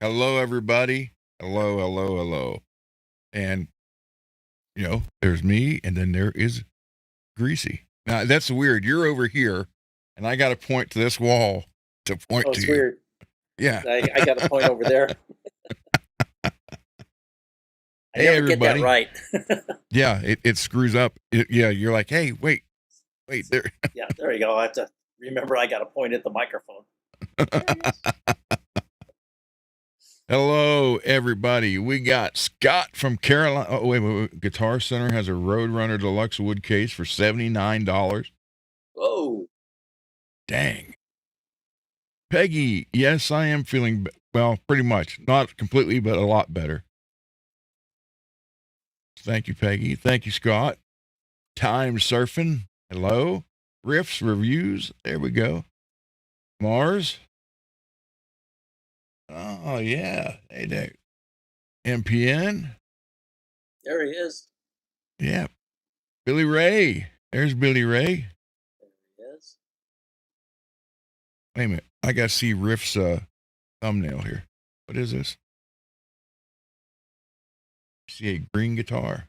Hello, everybody. Hello, hello, hello. And, there's me, and then there is Greasy. Now, that's weird. You're over here, and I got to point to this wall to point Oh, to it's you. weird. Yeah. I got a point over there. I Hey, never get that everybody. right. Yeah, it screws up. Yeah, you're like, hey, wait, there. Yeah, there you go. I have to remember I got to point at the microphone. There he is. Hello, everybody. We got Scott from Carolina. Oh, wait. Guitar Center has a Roadrunner Deluxe wood case for $79. Whoa. Dang. Peggy, yes, I am feeling, well, pretty much. Not completely, but a lot better. Thank you, Peggy. Thank you, Scott. Time surfing. Hello. Riffs, reviews. There we go. Mars. Oh, yeah. Hey there. MPN. There he is. Yeah. Billy Ray. There's Billy Ray. There he is. Wait a minute. I got to see Riff's thumbnail here. What is this? See a green guitar.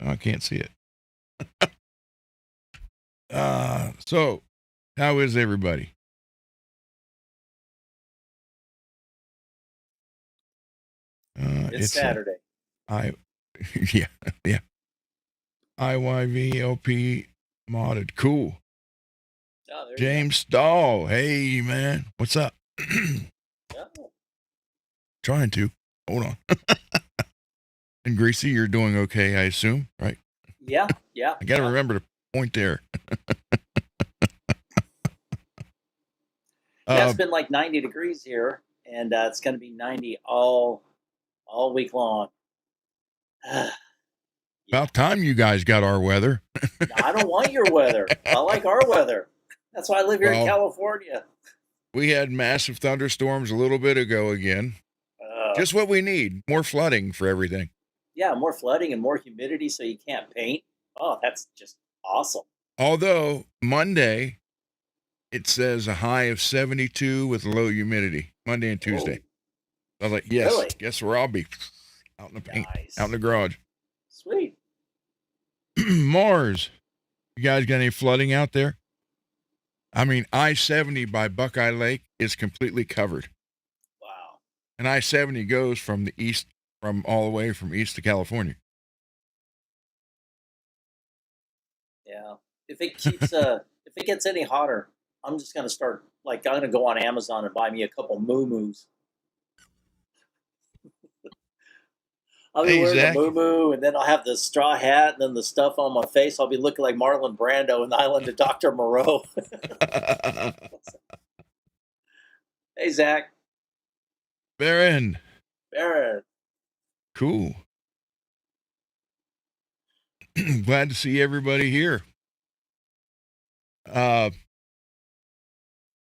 I can't see it. So, how is everybody? It's Saturday. I, yeah. IYVLP modded. Cool. Oh, there James Stahl. Hey, man. What's up? you go. Oh, Trying to. Hold on. And Greasy, you're doing okay, I assume, right? yeah. I got to remember to point there. Yeah, it's been like 90 degrees here, and it's going to be 90 all week long. Yeah. About time you guys got our weather. No, I don't want your weather. I like our weather. That's why I live here in Well, California. we had massive thunderstorms a little bit ago again. Just what we need. More flooding for everything. Yeah, more flooding and more humidity so you can't paint. Oh, that's just awesome. Although Monday, it says a high of 72 with low humidity. Monday and Tuesday. I was like, yes, Really? guess where I'll be? Out in the paint, Nice. out in the garage. Sweet. Mars, you guys got any flooding out there? I mean, I-70 by Buckeye Lake is completely covered. Wow. And I-70 goes from the east, from all the way from east to California. Yeah. If it keeps if it gets any hotter, I'm just gonna start I'm gonna go on Amazon and buy me a couple moo-moos. I'll be Hey, wearing the Zach. moo and then I'll have the straw hat and then the stuff on my face. I'll be looking like Marlon Brando in the Island of Dr. Moreau. Hey Zach. Baron. Barrett. Cool. Glad to see everybody here.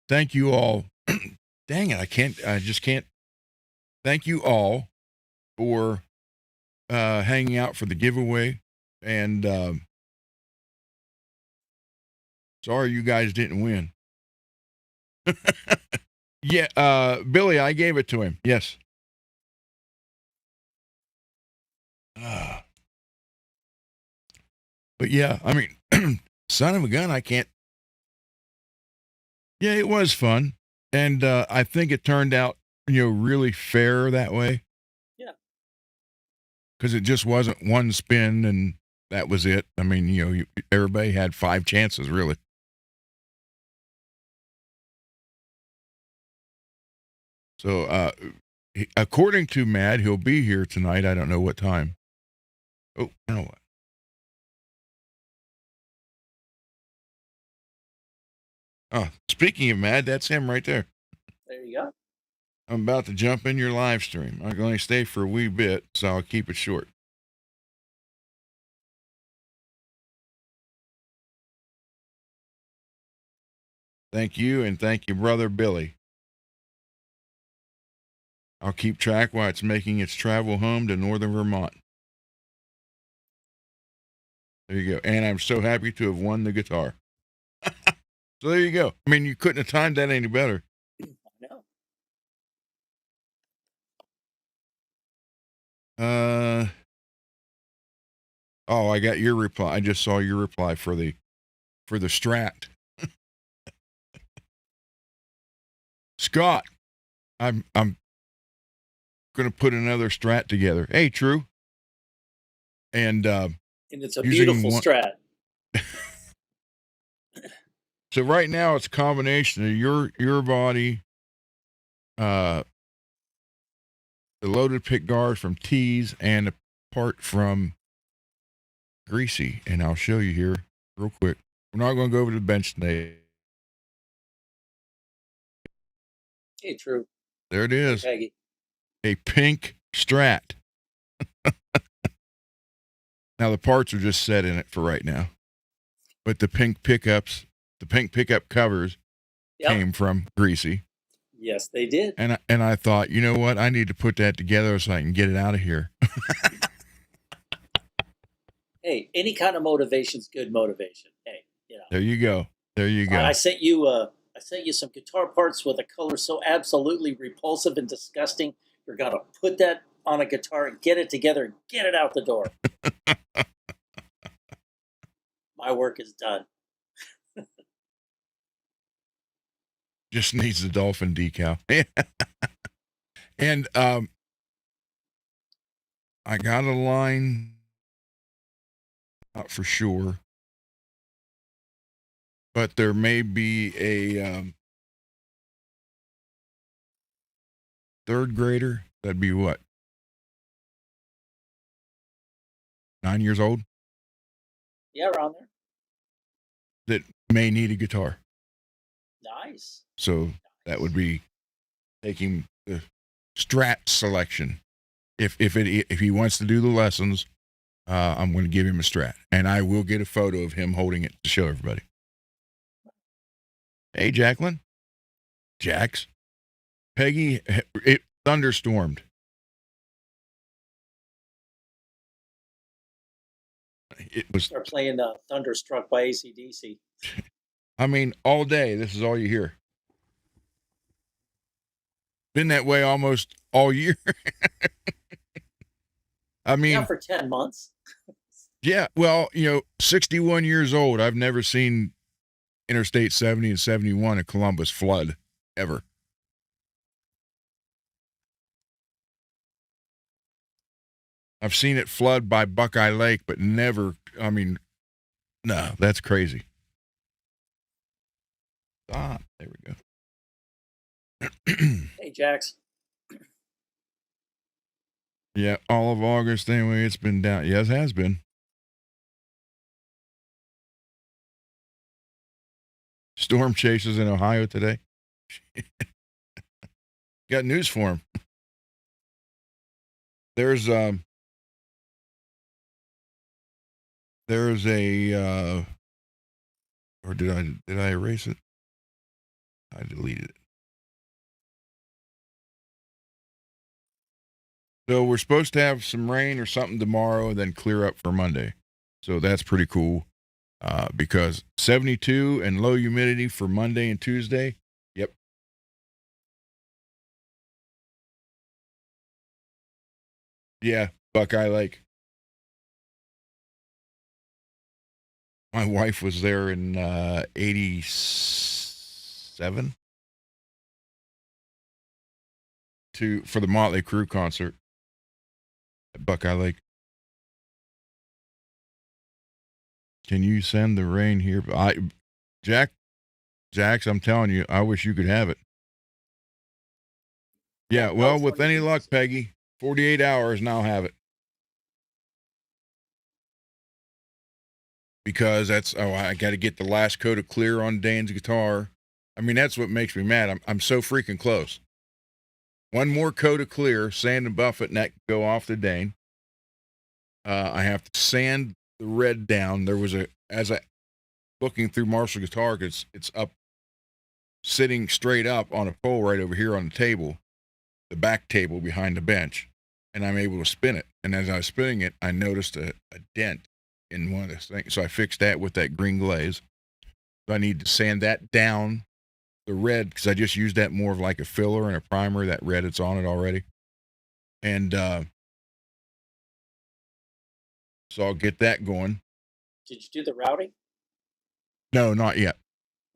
Thank you all. Dang it, I just can't. Thank you all for hanging out for the giveaway. And sorry you guys didn't win. Yeah, Billy, I gave it to him. Yes. But yeah, I mean, son of a gun, I can't. Yeah, it was fun. And I think it turned out, really fair that way. Yeah. Because it just wasn't one spin and that was it. I mean, everybody had 5 chances, really. So, according to Mad, he'll be here tonight. I don't know what time. Oh, now what? Oh, speaking of Mad, that's him right there. There you go. I'm about to jump in your live stream. I'm going to stay for a wee bit, so I'll keep it short. Thank you, and thank you, brother Billy. I'll keep track while it's making its travel home to northern Vermont. There you go. And I'm so happy to have won the guitar. So there you go. I mean, you couldn't have timed that any better. I know. Oh, I got your reply. I just saw your reply for the Strat. Scott, I'm gonna put another Strat together. Hey, True. And it's a beautiful Strat. So right now it's a combination of your body, the loaded pick guard from Tees, and a part from Greasy. And I'll show you here real quick. We're not going to go over to the bench today. Hey, True. There it is. Hey, Peggy. A pink Strat. Now the parts are just set in it for right now, but the pink pickup covers came from Greasy. Yes, they did. And I thought, you know what? I need to put that together so I can get it out of here. Hey, any kind of motivation's good motivation. Hey, There you go. There you go. I sent you some guitar parts with a color so absolutely repulsive and disgusting. You're gonna put that on a guitar and get it together and get it out the door. My work is done. Just needs the dolphin decal. And I got a line, not for sure, but there may be a third grader. That'd be what? 9 years old? Yeah, around there. That may need a guitar. Nice. So that would be taking the Strat selection. If he wants to do the lessons, I'm going to give him a Strat, and I will get a photo of him holding it to show everybody. Hey, Jacqueline. Jax. Peggy, it thunderstormed. It was. Start playing Thunderstruck by AC/DC. I mean, all day, this is all you hear. Been that way almost all year. I mean, yeah, for 10 months. Yeah, well, 61 years old. I've never seen Interstate 70 and 71 at Columbus flood, ever. I've seen it flood by Buckeye Lake, but never, no, that's crazy. Ah, there we go. Hey, Jax. Yeah, all of August anyway, it's been down. Yes, it has been. Storm chasers in Ohio today. Got news for him. There's a or did I erase it? I deleted it. So we're supposed to have some rain or something tomorrow and then clear up for Monday. So that's pretty cool because 72 and low humidity for Monday and Tuesday. Yep. Yeah, Buckeye Lake. My wife was there in 87 for the Motley Crue concert at Buckeye Lake. Can you send the rain here? Jax, I'm telling you, I wish you could have it. Yeah, well, with any luck, Peggy, 48 hours and I'll have it. Because I got to get the last coat of clear on Dane's guitar. I mean, that's what makes me mad. I'm so freaking close. One more coat of clear, sand and buff it, and that can go off to Dane. I have to sand the red down. There was as I looking through Marshall guitar, it's up, sitting straight up on a pole right over here on the table, the back table behind the bench, and I'm able to spin it. And as I was spinning it, I noticed a dent in one of the things. So I fixed that with that green glaze. So I need to sand that down, the red, because I just used that more of like a filler and a primer. That red, it's on it already. And so I'll get that going. Did you do the routing? No, not yet.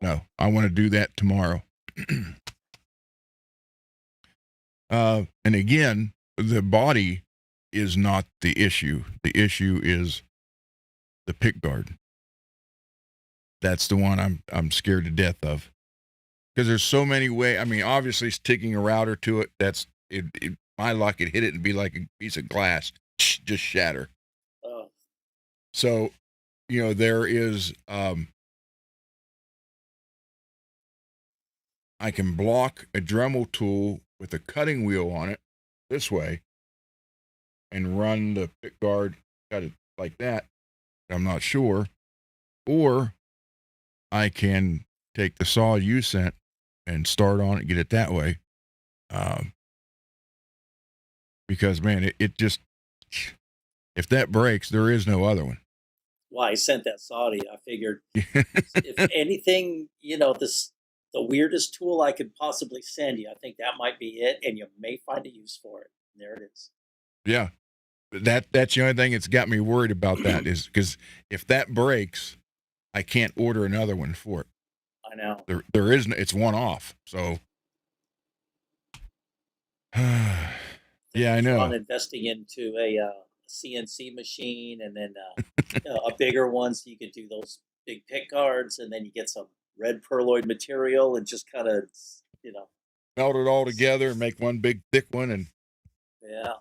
No, I want to do that tomorrow. And again, the body is not the issue. The issue is the pick guard. That's the one I'm scared to death of, because there's so many ways. I mean, obviously, sticking a router to it, that's it. My luck, it hit it and be like a piece of glass, just shatter. Oh. So, there is. I can block a Dremel tool with a cutting wheel on it this way, and run the pick guard, cut it like that. I'm not sure, or I can take the saw you sent and start on it, get it that way. Because man, it just, if that breaks, there is no other one. Well, I sent that saw to you. I figured if anything, the weirdest tool I could possibly send you, I think that might be it, and you may find a use for it. And there it is. Yeah, that's the only thing that's got me worried about that, is because if that breaks, I can't order another one for it. I know. There isn't. It's one off. So, yeah, I know. On investing into a CNC machine, and then a bigger one, so you could do those big pick guards, and then you get some red perloid material and just kind of, melt it all together and make one big thick one. And yeah,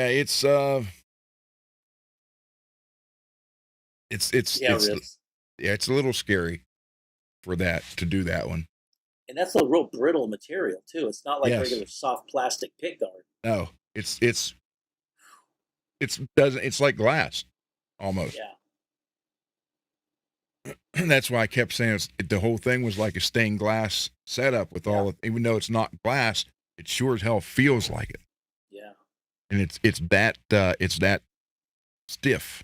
it's it's a little scary for that, to do that one. And that's a real brittle material too. It's not like regular soft plastic pick guard. No, it's like glass almost. Yeah. And that's why I kept saying the whole thing was like a stained glass setup with all of, even though it's not glass, it sure as hell feels like it. Yeah. And it's that stiff.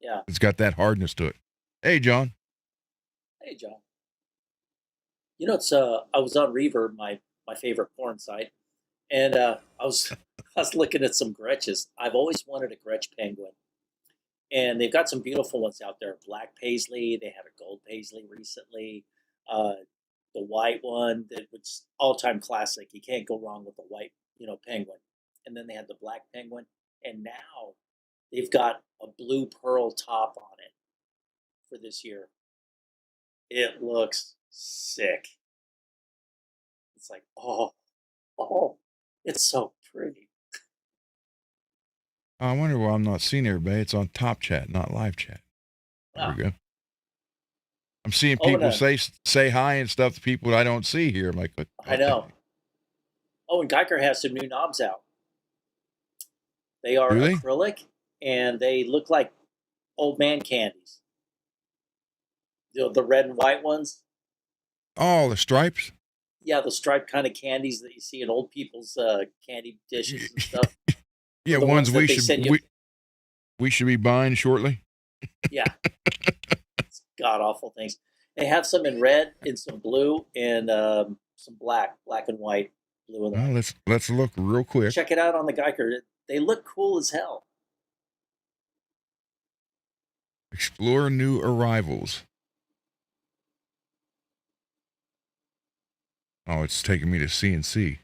Yeah. It's got that hardness to it. Hey, John. Hey, John. It's I was on Reverb, my favorite porn site, and I was looking at some Gretches. I've always wanted a Gretsch penguin, and they've got some beautiful ones out there. Black paisley. They had a gold paisley recently. The white one that was all-time classic. You can't go wrong with the white, penguin. And then they had the black penguin, and now they've got a blue pearl top on it for this year. It looks sick. It's like, oh, it's so pretty. I wonder why I'm not seeing everybody. It's on Top Chat, not Live Chat. There we go. I'm seeing people say hi and stuff to people I don't see here. I'm like, okay. I know. Oh, and Geiger has some new knobs out. They are acrylic, and they look like old man candies. The red and white ones. Oh, the stripes? Yeah, the striped kind of candies that you see in old people's candy dishes and stuff. Yeah, ones we should be buying shortly. Yeah. It's god-awful things. They have some in red, and some blue, and some black and white. Blue and white. Well, let's look real quick. Check it out on the Geiger. They look cool as hell. Explore new arrivals. Oh, it's taking me to CNC.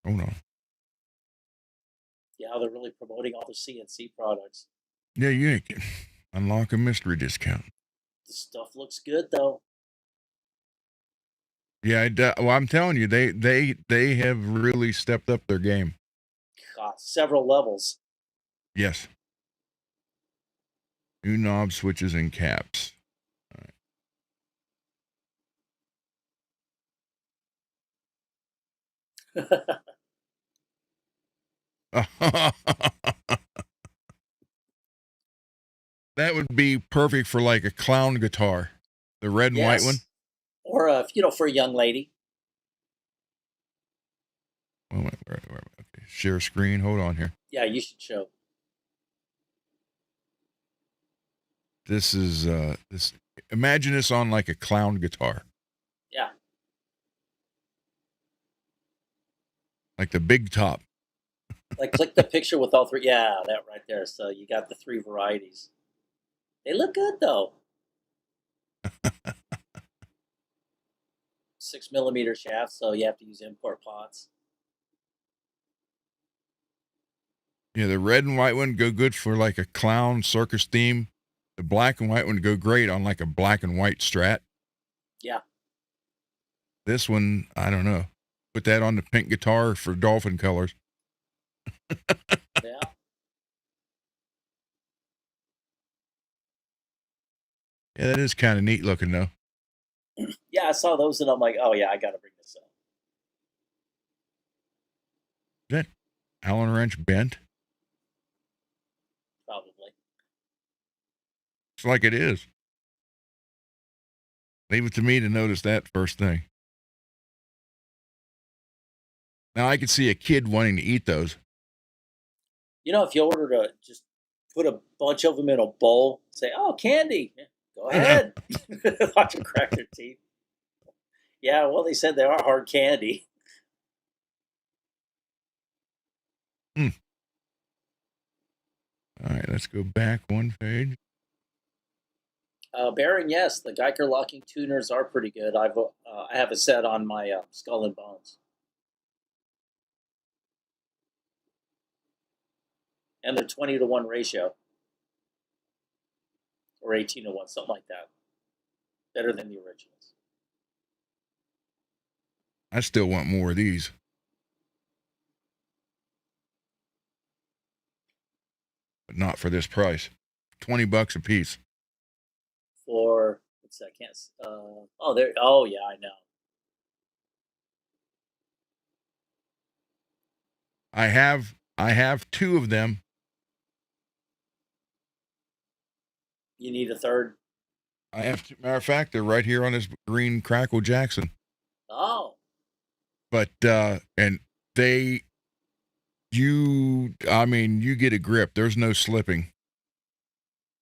Hold on. Yeah, they're really promoting all the CNC products. Yeah, you can unlock a mystery discount. The stuff looks good, though. Yeah, well, I'm telling you, they have really stepped up their game. God, several levels. Yes. New knob switches and caps. That would be perfect for like a clown guitar, the red and white one, or for a young lady. Oh, where, okay, share screen. Hold on here. Yeah, you should show. This is this. Imagine this on like a clown guitar, Yeah. like the big top. Like click the picture with all three. Yeah, that right there. So you got the three varieties. They look good though. 6mm shaft, so you have to use import pots. Yeah, the red and white one go good for like a clown circus theme. The black and white one go great on like a black and white Strat. Yeah. This one, I don't know. Put that on the pink guitar for dolphin colors. Yeah. Yeah, that is kind of neat looking though. Yeah, I saw those and I'm like, oh yeah, I got to bring this up. Is that Allen wrench bent? Probably. It's like it is. Leave it to me to notice that first thing. Now I could see a kid wanting to eat those. You know, if you order to just put a bunch of them in a bowl, say, oh, candy. Yeah, go ahead. Watch them crack their teeth. Yeah, well, they said they are hard candy. All right, let's go back one page. Bearing, yes, the Geiger locking tuners are pretty good. I have a set on my Skull and Bones. And they're 20-to-1 ratio. Or 18-to-1, something like that. Better than the originals. I still want more of these. But not for this price. $20 a piece. For, what's that? Can't, oh, there, oh, yeah, I know. I have two of them. You need a third? I have two. Matter of fact, they're right here on this green Crackle Jackson. Oh. But and they you get a grip. There's no slipping.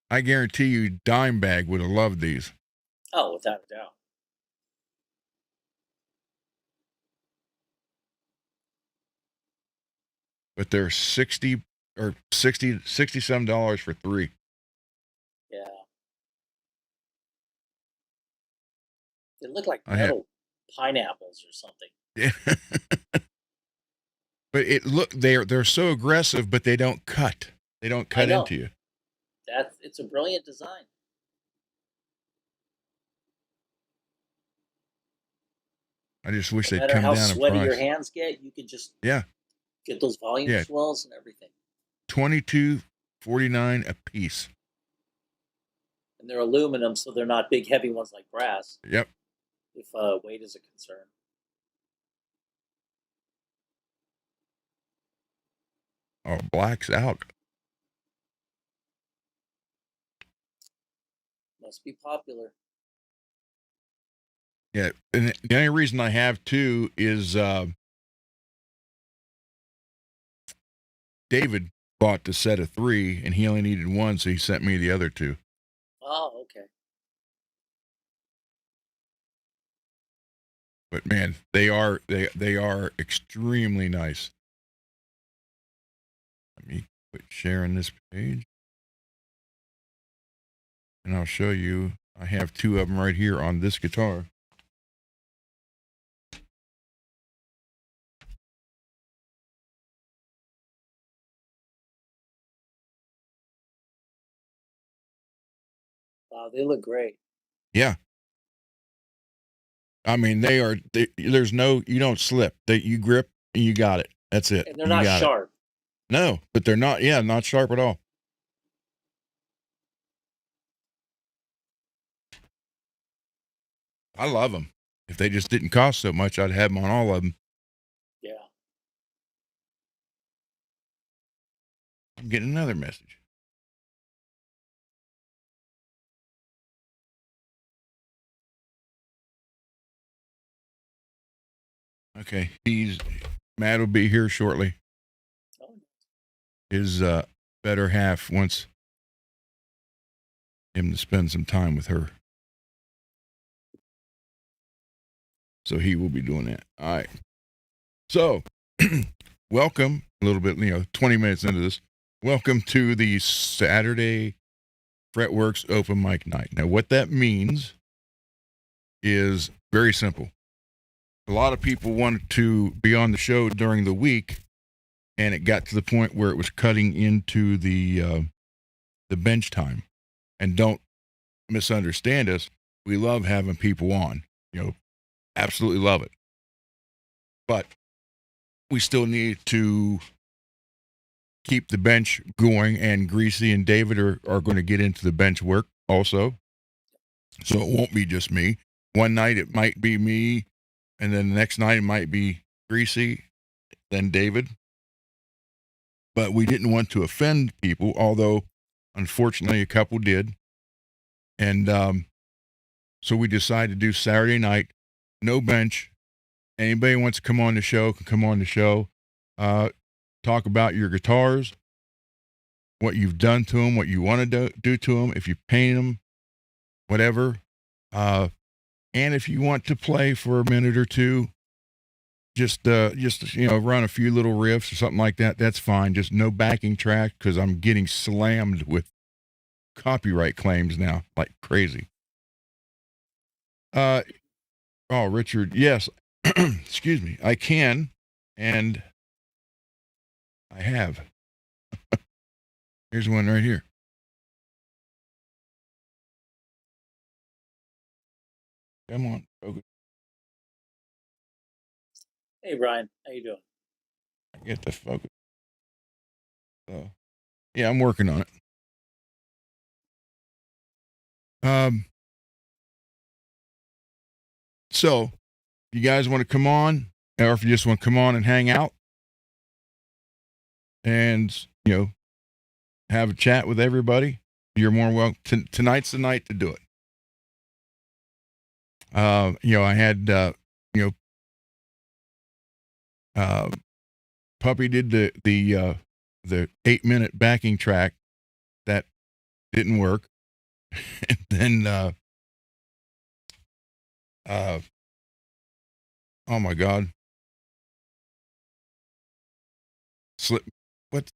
I guarantee you Dimebag would have loved these. Oh, without a doubt. But they're 60 or 60 some dollars for three. Yeah. They look like metal pineapples or something. Yeah. But they're so aggressive, but they don't cut. They don't cut into you. It's a brilliant design. I just wish they'd No matter come how down in sweaty price. your hands get, you can just get those volume swells and everything. $22.49 a piece. And they're aluminum, so they're not big, heavy ones like brass. Yep. If weight is a concern. Oh, black's out. Must be popular. Yeah, and the only reason I have two is David bought the set of three, and he only needed one, so he sent me the other two. Oh, okay. But man, they are extremely nice. Let me quit sharing this page, and I'll show you. I have two of them right here on this guitar. Wow, they look great. Yeah. I mean, there's no, you don't slip. You grip and you got it. That's it. And they're not sharp. No, but they're not, not sharp at all. I love them. If they just didn't cost so much, I'd have them on all of them. Yeah. I'm getting another message. Okay, Matt will be here shortly. his better half wants him to spend some time with her. So he will be doing that. All right. So, welcome a little bit, 20 minutes into this. Welcome to the Saturday FRETworks open mic night. Now, what that means is very simple. A lot of people wanted to be on the show during the week, and it got to the point where it was cutting into the bench time. And don't misunderstand us. We love having people on, absolutely love it. But we still need to keep the bench going, and Greasy and David are going to get into the bench work also. So it won't be just me. One night it might be me, and then the next night it might be Greasy, then David. But we didn't want to offend people, although unfortunately a couple did. And so we decided to do Saturday night, no bench. Anybody wants to come on the show can come on the show. Talk about your guitars, what you've done to them, what you want to do to them, if you paint them, whatever. And if you want to play for a minute or two, just run a few little riffs or something like that, that's fine. Just no backing track, because I'm getting slammed with copyright claims now like crazy. Richard, yes. Excuse me. I can, and I have. Here's one right here. Come on, focus. Hey, Brian. How you doing? I get the focus. So, yeah, I'm working on it. So, you guys want to come on, or if you just want to come on and hang out and, have a chat with everybody, you're more welcome. Tonight's the night to do it. I had, Puppy did the 8-minute backing track that didn't work. And then, oh my God. What?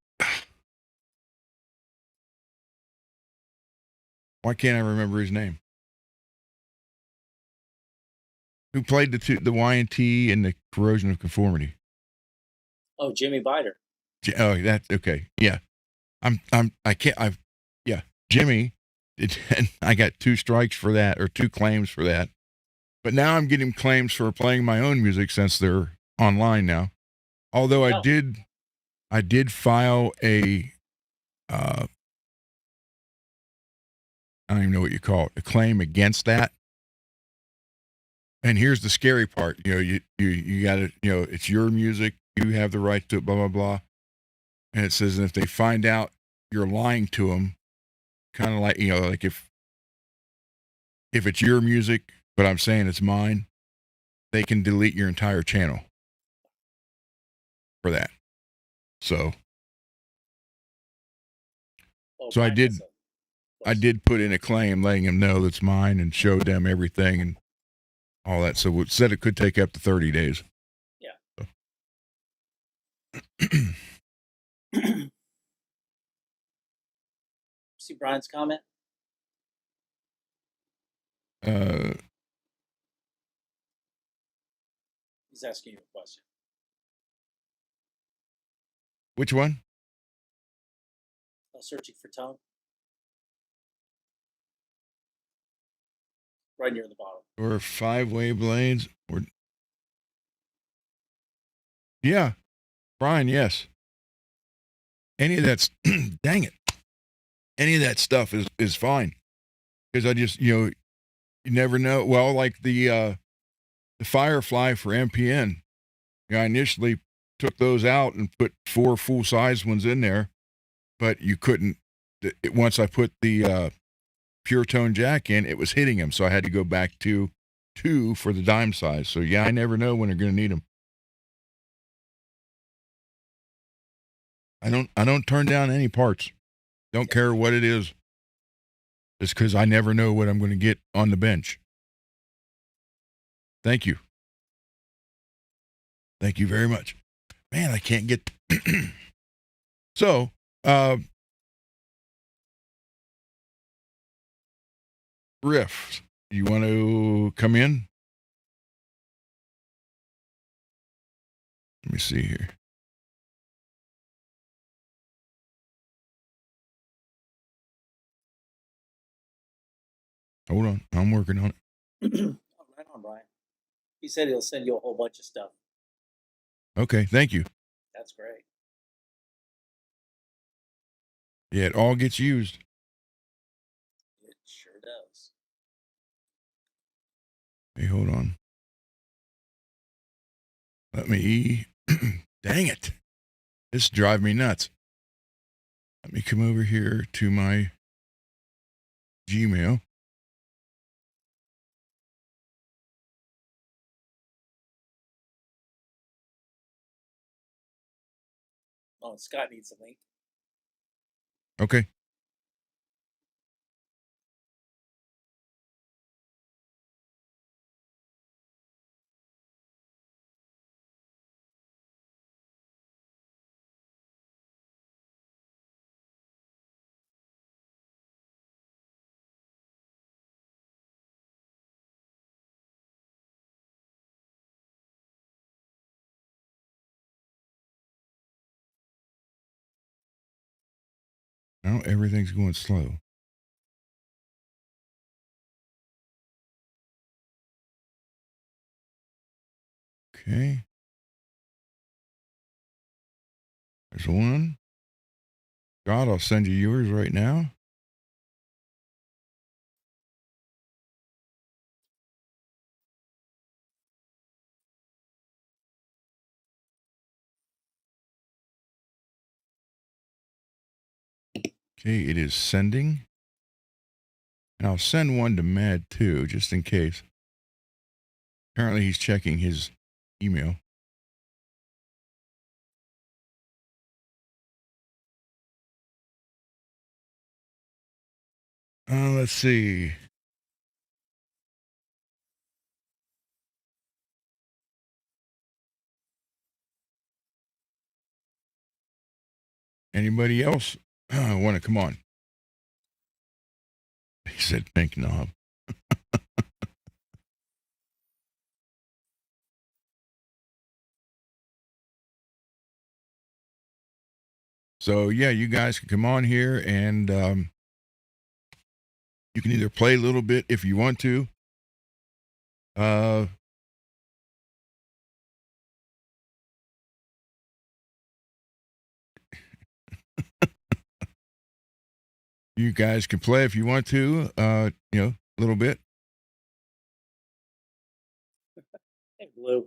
Why can't I remember his name? Who played the Y&T and the Corrosion of Conformity? Oh, Jimmy Bider. Oh, that's okay. Yeah. Jimmy, and I got 2 strikes for that, or 2 claims for that. But now I'm getting claims for playing my own music since they're online now. Although I did file a, I don't even know what you call it, a claim against that. And here's the scary part. You got to, it's your music. You have the right to it, blah, blah, blah. And it says, and if they find out you're lying to them, kind of like, like if it's your music, but I'm saying it's mine, they can delete your entire channel for that. So, I did put in a claim letting them know that's mine and showed them everything and all that. So it said it could take up to 30 days. Yeah. So. See Brian's comment? He's asking you a question. Which one? Searching for tone. Right near the bottom. Or 5-way blades. Or yeah, Brian. Yes. Any of that's dang it. Any of that stuff is fine, because I just you never know. Well, like the Firefly for MPN. I initially took those out and put 4 full-size ones in there, but you couldn't. Once I put the pure tone jack in, it was hitting them, so I had to go back to 2 for the dime size. So yeah, I never know when they're going to need them. I don't turn down any parts. Don't care what it is. It's because I never know what I'm going to get on the bench. Thank you. Thank you very much. Man, I can't get. So, Riff, you want to come in? Let me see here. Hold on. I'm working on it. Right on, Brian. He said he'll send you a whole bunch of stuff. Okay. Thank you. That's great. Yeah, it all gets used. It sure does. Hey, hold on. Let me. Dang it. This drives me nuts. Let me come over here to my Gmail. Oh, and Scott needs a link. Okay. Now everything's going slow. Okay. There's one. God, I'll send you yours right now. Okay, it is sending. And I'll send one to Mad too, just in case. Apparently he's checking his email. Let's see. Anybody else want to come on? He said pink knob. So yeah, you guys can come on here and you can either play a little bit if you want to. You guys can play if you want to, a little bit. Hey, Blue.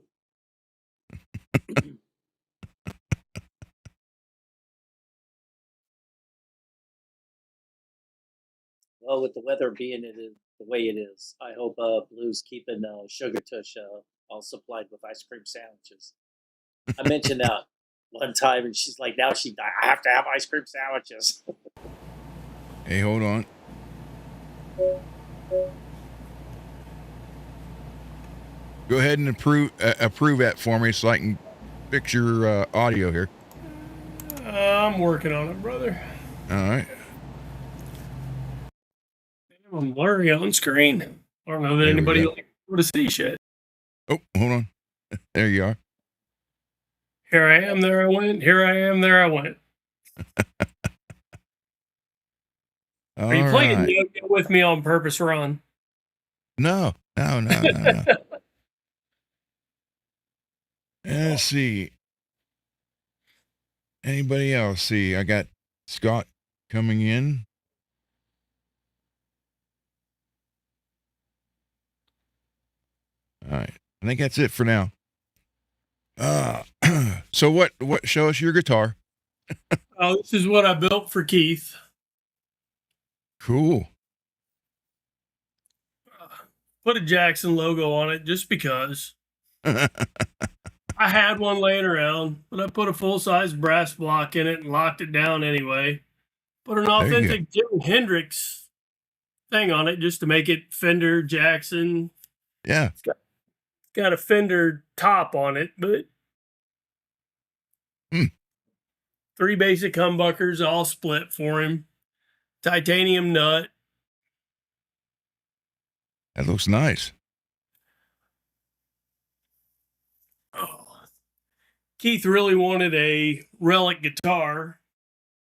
Well, with the weather being the way it is, I hope Blue's keeping Sugar Tush all supplied with ice cream sandwiches. I mentioned that one time, and she's like, "Now I have to have ice cream sandwiches." Hey, hold on. Go ahead and approve that for me so I can fix your audio here. I'm working on it, brother. All right. I'm blurry on screen. I don't know that There we anybody go. would have see shit. Oh, hold on. There you are. Here I am, there I went. Here I am, there I went. Are you playing Yo-Yo with me on purpose, Ron? No. Let's see. Anybody else? See, I got Scott coming in. All right. I think that's it for now. So what show us your guitar. Oh, this is what I built for Keith. Cool. Put a Jackson logo on it just because. I had one laying around, but I put a full-size brass block in it and locked it down anyway. Put an There you go. authentic Jimi Hendrix thing on it just to make it Fender Jackson. Yeah. It's got a Fender top on it, but 3 basic humbuckers all split for him. Titanium nut. That looks nice. Oh. Keith really wanted a relic guitar,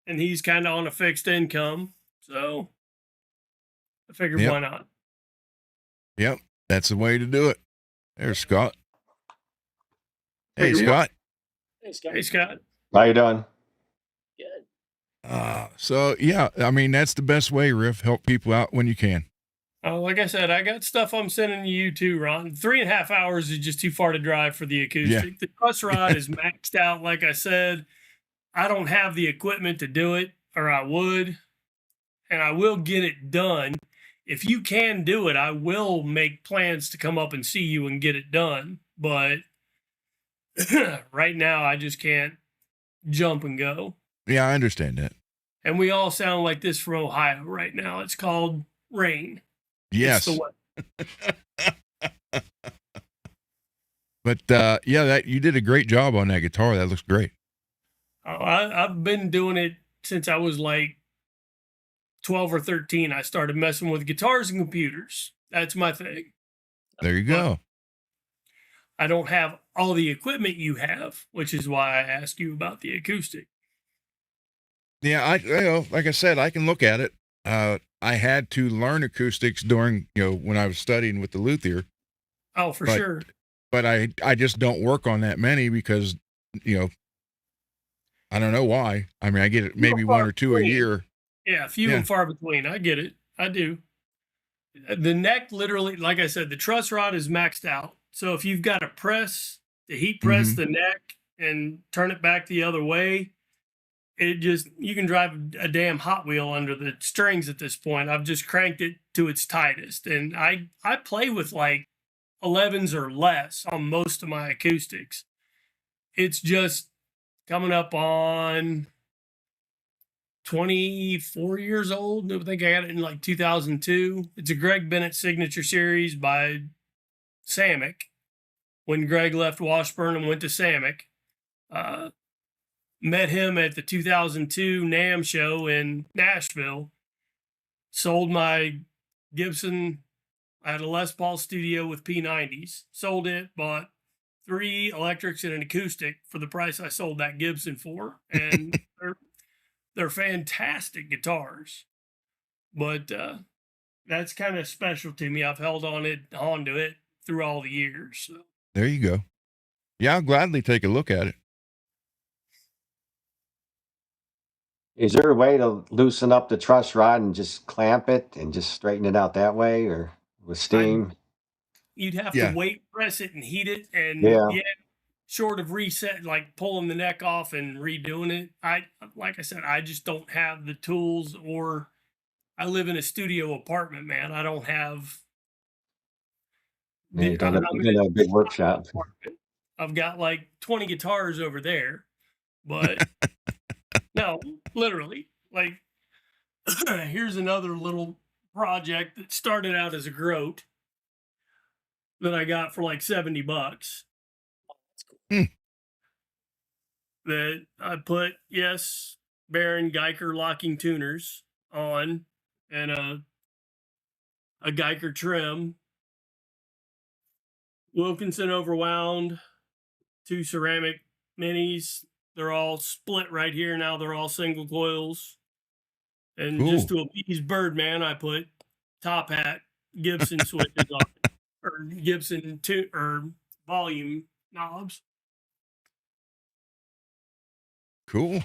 and he's kind of on a fixed income, so I figured why not? Yep, that's the way to do it. There's Scott. Hey, Hey, Scott. Hey, Scott. Hey, Scott. How you doing? Good. So yeah, I mean that's the best way, Riff. Help people out when you can. Like I said, I got stuff I'm sending you too, Ron. 3.5 hours is just too far to drive for the acoustic. Yeah. The truss rod is maxed out, like I said. I don't have the equipment to do it, or I would, and I will get it done. If you can do it, I will make plans to come up and see you and get it done. But right now, I just can't jump and go. Yeah, I understand that. And we all sound like this from Ohio right now. It's called rain. Yes. It's the weather. But yeah, that you did a great job on that guitar. That looks great. I've been doing it since I was like 12 or 13. I started messing with guitars and computers. That's my thing. There you go. I don't have all the equipment you have, which is why I asked you about the acoustic. Yeah, like I said, I can look at it. I had to learn acoustics during, when I was studying with the luthier. Oh, for sure. But I just don't work on that many because, I don't know why. I mean, I get it maybe one or two a year. Yeah, few and far between. I get it. I do. The neck literally, like I said, the truss rod is maxed out. So if you've got to heat press the neck and turn it back the other way, you can drive a damn Hot Wheel under the strings at this point. I've just cranked it to its tightest. And I play with like 11s or less on most of my acoustics. It's just coming up on 24 years old. I think I got it in like 2002. It's a Greg Bennett signature series by Samick. When Greg left Washburn and went to Samick, met him at the 2002 NAMM show in Nashville. Sold my Gibson. I had a Les Paul Studio with P90s. Sold it, bought 3 electrics and an acoustic for the price I sold that Gibson for. And they're fantastic guitars. But that's kind of special to me. I've held onto it through all the years. So. There you go. Yeah, I'll gladly take a look at it. Is there a way to loosen up the truss rod and just clamp it and just straighten it out that way, or with steam? You'd have to weight press it and heat it, and short of reset, like pulling the neck off and redoing it. Like I said, I just don't have the tools, or I live in a studio apartment, man. I don't have. You don't have a big workshop. I've got like 20 guitars over there, but no, literally, like here's another little project that started out as a groat that I got for like $70. That I put Baron Geiger locking tuners on, and a Geiger trim, Wilkinson overwound, 2 ceramic minis. They're all split right here now. They're all single coils. And just to appease Birdman, I put top hat Gibson switches on it, or Gibson or volume knobs. Cool.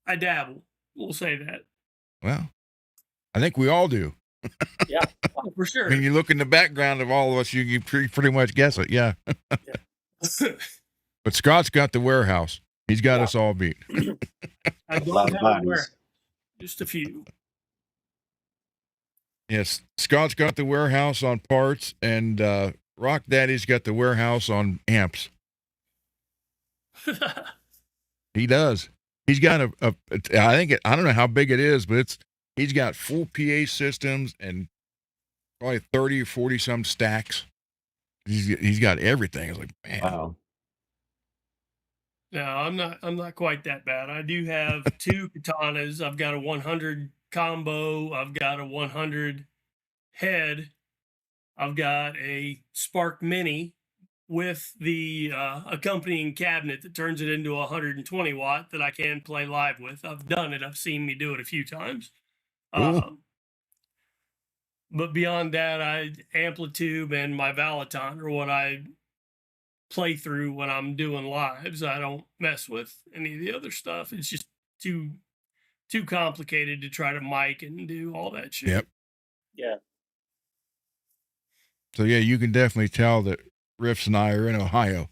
I dabble. We'll say that. Well, I think we all do. Yeah, for sure. I mean, you look in the background of all of us, you pretty much guess it. Yeah. But Scott's got the warehouse. He's got us all beat. I don't have a warehouse. Just a few. Yes, Scott's got the warehouse on parts, and Rock Daddy's got the warehouse on amps. He does. He's got I don't know how big it is, but he's got full PA systems and probably 30 or 40 some stacks. He's got everything. I was like, man. Wow. No, I'm not quite that bad. I do have 2 katanas. I've got a 100 combo. I've got a 100 head. I've got a Spark Mini with the accompanying cabinet that turns it into a 120 watt that I can play live with. I've done it. I've seen me do it a few times. Cool. But beyond that, Amplitude and my Valaton are what I play through when I'm doing lives. I don't mess with any of the other stuff. It's just too complicated to try to mic and do all that shit. Yep. Yeah. So yeah, you can definitely tell that Riffs and I are in Ohio.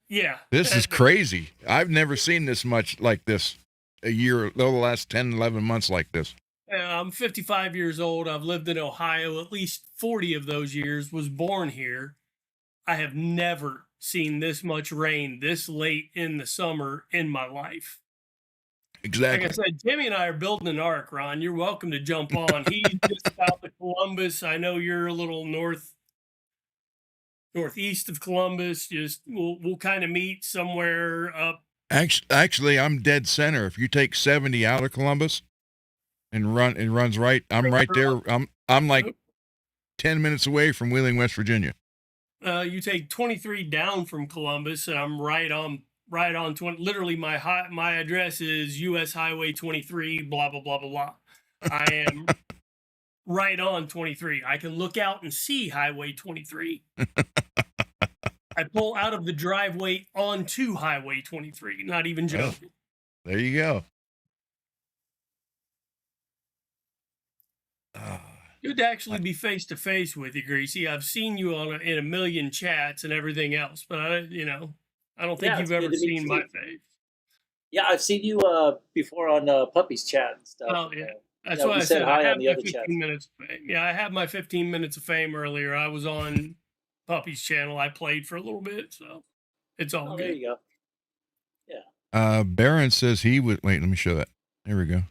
Yeah. This is crazy. I've never seen this much like this the last 10, 11 months like this. I'm 55 years old. I've lived in Ohio at least 40 of those years, was born here. I have never seen this much rain this late in the summer in my life. Exactly. Like I said, Jimmy and I are building an arc, Ron. You're welcome to jump on. He's just south of Columbus. I know you're a little northeast of Columbus. Just we'll kind of meet somewhere up. Actually, I'm dead center. If you take 70 out of Columbus and runs right, I'm right there. I'm like 10 minutes away from Wheeling, West Virginia. You take 23 down from Columbus, and I'm right on 20. Literally, my address is US Highway 23. Blah blah blah blah blah. I am right on 23. I can look out and see Highway 23. I pull out of the driveway onto Highway 23. Not even joking. Oh, there you go. Good to actually be face to face with you, Greasy. I've seen you in a million chats and everything else, but I don't think you've ever seen my face. Yeah, I've seen you before on Puppies chat and stuff. Oh yeah, that's why I said hi I have on the my other 15 chats. minutes of fame. Yeah, I had my 15 minutes of fame earlier. I was on Puppy's channel. I played for a little bit, so it's all good. There you go. Yeah. Baron says he would. Wait, let me show that. There we go.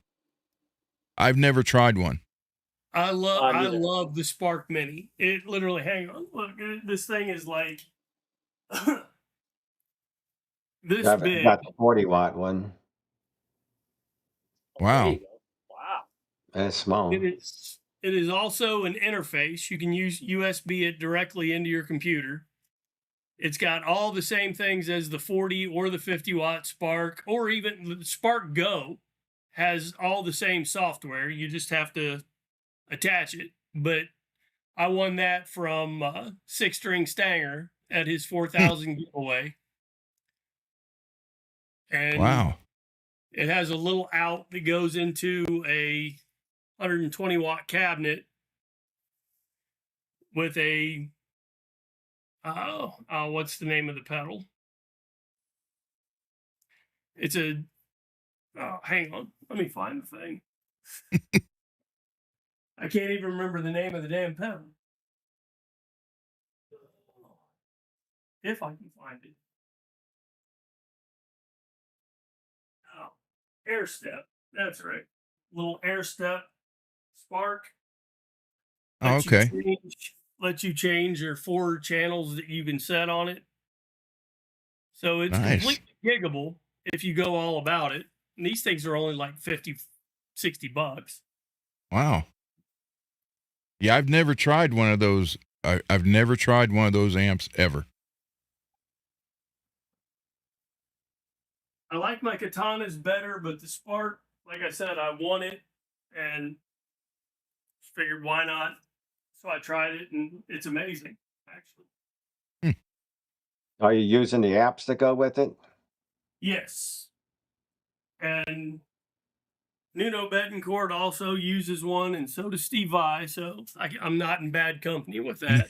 I've never tried one. I love the Spark Mini. It literally, hang on, look, this thing is like this big. I've got the 40 watt one. Wow. There you go. Wow. That's small. It is also an interface. You can use USB it directly into your computer. It's got all the same things as the 40 or the 50 watt Spark, or even the Spark Go has all the same software. You just have to attach it. But I won that from Six String Stanger at his 4,000 giveaway. And wow. It has a little out that goes into a 120 watt cabinet with a what's the name of the pedal? It's a hang on, let me find the thing. I can't even remember the name of the damn pedal. If I can find it. Oh, Air Step. That's right. Little Air Step Spark. Oh, okay. Let you change your 4 channels that you can set on it. So it's completely giggable if you go all about it. And these things are only like $50, $60. Wow. Yeah, I've never tried one of those. I've never tried one of those amps ever. I like my katanas better, but the Spark, like I said, I want it and figured why not. So I tried it and it's amazing, actually. Are you using the apps that go with it? Yes. And Nuno Betancourt also uses one, and so does Steve Vai, so I'm not in bad company with that.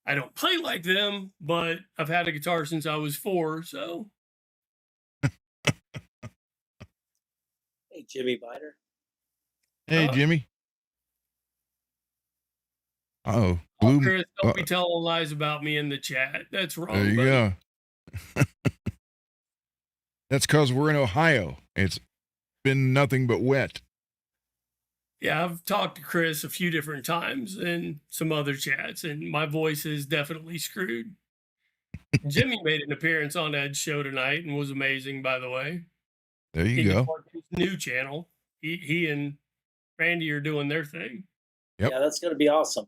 I don't play like them, but I've had a guitar since I was 4, so. Hey, Jimmy Biter. Hey, Jimmy. Oh, Oh, Chris, don't be telling lies about me in the chat. That's wrong. There you go. That's because we're in Ohio. It's been nothing but wet. Yeah, I've talked to Chris a few different times in some other chats, and my voice is definitely screwed. Jimmy made an appearance on Ed's show tonight and was amazing, by the way. There you go. His new channel. He and Randy are doing their thing. Yep. Yeah, that's going to be awesome.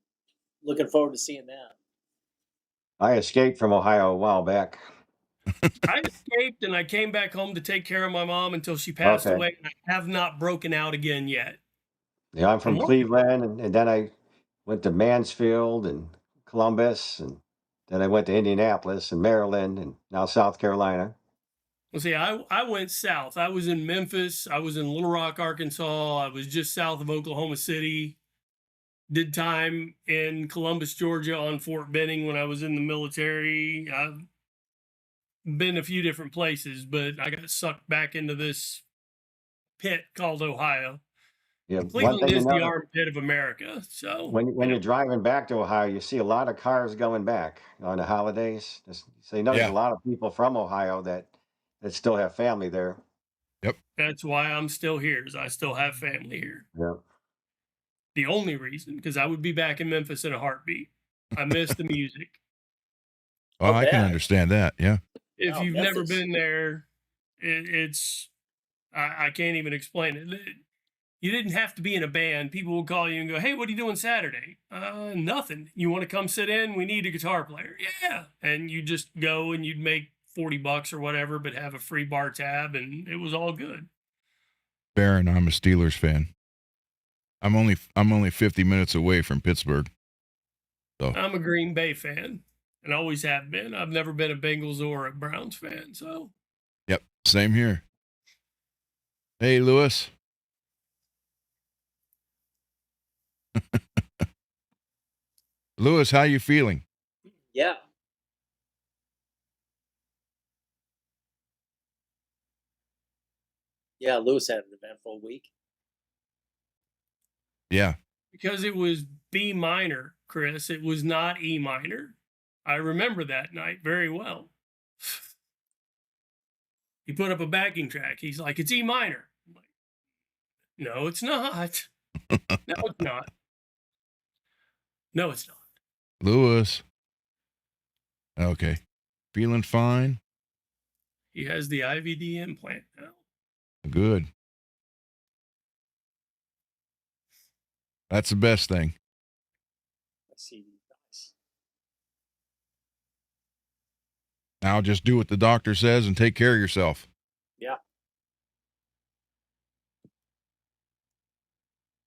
Looking forward to seeing that. I escaped from Ohio a while back. I escaped and I came back home to take care of my mom until she passed away, and I have not broken out again yet. Yeah, I'm from Cleveland, and then I went to Mansfield and Columbus, and then I went to Indianapolis and Maryland, and now South Carolina. Well, see, I went south. I was in Memphis. I was in Little Rock, Arkansas. I was just south of Oklahoma City. Did time in Columbus, Georgia on Fort Benning when I was in the military. I've been a few different places, but I got sucked back into this pit called Ohio. Yeah, Cleveland is the armpit of America. So when you're driving back to Ohio, you see a lot of cars going back on the holidays. So you know there's a lot of people from Ohio that still have family there. Yep. That's why I'm still here, is I still have family here. Yep. The only reason, because I would be back in Memphis in a heartbeat. I miss the music. Oh, I can understand that. Yeah. If you've never been there, it's I can't even explain it. You didn't have to be in a band. People will call you and go, "Hey, what are you doing Saturday?" Nothing. You want to come sit in? We need a guitar player. Yeah. And you just go and you'd make $40 or whatever, but have a free bar tab, and it was all good. Baron, I'm a Steelers fan. I'm only 50 minutes away from Pittsburgh. So I'm a Green Bay fan and always have been. I've never been a Bengals or a Browns fan. So yep, same here. Hey, Lewis. Lewis, how you feeling? Yeah. Yeah, Lewis had an eventful week. Yeah. Because it was B minor, Chris. It was not E minor. I remember that night very well. He put up a backing track. He's like, "It's E minor." I'm like, "No, it's not. No, it's not. No, it's not." Lewis. Okay. Feeling fine? He has the IVD implant now. Good. That's the best thing. I see. Nice. Now just do what the doctor says and take care of yourself. Yeah.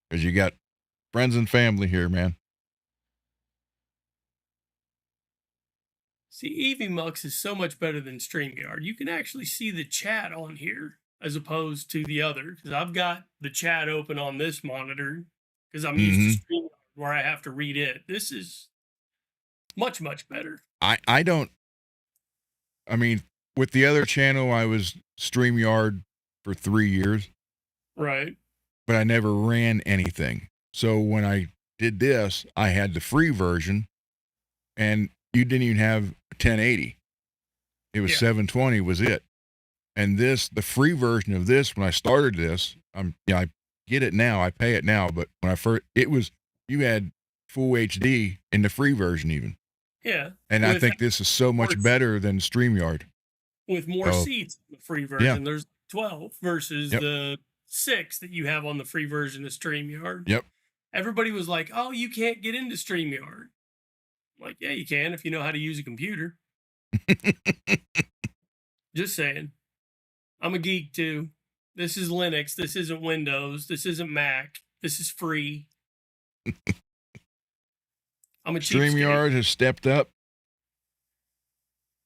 Because you got friends and family here, man. See, EVMux is so much better than StreamYard. You can actually see the chat on here as opposed to the other. Because I've got the chat open on this monitor because I'm used to StreamYard where I have to read it. This is much, much better. I mean, with the other channel, I was StreamYard for 3 years. Right. But I never ran anything. So when I did this, I had the free version, and you didn't even have 1080. It was 720 was it. And this, the free version of this, when I started this, I get it now, I pay it now, but when I first, you had full HD in the free version even. Yeah. And I think this is so much better than StreamYard. With more seats in the free version, there's 12 versus the 6 that you have on the free version of StreamYard. Yep. Everybody was like, "Oh, you can't get into StreamYard." I'm like, yeah, you can if you know how to use a computer. Just saying. I'm a geek too. This is Linux. This isn't Windows. This isn't Mac. This is free. I'm a StreamYard has stepped up.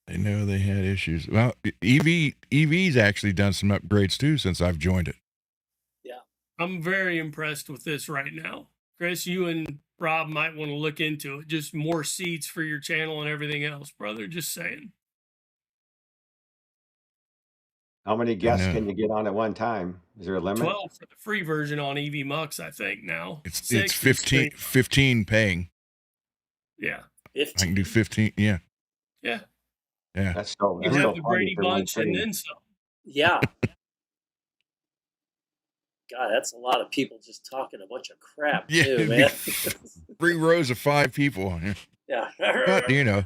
They know they had issues. Well, EV's actually done some upgrades too since I've joined it. Yeah. I'm very impressed with this right now. Chris, you and Rob might want to look into it. Just more seats for your channel and everything else, brother. Just saying. How many guests can you get on at one time? Is there a limit? 12 for the free version on EVMux, I think now. It's 15 paying. Yeah. 15. I can do 15. Yeah. Yeah. Yeah. That's so, You that's have so the funny Brady for one Bunch and thing. then some. Yeah. God, that's a lot of people just talking a bunch of crap Yeah, too, it'd be man. 3 rows of 5 people. Yeah. But, you know,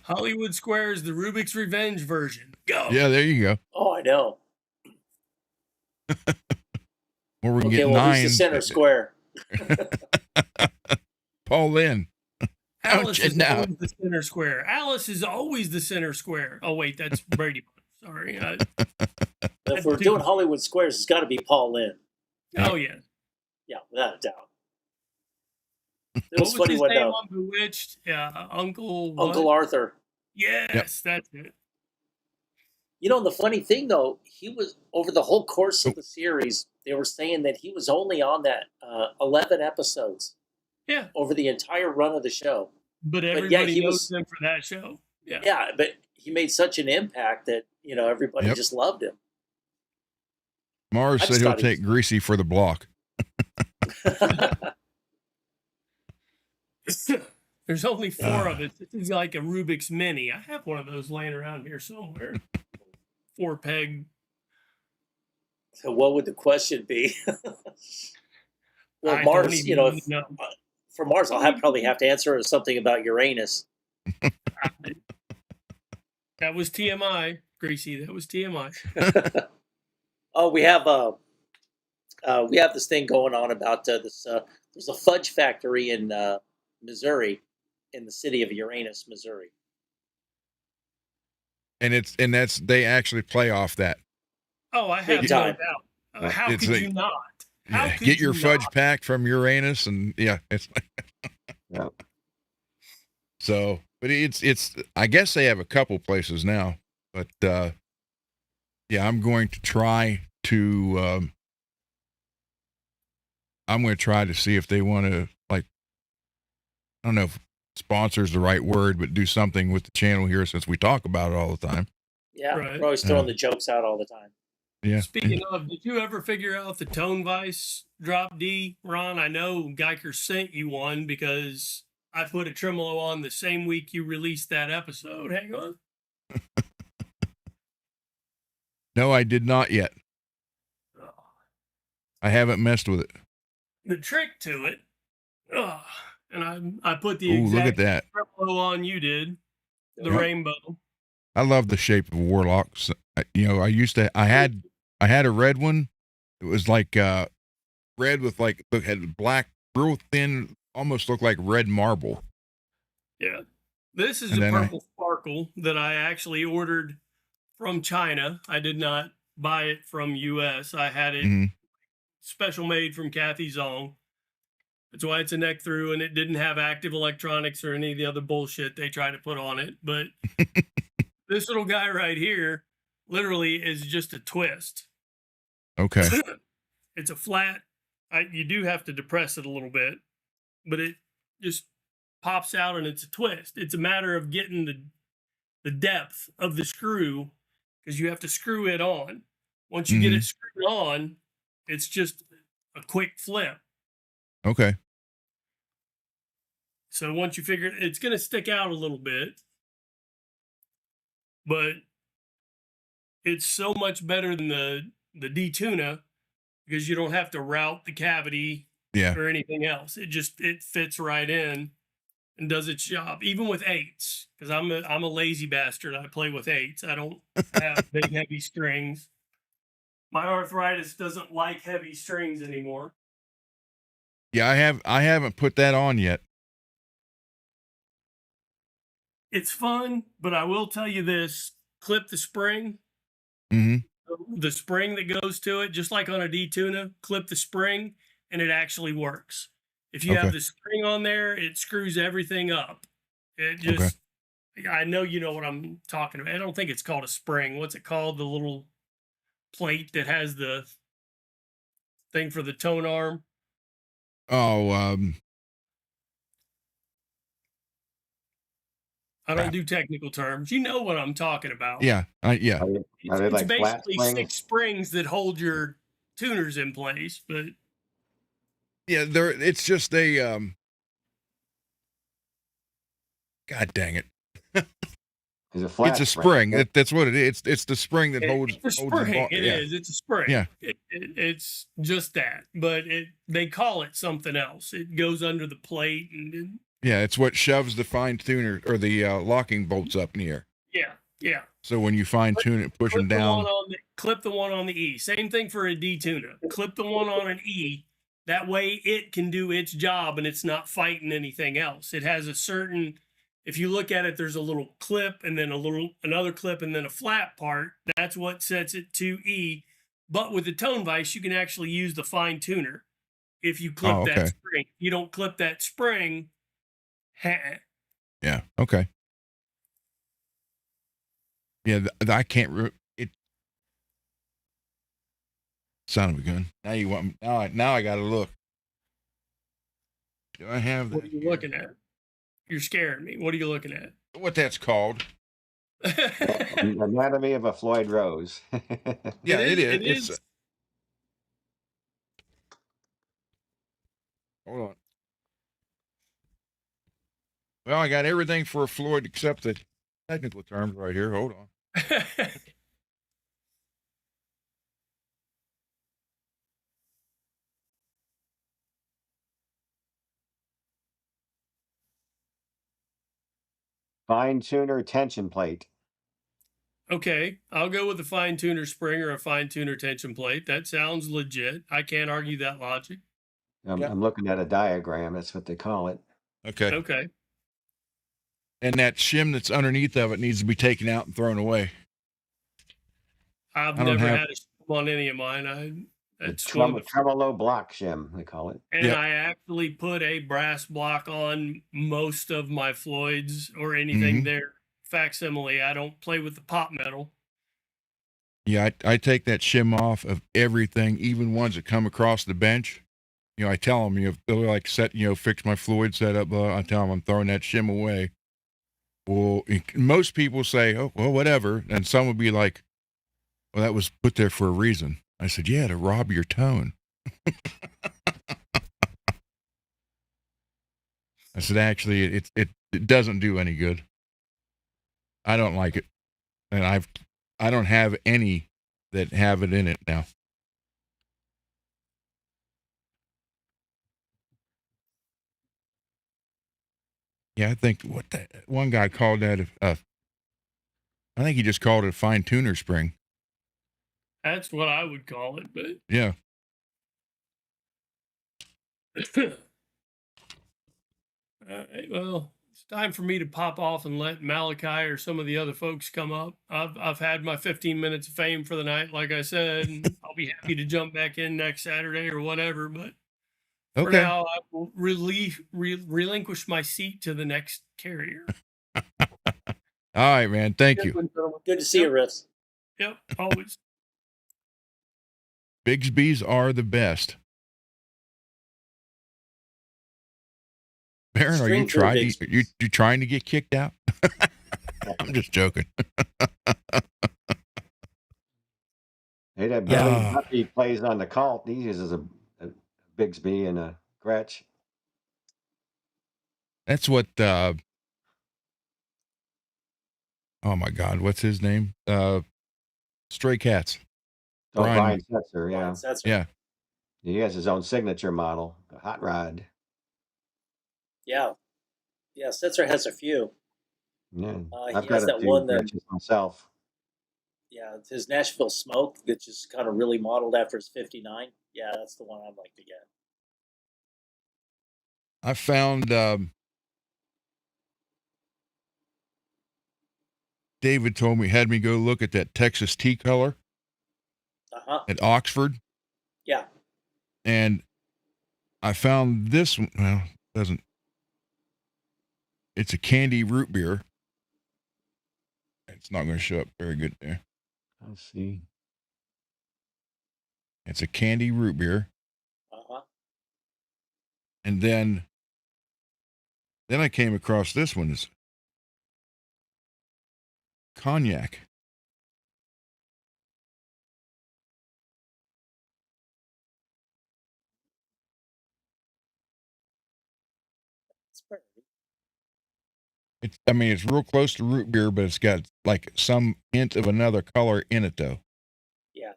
Hollywood Squares, the Rubik's Revenge version. Go. yeah, there you go. Oh, I know. Or we can Okay, get well, 9. who's the center square? Paul Lynn. Alice Ouch, is now. always the center square. Alice is always the center square. Oh, wait, that's Brady Bunch. Sorry. If we're doing Hollywood Squares, it's got to be Paul Lynn. Oh, yeah. Yeah, without a doubt. It What was was funny his when name on Bewitched? Uncle what? Uncle Arthur. Yes, that's it. You know, the funny thing though, he was over the whole course of the series. They were saying that he was only on that 11 episodes. Yeah. Over the entire run of the show. But everybody he knows was, him for that show. Yeah. Yeah, but he made such an impact that, you know, everybody just loved him. Mars said he'll take Greasy for the block. There's only 4 of it. This is like a Rubik's Mini. I have one of those laying around here somewhere. 4 peg. So what would the question be? Well, I Mars, you know, for Mars, I'll probably have to answer something about Uranus. That was TMI, Greasy. That was TMI. Oh, we have this thing going on about this. There's a fudge factory in Missouri, in the city of Uranus, Missouri. And that's they actually play off that. Oh, I have no doubt. How could you not? Yeah, get your fudge pack from Uranus, and it's like yeah. So, but it's I guess they have a couple places now, but yeah, I'm going to try to see if they want to, like, I don't know if sponsor's the right word, but do something with the channel here since we talk about it all the time. Yeah, Right. we're always throwing the jokes out all the time. Yeah. Speaking of, did you ever figure out the tone vice drop D, Ron? I know Geiger sent you one because I put a tremolo on the same week you released that episode. Hang on. No, I did not yet. I haven't messed with it. The trick to it, and I put the Ooh, look at exact that. tremolo on you did, the Yep. rainbow. I love the shape of warlocks. You know, I had a red one. It was like red with had black, real thin, almost looked like red marble. Yeah. This is And a then purple sparkle that I actually ordered from China. I did not buy it from US. I had it special made from Kathy Zong. That's why it's a neck through, and it didn't have active electronics or any of the other bullshit they try to put on it. But this little guy right here literally is just a twist. Okay. It's a flat. You do have to depress it a little bit, but it just pops out and it's a twist. It's a matter of getting the depth of the screw because you have to screw it on. Once you get it screwed on, it's just a quick flip. Okay. So once you figure it, it's going to stick out a little bit, but it's so much better than the D-tuna because you don't have to route the cavity or anything else. It fits right in and does its job, even with 8s, because I'm a lazy bastard. I play with 8s. I don't have big heavy strings. My arthritis doesn't like heavy strings anymore. Yeah, I haven't put that on yet. It's fun, but I will tell you this: clip the spring. The spring that goes to it, just like on a D-tuna, clip the spring, and it actually works. If you have the spring on there, it screws everything up. It just, I know you know what I'm talking about. I don't think it's called a spring. What's it called? The little plate that has the thing for the tone arm. Oh, I don't do technical terms. You know what I'm talking about. Yeah. Yeah. It's like basically flat 6 springs that hold your tuners in place, but yeah, it's just a God dang it. It's a flat It's a spring. spring. That's what it is. It's the spring that holds It's a the spring. ball. It Yeah. is. It's a spring. Yeah. It's just that, but they call it something else. It goes under the plate, and Yeah, it's what shoves the fine tuner or the locking bolts up in the air. yeah. So when you fine tune it, push them down. Clip the one on the E. Same thing for a D tuna. Clip the one on an E. That way it can do its job and it's not fighting anything else. It has a certain, if you look at it, there's a little clip and then another clip and then a flat part. That's what sets it to E. But with the tone vise, you can actually use the fine tuner if you clip that spring. If you don't clip that spring, yeah, okay. Yeah, I can't. It son of a gun. Now you want now I got to look. Do I have that? What are you looking at? You're scaring me. What are you looking at? What that's called? Anatomy of a Floyd Rose. Yeah, it is. It is. Hold on. Well, I got everything for a Floyd except the technical terms right here. Hold on. Fine tuner tension plate. Okay, I'll go with a fine tuner spring or a fine tuner tension plate. That sounds legit. I can't argue that logic. I'm looking at a diagram. That's what they call it. Okay. Okay. And that shim that's underneath of it needs to be taken out and thrown away. I've never had a shim on any of mine. That's tremolo block shim, they call it. And I actually put a brass block on most of my Floyds or anything there. Facsimile. I don't play with the pop metal. Yeah, I take that shim off of everything, even ones that come across the bench. You know, I tell them, they're like fix my Floyd setup. I tell them I'm throwing that shim away. Well, most people say, oh, well, whatever. And some would be like, well, that was put there for a reason. I said, yeah, to rob your tone. I said, actually, it doesn't do any good. I don't like it. And I don't have any that have it in it now. Yeah, I think one guy called that I think he just called it a fine tuner spring. That's what I would call it, but yeah. Well, it's time for me to pop off and let Malachi or some of the other folks come up. I've had my 15 minutes of fame for the night, like I said, and I'll be happy to jump back in next Saturday or whatever. But for now, I will relinquish my seat to the next carrier. All right, man. Thank you. Good to see you, Riffs. Yep, always. Bigsby's are the best. Baron, are you trying? You trying to get kicked out? I'm just joking. Hey, that Billy Duffy plays on the Colt. He uses a Bigsby and a Gretsch. That's what. Oh my God, what's his name? Stray Cats. Brian Setzer, yeah. Brian Setzer. Yeah. He has his own signature model, the Hot Rod. Yeah. Yeah, Setzer has a few. Yeah. He has that one that myself. Yeah, it's his Nashville Smoke, which is kind of really modeled after his 59. Yeah, that's the one I'd like to get. I found David had me go look at that Texas T color at Oxford. Yeah. And I found this one. Well, it's a candy root beer. It's not going to show up very good there. Let's see. It's a candy root beer. And then I came across this one. It's cognac. It's real close to root beer, but it's got like some hint of another color in it, though. Yeah.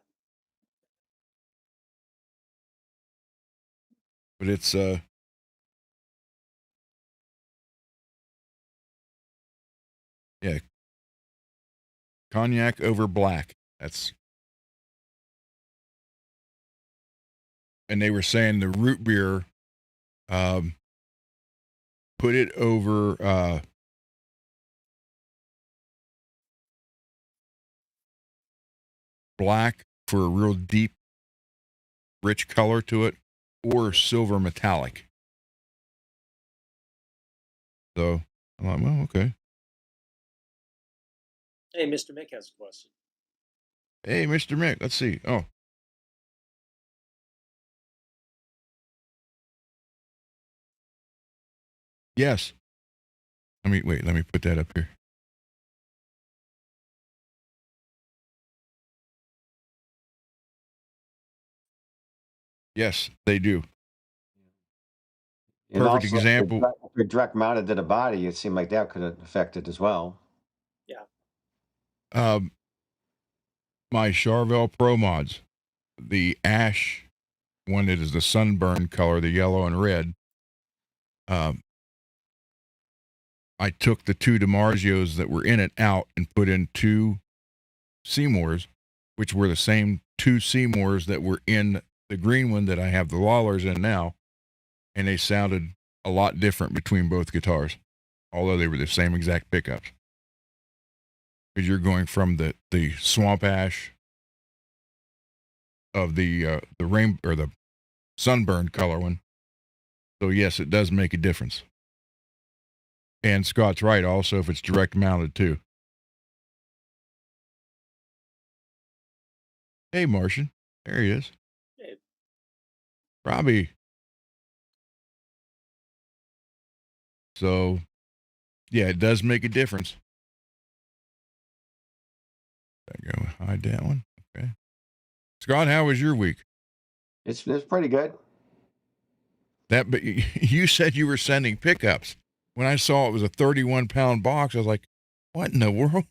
But it's yeah, cognac over black. And they were saying the root beer, put it over black for a real deep, rich color to it, or silver metallic. So I'm like, well, okay. Hey, Mr. Mick has a question. Hey, Mr. Mick, let's see. Oh. Yes. Let me put that up here. Yes, they do. And Perfect also, example. if you're direct mounted to the body, it seemed like that could affect it as well. Yeah. My Charvel Pro Mods, the ash one that is the sunburn color, the yellow and red. I took the two DiMarzios that were in it out and put in two Seymours, which were the same two Seymours that were in the green one that I have the Lawlers in now. And they sounded a lot different between both guitars, although they were the same exact pickups. Because you're going from the swamp ash of the rain or the sunburned color one. So yes, it does make a difference. And Scott's right also if it's direct mounted too. Hey, Martian. There he is. Hey. Robbie. So, yeah, it does make a difference. I go hide that one. Okay. Scott, how was your week? It's pretty good. But you said you were sending pickups. When I saw it was a 31-pound box, I was like, what in the world?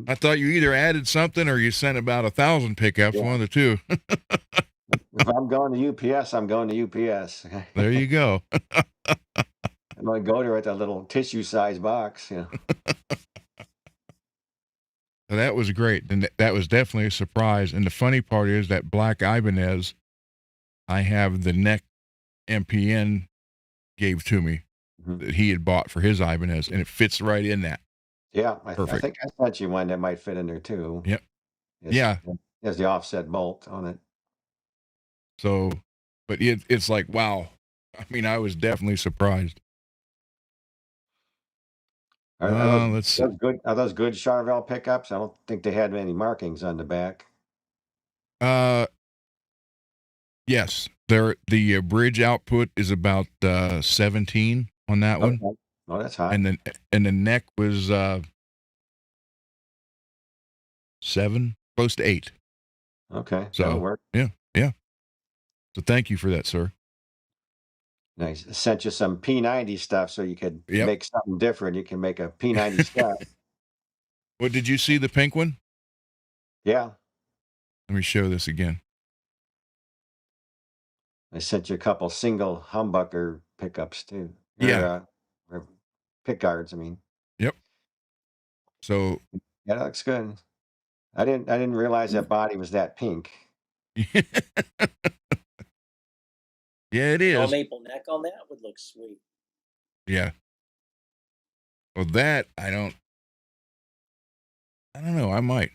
I thought you either added something or you sent about 1,000 pickups, one of the two. If I'm going to UPS, I'm going to UPS. There you go. I'm going to go there with that little tissue-sized box. Yeah. So that was great. And that was definitely a surprise. And the funny part is that black Ibanez, I have the neck MPN gave to me that he had bought for his Ibanez, and it fits right in that. Yeah, I think I sent you one that might fit in there too. Yep. It has the offset bolt on it. So, but it's like, wow. I mean, I was definitely surprised. Let's see. Are those good Charvel pickups? I don't think they had any markings on the back. Yes, the bridge output is about 17 on that one. Oh, that's high. And the neck was 7, close to 8. Okay, so that'll work. Yeah. So thank you for that, sir. Nice. I sent you some P90 stuff so you could make something different. You can make a P90 stuff. What, did you see the pink one? Yeah. Let me show this again. I sent you a couple single humbucker pickups too. Or pick guards, I mean. Yep. So yeah, that looks good. I didn't realize that body was that pink. Yeah, it is. A maple neck on that would look sweet. Yeah. Well, that I don't know. I might.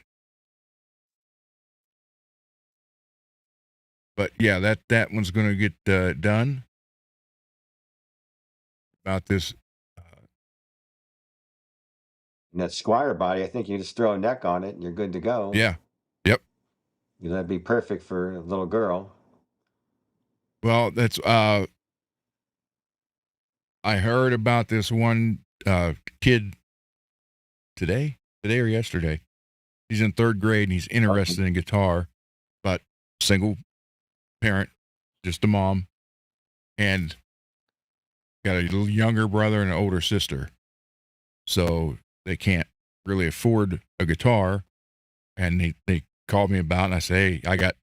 But yeah, that one's going to get done. About this. And that Squire body, I think you just throw a neck on it and you're good to go. Yeah. Yep. That'd be perfect for a little girl. Well, that's I heard about this one kid today or yesterday. He's in 3rd grade and he's interested in guitar, but single parent, just a mom. And got a little younger brother and an older sister, so they can't really afford a guitar. And they called me about, and I say, hey, I got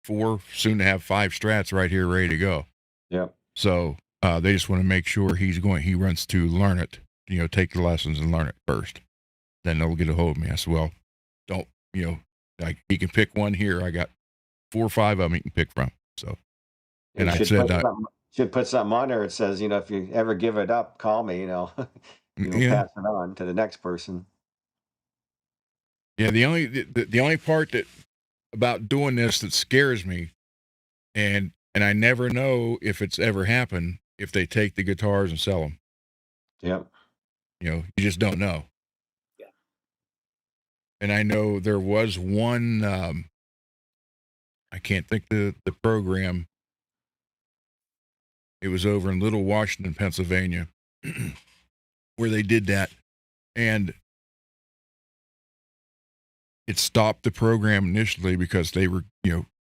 4, soon to have 5 Strats right here, ready to go. Yep. So they just want to make sure he runs to learn it, take the lessons and learn it first. Then they'll get a hold of me. I said, well, don't, like he can pick one here. I got 4 or 5 of them he can pick from. So, and I said, should put something on there. It says, if you ever give it up, call me, pass it on to the next person. Yeah. The only part about doing this that scares me, and I never know if it's ever happened, if they take the guitars and sell them. Yep. You just don't know. Yeah. And I know there was one, I can't think the program. It was over in Little Washington, Pennsylvania, where they did that. And it stopped the program initially because they were,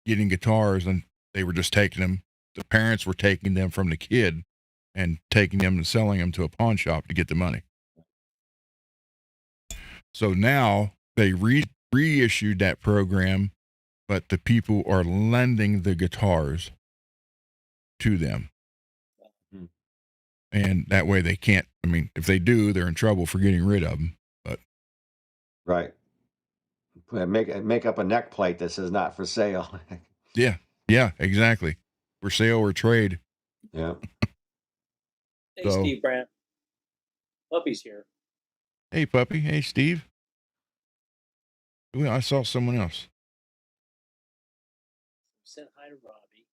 getting guitars and they were just taking them. The parents were taking them from the kid and taking them and selling them to a pawn shop to get the money. So now they reissued that program, but the people are lending the guitars to them. Mm-hmm. And that way they can't, if they do, they're in trouble for getting rid of them. But right. Make up a neck plate that says not for sale. Yeah, exactly. For sale or trade. Yeah. Hey, Steve Brandt. Puppy's here. Hey, Puppy. Hey, Steve. Well, I saw someone else. Sent hi to Robbie.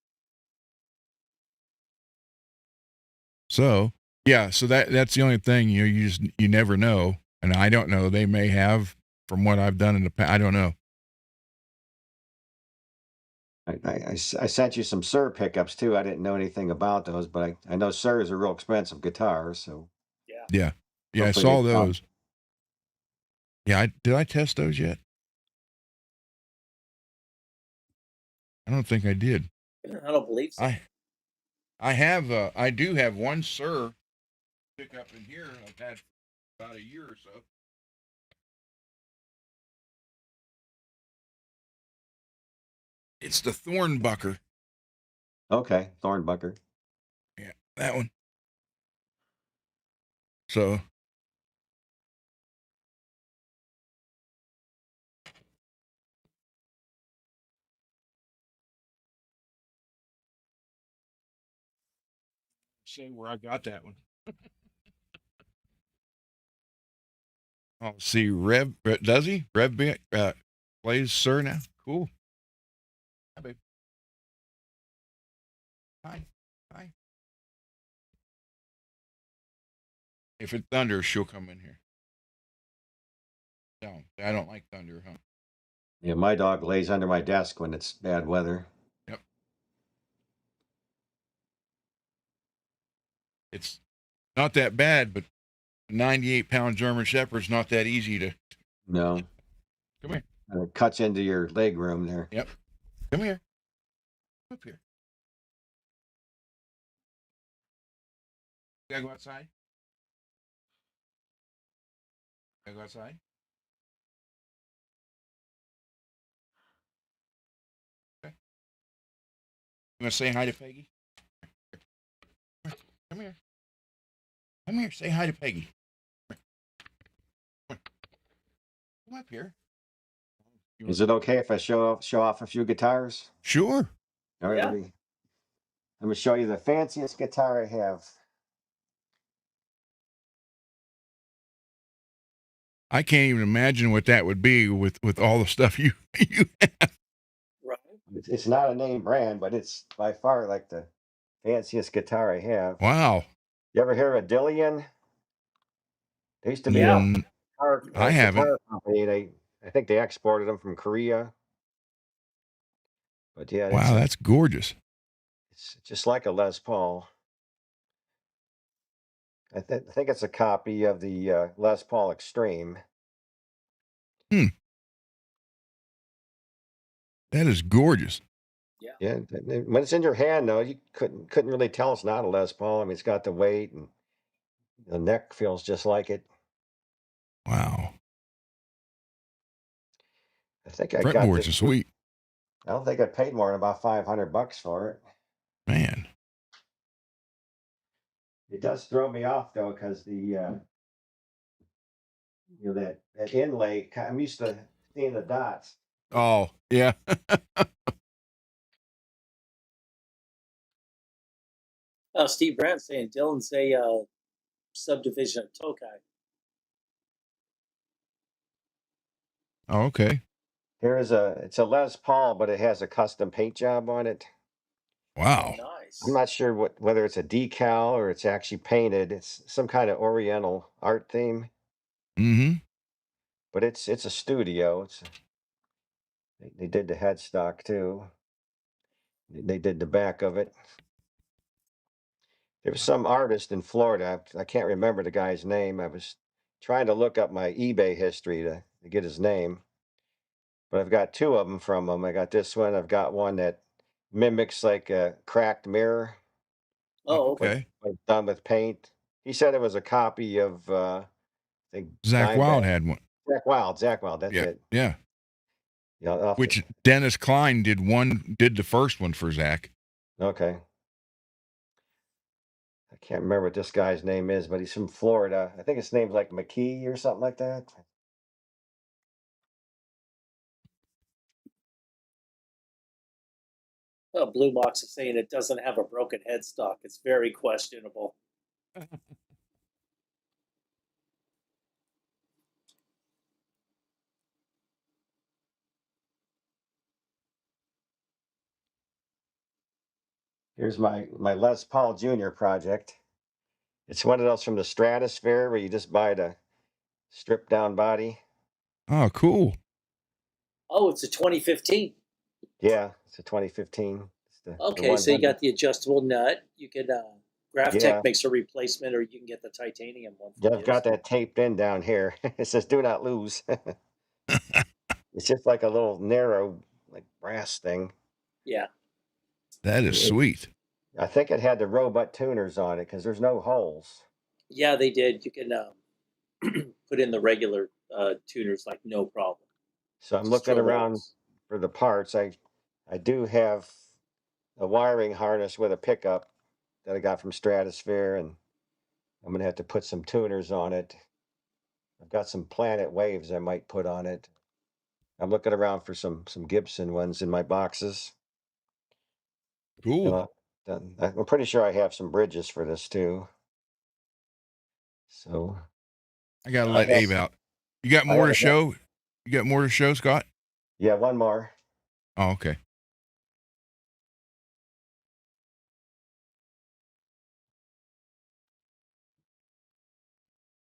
So, yeah, so that's the only thing, you never know. And I don't know. They may have, from what I've done in the past. I don't know. I sent you some Sir pickups too. I didn't know anything about those, but I know Sir is a real expensive guitar. So yeah, I saw those. Yeah, did I test those yet? I don't think I did. I don't believe so. I do have one Sir pickup in here. I've had about a year or so. It's the Thornbucker. Okay, Thornbucker. Yeah, that one. So say where I got that one. Oh, see, Rev does he? Rev plays Sir now. Cool. Hi, babe. Hi. If it thunders, she'll come in here. No, I don't like thunder, huh? Yeah, my dog lays under my desk when it's bad weather. Yep. It's not that bad, but a 98-pound German Shepherd's not that easy to. No. Come here. It cuts into your leg room there. Yep. Come here. Come up here. You gotta go outside. Gotta go outside. Okay. You want to say hi to Peggy? Come here. Come here. Say hi to Peggy. Come up here. Is it okay if I show off a few guitars? Sure. All right. Yeah. Let me show you the fanciest guitar I have. I can't even imagine what that would be with all the stuff you have. Right. It's not a name brand, but it's by far like the fanciest guitar I have. Wow. You ever hear of Dillian? They used to be Yeah. a I haven't. guitar company. I think they exported them from Korea. But yeah, Wow, that's gorgeous. It's just like a Les Paul. I think it's a copy of the Les Paul Extreme. That is gorgeous. Yeah. Yeah, when it's in your hand though, you couldn't really tell it's not a Les Paul. I mean, it's got the weight and the neck feels just like it. Wow. I think I got Fretboards this. are sweet. I don't think I paid more than about $500 for it. Man. It does throw me off though, because that inlay. I'm used to seeing the dots. Oh, yeah. Steve Brand saying Dylan's a subdivision of Tokai. Oh, okay. It's a Les Paul, but it has a custom paint job on it. Wow. Oh, I'm nice. not sure whether it's a decal or it's actually painted. It's some kind of Oriental art theme, Mm-hmm. but it's a studio. They did the headstock too. They did the back of it. There was some artist in Florida. I can't remember the guy's name. I was trying to look up my eBay history to get his name, but I've got two of them from him. I got this one. I've got one that mimics like a cracked mirror, Oh, but, okay. Okay. but done with paint. He said it was a copy of I think Zach Dimebag. Wild had one. Zach Wild. That's Yeah. it. Yeah. Yeah, I'll have to- Which Dennis Klein did the first one for Zach. okay. I can't remember what this guy's name is, but he's from Florida. I think his name's like McKee or something like that. Blue Box is saying it doesn't have a broken headstock. It's very questionable. Here's my Les Paul Jr. project. It's one of those from the Stratosphere where you just buy the stripped down body. Oh, cool. Oh, it's a 2015. Yeah, it's a 2015. It's the Okay, so you 100. got the adjustable nut. You could Graphtec Yeah, makes a replacement, or you can get the titanium one for yeah, I've got used. that taped in down here. It says "Do not lose." It's just like a little narrow, like brass thing. Yeah, That is It, sweet. I think it had the robot tuners on it because there's no holes. yeah, they did. You can put in the regular tuners like no problem. So I'm Just looking drill the around holes. for the parts. I do have a wiring harness with a pickup that I got from Stratosphere, and I'm gonna have to put some tuners on it. I've got some Planet Waves I might put on it. I'm looking around for some Gibson ones in my boxes. And Cool. I'm pretty sure I have some bridges for this too. So I gotta let Abe Nice. out. You got I more to haven't got, show? You got more to show, Scott? yeah, one more. Oh, okay.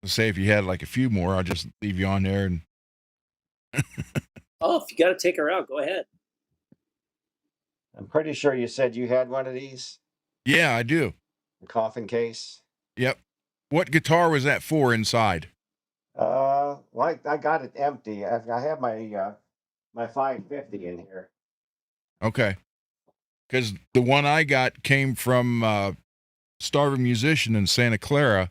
Let's say if you had like a few more, I'll just leave you on there. And Oh, if you got to take her out, go ahead. I'm pretty sure you said you had one of these, yeah, I do. the coffin case. Yep. What guitar was that for inside? Well, I got it empty. I have my 550 in here. Okay. Because the one I got came from Starving Musician in Santa Clara,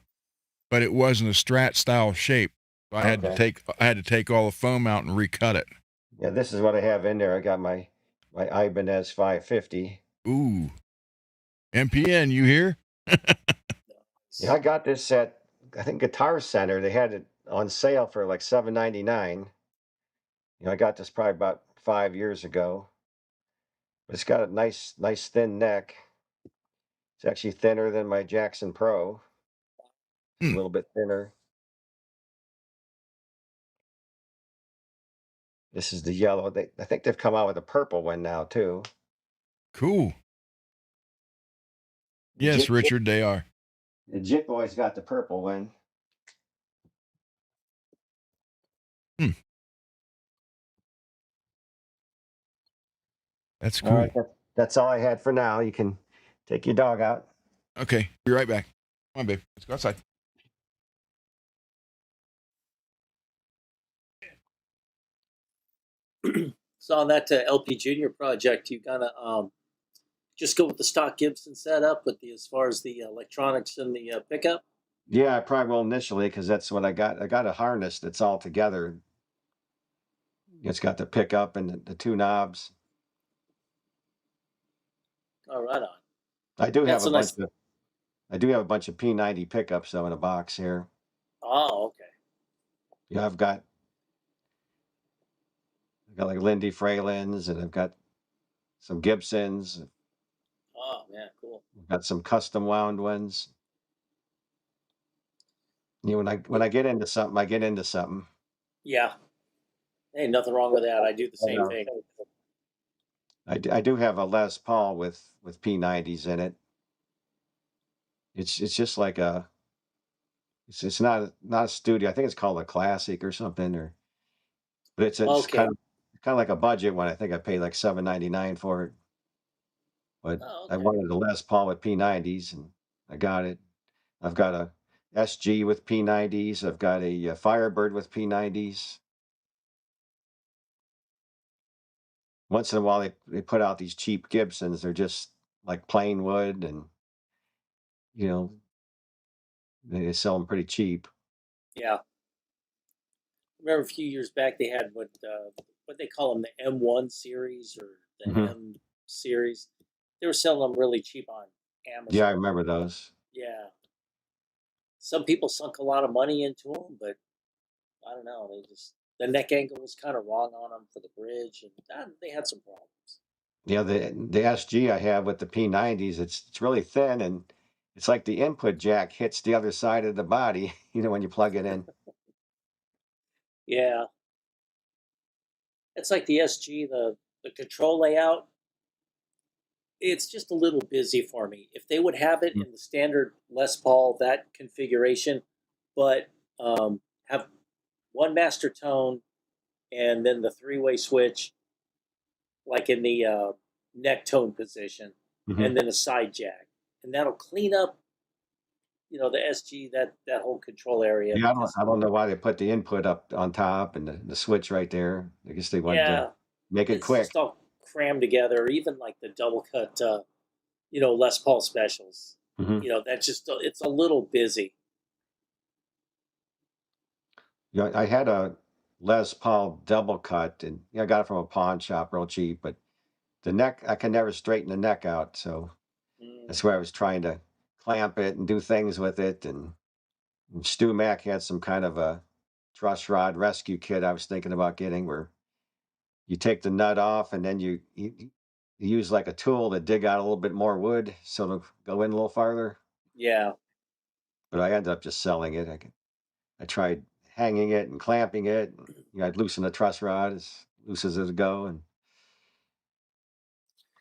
but it wasn't a Strat style shape. So I had to take all the foam out and recut it. Yeah, this is what I have in there. I got my Ibanez 550. Ooh. MPN, you here? Yeah, I got this at I think Guitar Center. They had it on sale for like $7.99. I got this probably about 5 years ago. But it's got a nice thin neck. It's actually thinner than my Jackson Pro. A Hmm. little bit thinner. This is the yellow. I think they've come out with a purple one now too. Cool. The Yes, Jit, Richard, they are. the Jit Boy's got the purple one. Hmm. That's All right, cool. that's all I had for now. You can take your dog out. Okay. Be right back. Come on, babe. Let's go outside. So on that LP Junior project, you gotta just go with the stock Gibson setup with the as far as the electronics and the pickup. Yeah, I probably will initially because that's what I got. I got a harness that's all together. It's got the pickup and the two knobs. Oh, right on. I do have That's a a bunch nice. of I do have a bunch of P90 pickups though in a box here. Oh, okay. Yeah, I've got like Lindy Fralins and I've got some Gibsons. Oh, man, cool. I've got some custom wound ones. You know, when Y- I get into something, I get into something. Yeah. Hey, nothing wrong with that. I do the same Yeah. thing. I do have a Les Paul with P90s in it. It's just like it's not a studio. I think it's called a classic or something, or but it's Okay. kind of like a budget one. I think I paid like $7.99 for it. But Oh, I okay. wanted a Les Paul with P90s, and I got it. I've got a SG with P90s. I've got a Firebird with P90s. Once in a while, they put out these cheap Gibsons. They're just like plain wood, and you know they sell them pretty cheap. Yeah. Remember a few years back they had what they call them, the M1 series or the Hmm. M series. They were selling them really cheap on Yeah, I Amazon. remember those. Yeah. Some people sunk a lot of money into them, but I don't know. They just the neck angle was kind of wrong on them for the bridge, and they had some problems. Yeah, the SG I have with the P90s, it's really thin, and it's like the input jack hits the other side of the body. You know when you plug it in. Yeah, it's like the SG, the control layout. It's just a little busy for me. If they would have it Mhm. in the standard Les Paul that configuration, but have one master tone and then the three-way switch, like in the neck tone position, Mhm. and then a side jack, and that'll clean up, the SG that whole control area Yeah, because I don't know why they put the input up on top and the switch right there. I guess they wanted to yeah, make it it's quick. just all crammed together. Even like the double cut, Les Paul specials. Mhm. That just it's a little busy. Yeah, I had a Les Paul double cut, and I got it from a pawn shop real cheap. But the neck, I can never straighten the neck out, so Mm, that's why I was trying to clamp it and do things with it. And Stu Mack had some kind of a truss rod rescue kit I was thinking about getting, where you take the nut off and then you use like a tool to dig out a little bit more wood so it'll go in a little farther. yeah, But I ended up just selling it. I tried hanging it and clamping it. And, I'd loosen the truss rod as loose as it'd go, and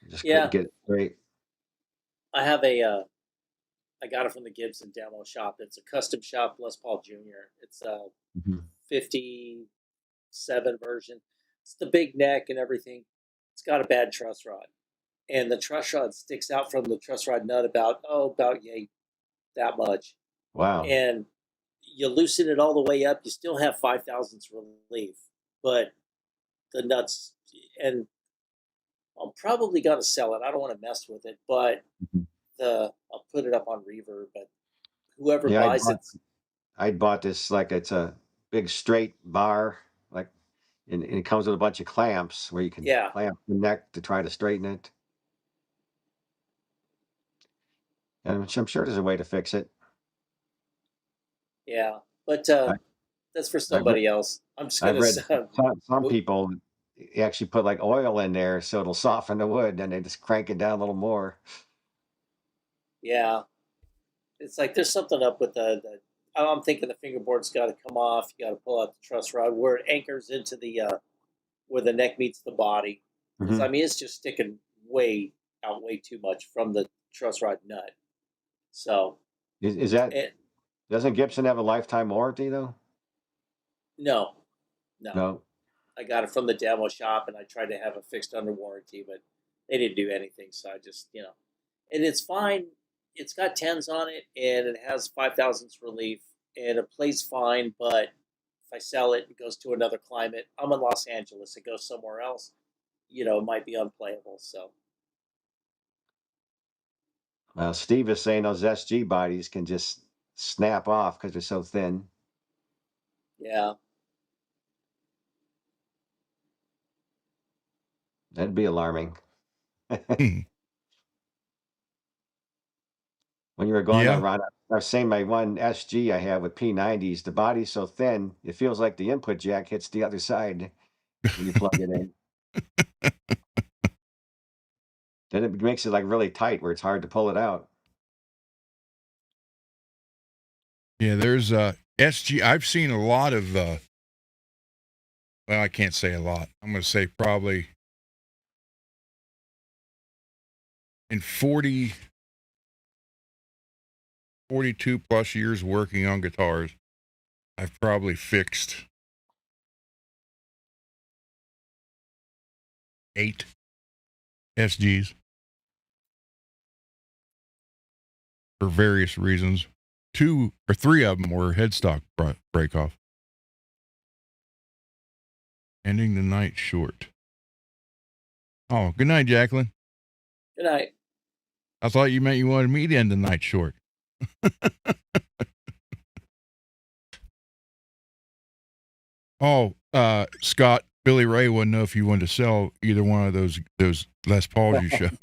I just couldn't yeah. get it straight. I have I got it from the Gibson demo shop. It's a custom shop Les Paul Junior. It's a Mhm. 57 version. It's the big neck and everything. It's got a bad truss rod, and the truss rod sticks out from the truss rod nut about yay that much, Wow. and you loosen it all the way up. You still have 5 thousandths relief, but the nuts and I'm probably gonna sell it. I don't want to mess with it, but Mhm. I'll put it up on Reverb. But whoever Yeah, buys it, I bought this like it's a big straight bar, like, and it comes with a bunch of clamps where you can yeah, clamp the neck to try to straighten it. And I'm sure there's a way to fix it. yeah. But I, that's for I've read, somebody else. I'm just I've gonna read say, some people actually put like oil in there so it'll soften the wood, and they just crank it down a little more. yeah. It's like there's something up with the. I'm thinking the fingerboard's got to come off. You got to pull out the truss rod where it anchors into the where the neck meets the body. Because I Hmm. mean, it's just sticking way too much from the truss rod nut. So Is that it, doesn't Gibson have a lifetime warranty though? no, no. No. I got it from the demo shop, and I tried to have it fixed under warranty, but they didn't do anything. So I just, and it's fine. It's got tens on it, and it has 5 thousandths relief, and it plays fine. But if I sell it, it goes to another climate. I'm in Los Angeles. It goes somewhere else. might be unplayable. So Steve is saying those SG bodies can just snap off because they're so thin. yeah, That'd be alarming. Hmm. When you were going Yeah. on, Ron, I was saying my one SG I have with P90s, the body's so thin, it feels like the input jack hits the other side when you plug it in. Then it makes it like really tight where it's hard to pull it out. Yeah, there's SG. I've seen a lot of well, I can't say a lot. I'm going to say probably in 42 plus years working on guitars, I've probably fixed 8 SGs for various reasons. 2 or 3 of them were headstock break off. Ending the night short. Oh, good night, Jacqueline. good night. I thought you meant you wanted me to end the night short. Oh, Scott, Billy Ray wouldn't know if you wanted to sell either one of those Les Pauls you showed.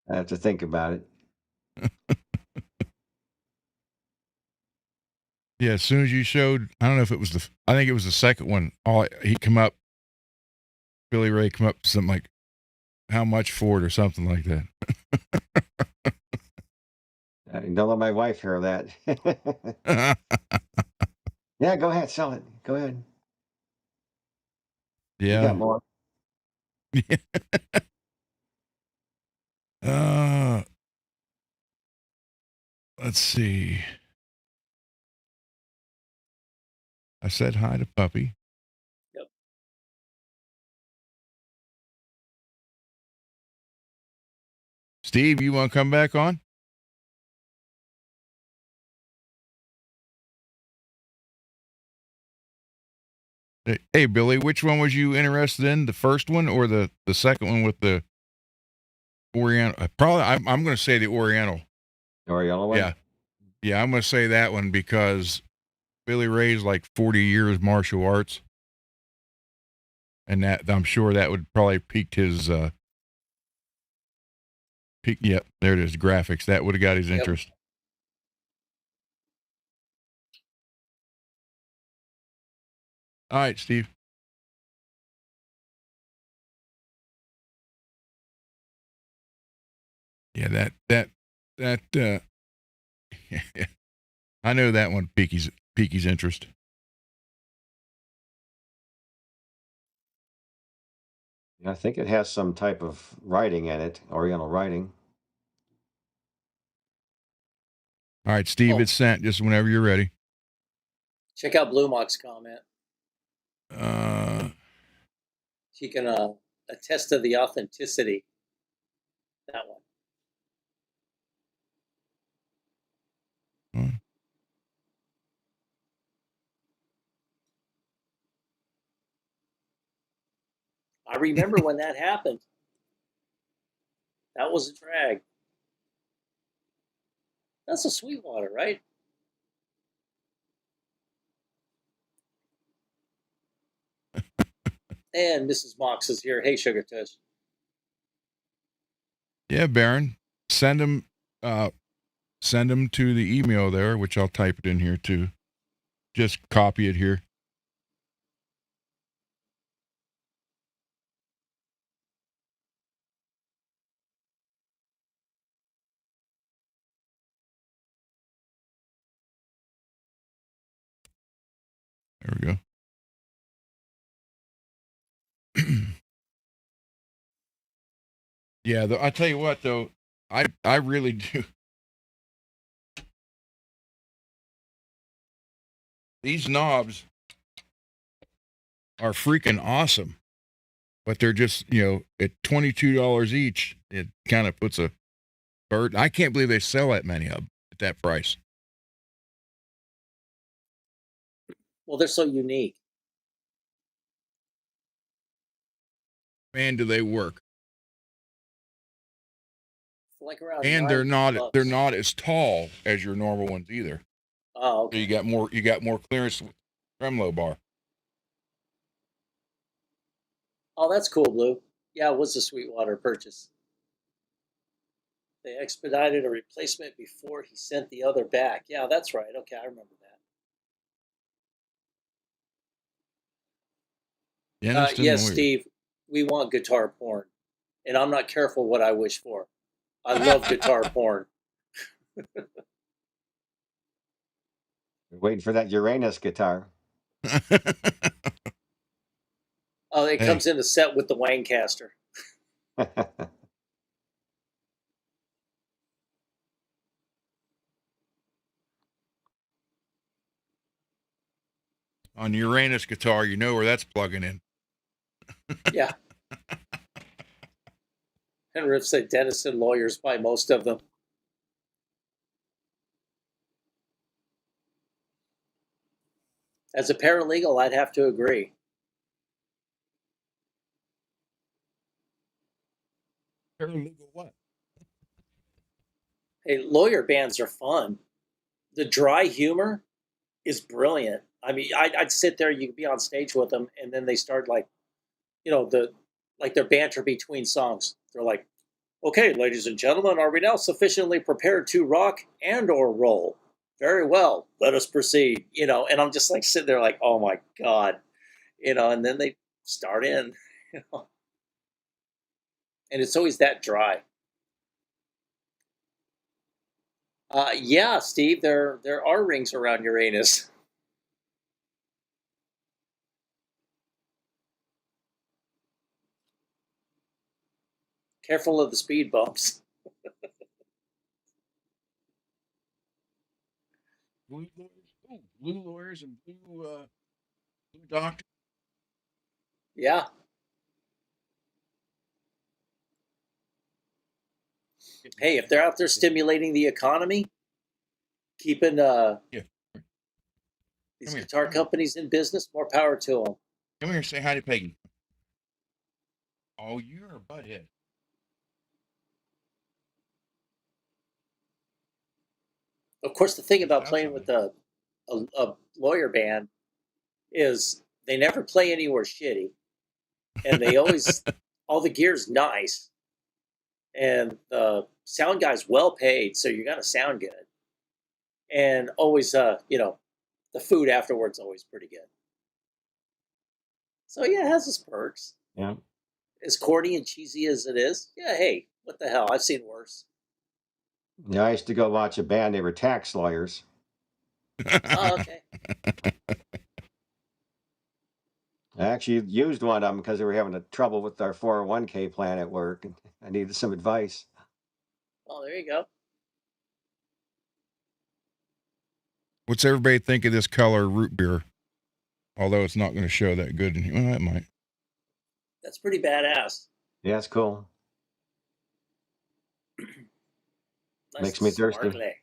I have to think about it. Yeah, as soon as you showed, I don't know if it was I think it was the second one. Billy Ray come up to something like, how much for it or something like that. Don't let my wife hear that. Yeah, go ahead, sell it. Go ahead. You Yeah. got more. Let's see. I said hi to Puppy. Yep. Steve, you want to come back on? Hey, Billy, which one was you interested in? The first one or the second one with the Oriental? Probably, I'm going to say the Oriental. Oriental one? Yeah. Yeah, I'm going to say that one because Billy Ray's like 40 years martial arts. And that I'm sure that would probably piqued his yep, there it is, graphics. That would have got his interest. All right, Steve. Yeah, that I know that one piqued his interest. I think it has some type of writing in it, Oriental writing. All right, Steve, it's sent just whenever you're ready. Check out Blue Mock's comment. She can attest to the authenticity. That one. I remember when that happened. That was a drag. That's a Sweetwater, right? And Mrs. Mox is here. Hey, Sugar Tush. Yeah, Baron, send them to the email there, which I'll type it in here too. Just copy it here. There we go. Yeah, I tell you what though, I really do. These knobs are freaking awesome, but they're just at $22 each. It kind of puts a burden. I can't believe they sell that many of them at that price. Well, they're so unique. man, do they work. Like around And they're $9. not as tall as your normal ones either. Oh, So okay. you got more clearance with tremolo bar. Oh, that's cool, Blue. Yeah, it was a Sweetwater purchase. They expedited a replacement before he sent the other back. Yeah, that's right. Okay, I remember that. Denniston Yes, Lawyer. Steve, we want guitar porn. And I'm not careful what I wish for. I love guitar porn. We're waiting for that Uranus guitar. Oh, it Hey. comes in a set with the Wancaster. On Uranus guitar, you know where that's plugging in. Yeah. And Riff said Denison lawyers buy most of them. As a paralegal, I'd have to agree. Paralegal what? Hey, lawyer bands are fun. The dry humor is brilliant. I mean, I'd sit there, you could be on stage with them, and then they start like, their banter between songs. They're like, okay, ladies and gentlemen, are we now sufficiently prepared to rock and or roll? Very well, let us proceed. And I'm just like sitting there like, oh my God. And then they start in, and it's always that dry. Yeah, Steve, there are rings around Uranus. Careful of the speed bumps. Blue lawyers. Oh, blue lawyers and blue doctors. Yeah. Hey, if they're out there stimulating the economy, keeping Yeah. these Come here. guitar companies in business, more power to them. Come here, say hi to Peggy. Oh, you're a butthead. Of course, the thing That's about playing with a lawyer band is they never play anywhere shitty, and they always all the gear's nice, and the sound guy's well paid, so you're gonna sound good, and always the food afterwards always pretty good. So yeah, it has its perks. Yeah. As corny and cheesy as it is, yeah, hey, what the hell? I've seen worse. Yeah, I used to go watch a band. They were tax lawyers. Oh, okay. I actually used one of them because they were having a trouble with our 401k plan at work, and I needed some advice. Oh, there you go. What's everybody think of this color root beer? Although it's not going to show that good in here. Well, it might. That's pretty badass. Yeah, it's cool. Nice Makes me thirsty. sparkly.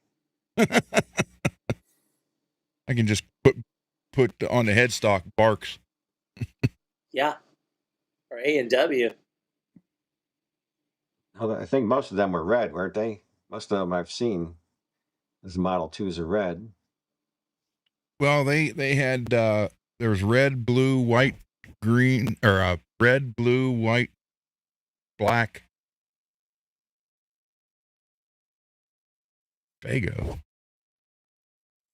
I can just put on the headstock Barks. Yeah. Or A&W. Although I think most of them were red, weren't they? Most of them I've seen as Model 2s are red. Well, they had there was red, blue, white, green, or red, blue, white, black. Fago.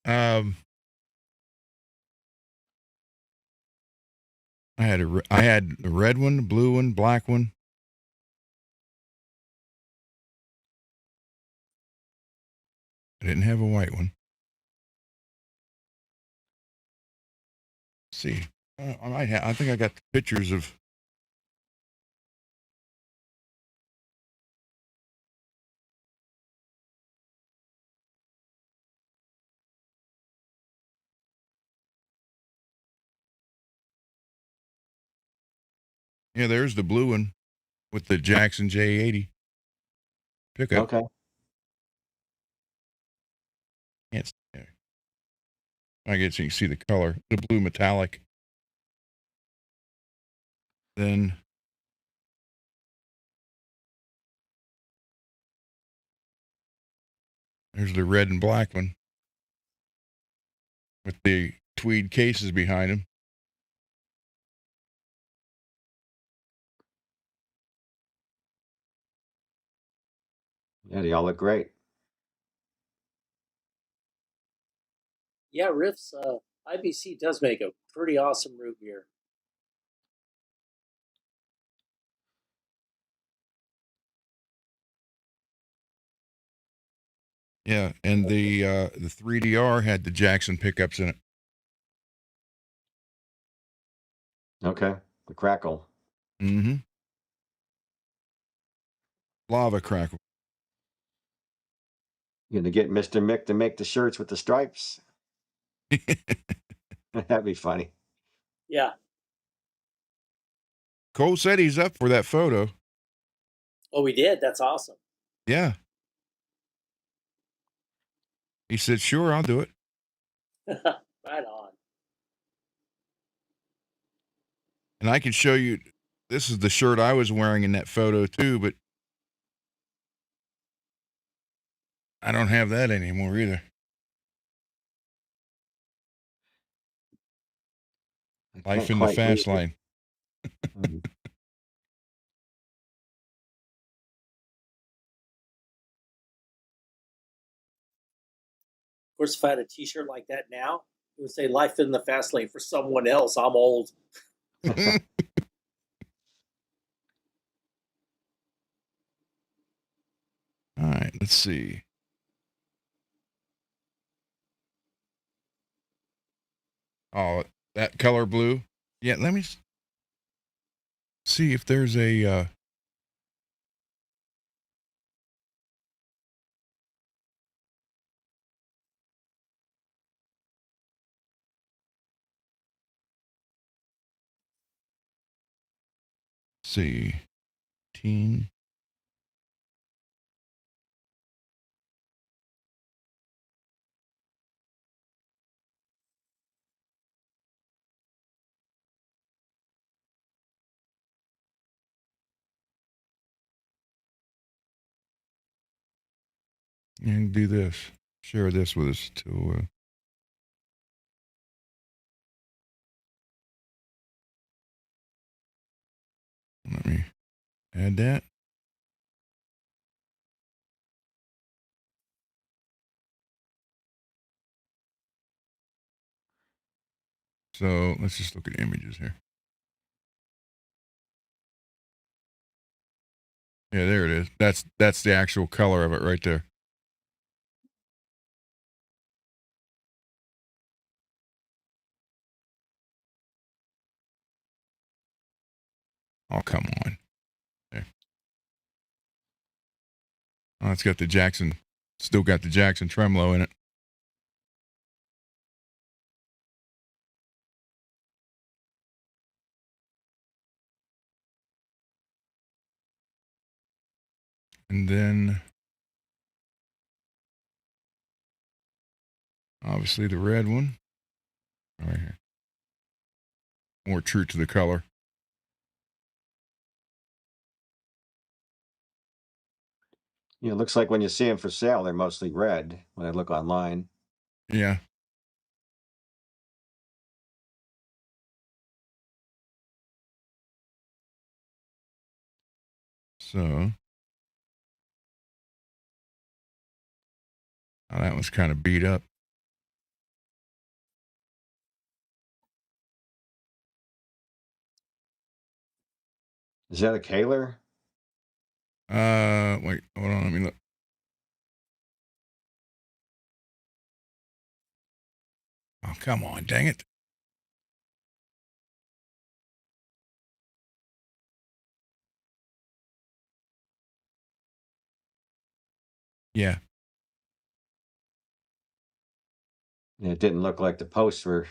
I had a red one, a blue one, black one. I didn't have a white one. Let's see, I might have. I think I got the pictures of. Yeah, there's the blue one with the Jackson J80 pickup. Okay. Can't. I guess you can see the color, the blue metallic. Then There's the red and black one with the tweed cases behind them. Yeah, they all look great. Yeah, Riff's IBC does make a pretty awesome root beer. Yeah, and the 3DR had the Jackson pickups in it. Okay, the crackle. Mm-hmm. Lava crackle. You gonna get Mr. Mick to make the shirts with the stripes? That'd be funny. Yeah. Cole said he's up for that photo. Oh, we did. That's awesome. Yeah. He said, sure, I'll do it. Right on. And I can show you, this is the shirt I was wearing in that photo too, but I don't have that anymore either. I Life can't in the quite read fast lane. it. Of course, if I had a T-shirt like that now, it would say "Life in the Fast Lane" for someone else. I'm old. All right, let's see. Oh, that color blue. Yeah, let me see if there's a see. Teen. And do this. Share this with us to let me add that. So let's just look at images here. Yeah, there it is. That's the actual color of it right there. Oh, come on. There. Oh, it's got the Jackson, still got the Jackson tremolo in it. And then obviously the red one right here. More true to the color. It looks like when you see them for sale, they're mostly red when I look online. Yeah. So that one's kind of beat up. Is that a Kaler? Wait, hold on, let me look. Oh, come on, dang it. Yeah. It didn't look like the posts were,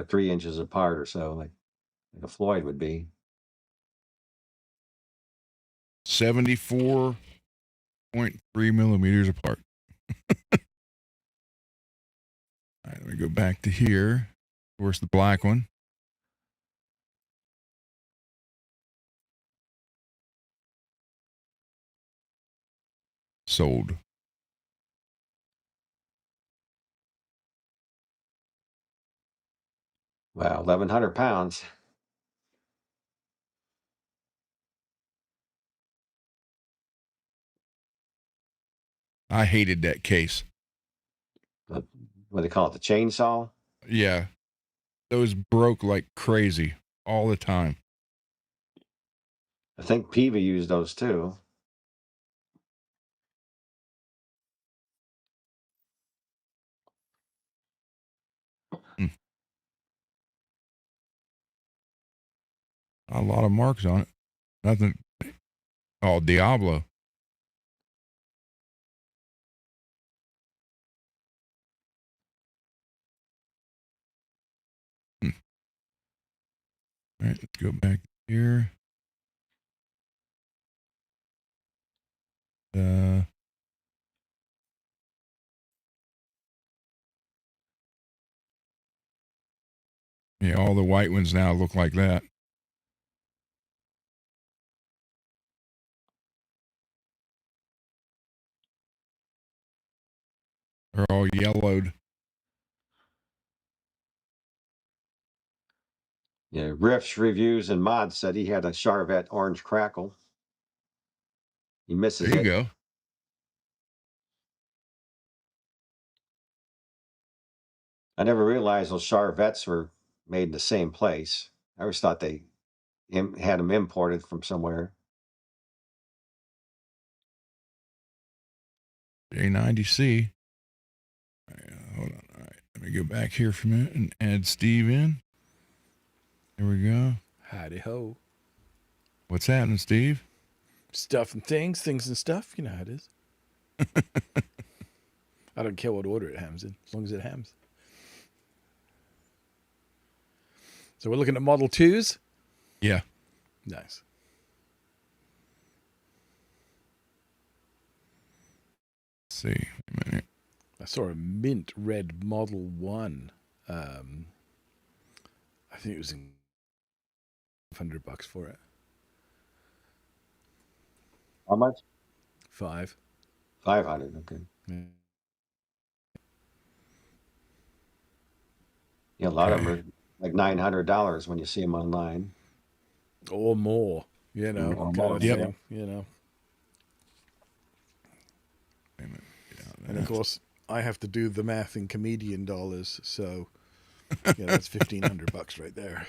3 inches apart or so, like a Floyd would be. 74.3 millimeters apart. All right, let me go back to here. Of course, the black one. Sold. Wow, 1,100 pounds. I hated that case. What do they call it? The chainsaw? Yeah. Those broke like crazy all the time. I think Peavy used those too. A lot of marks on it. Nothing. Oh, Diablo. All right, let's go back here. Yeah, all the white ones now look like that. They're all yellowed. Yeah, Riff's Reviews and Mods said he had a Charvet Orange Crackle. He misses There you it. go. I never realized those Charvettes were made in the same place. I always thought they had them imported from somewhere. J90C. Hold on. All right. Let me go back here for a minute and add Steve in. There we go. Howdy ho. What's happening, Steve? Stuff and things and stuff. You know how it is. I don't care what order it hams in, as long as it hams. So we're looking at Model 2s? Yeah. Nice. Let's see. Wait a minute. I saw a mint red Model 1. I think it was in $100 for it. How much? 5. 500. Okay. Yeah, a lot of them are like $900 when you see them online. Or more, you know. Or kind more, of yep. thing, you know. Wait a minute. And of course, I have to do the math in comedian dollars, so yeah, that's $1,500 right there.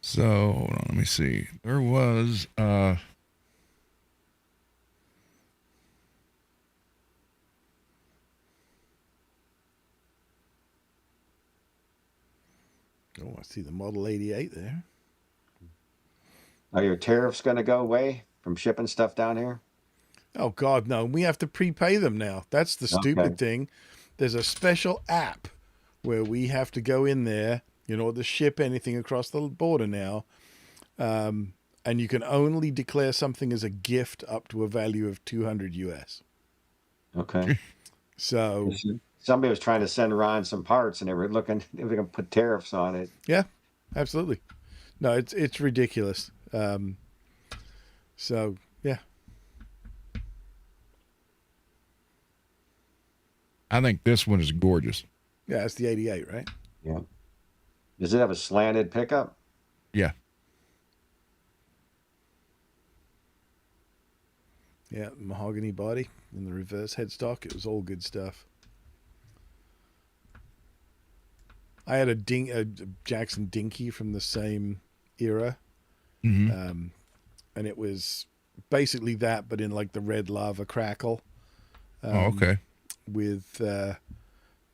So hold on, let me see. There was Oh, I see the Model 88 there. Are your tariffs going to go away from shipping stuff down here? Oh, God, no. We have to prepay them now. That's the stupid thing. There's a special app where we have to go in there in order to ship anything across the border now. And you can only declare something as a gift up to a value of 200 US. Okay. So somebody was trying to send Ron some parts and they were looking if they can put tariffs on it. Yeah, absolutely. No, it's ridiculous. So yeah. I think this one is gorgeous. Yeah, it's the 88, right? Yeah. Does it have a slanted pickup? Yeah. Yeah, mahogany body and the reverse headstock. It was all good stuff. I had a Jackson Dinky from the same era. Mm-hmm. And it was basically that, but in like the red lava crackle. Okay. With the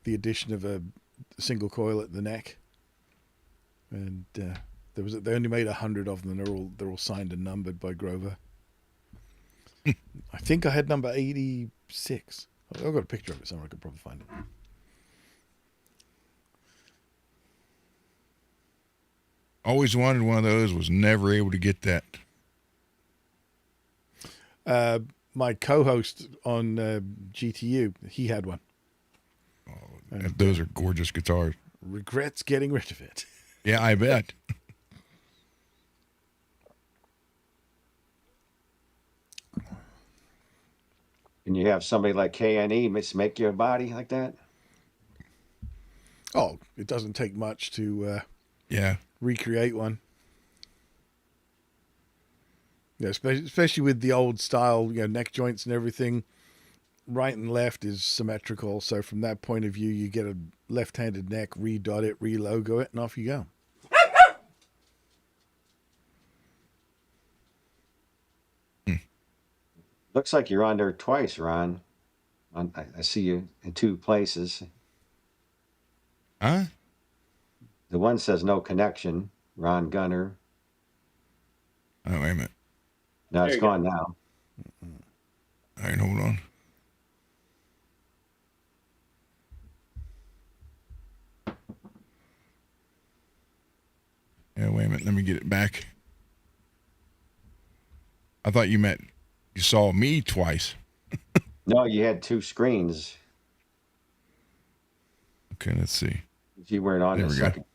addition of a single coil at the neck. And they only made 100 of them. They're all signed and numbered by Grover. I think I had number 86. I've got a picture of it somewhere. I could probably find it. Always wanted one of those. Was never able to get that. My co-host on GTU, he had one. Oh, and those are gorgeous guitars. Regrets getting rid of it. Yeah, I bet. Can you have somebody like KNE make you a body like that? Oh, it doesn't take much to Yeah. recreate one. Yeah, especially with the old style, neck joints and everything. Right and left is symmetrical, so from that point of view, you get a left-handed neck, redot it, relogo it, and off you go. Looks like you're on there twice, Ron. I see you in two places. Huh? The one says no connection, Ron Gunner. Oh, wait a minute. No, it's There you go. gone now. All right, hold on. Yeah, wait a minute. Let me get it back. I thought you saw me twice. No, you had two screens. Okay, let's see. You weren't on There the we go. second.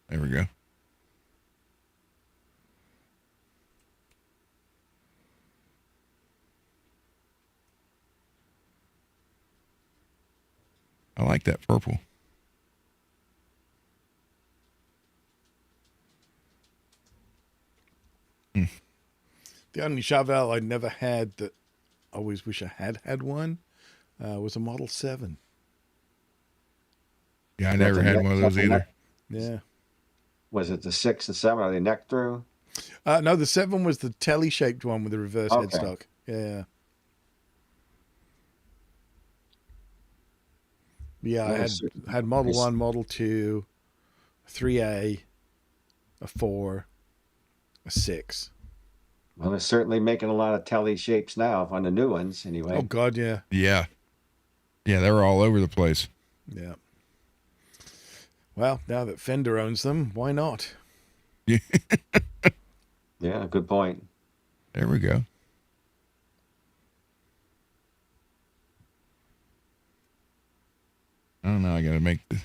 There we go. I like that purple. The only Chevelle I never had that I always wish I had one was a Model 7. Yeah, I Is that never the had neck- one of is that those the either. neck- Yeah. Was it the 6 and 7? Are they neck through? No, the 7 was the telly-shaped one with the reverse Okay. headstock. Yeah. Yeah, I had Model 1, Model 2, 3A, a 4, a 6. Well, they're certainly making a lot of telly shapes now on the new ones, anyway. Oh, God, yeah. Yeah. Yeah, they were all over the place. Yeah. Well, now that Fender owns them, why not? Yeah, good point. There we go. I don't know. I got to make this.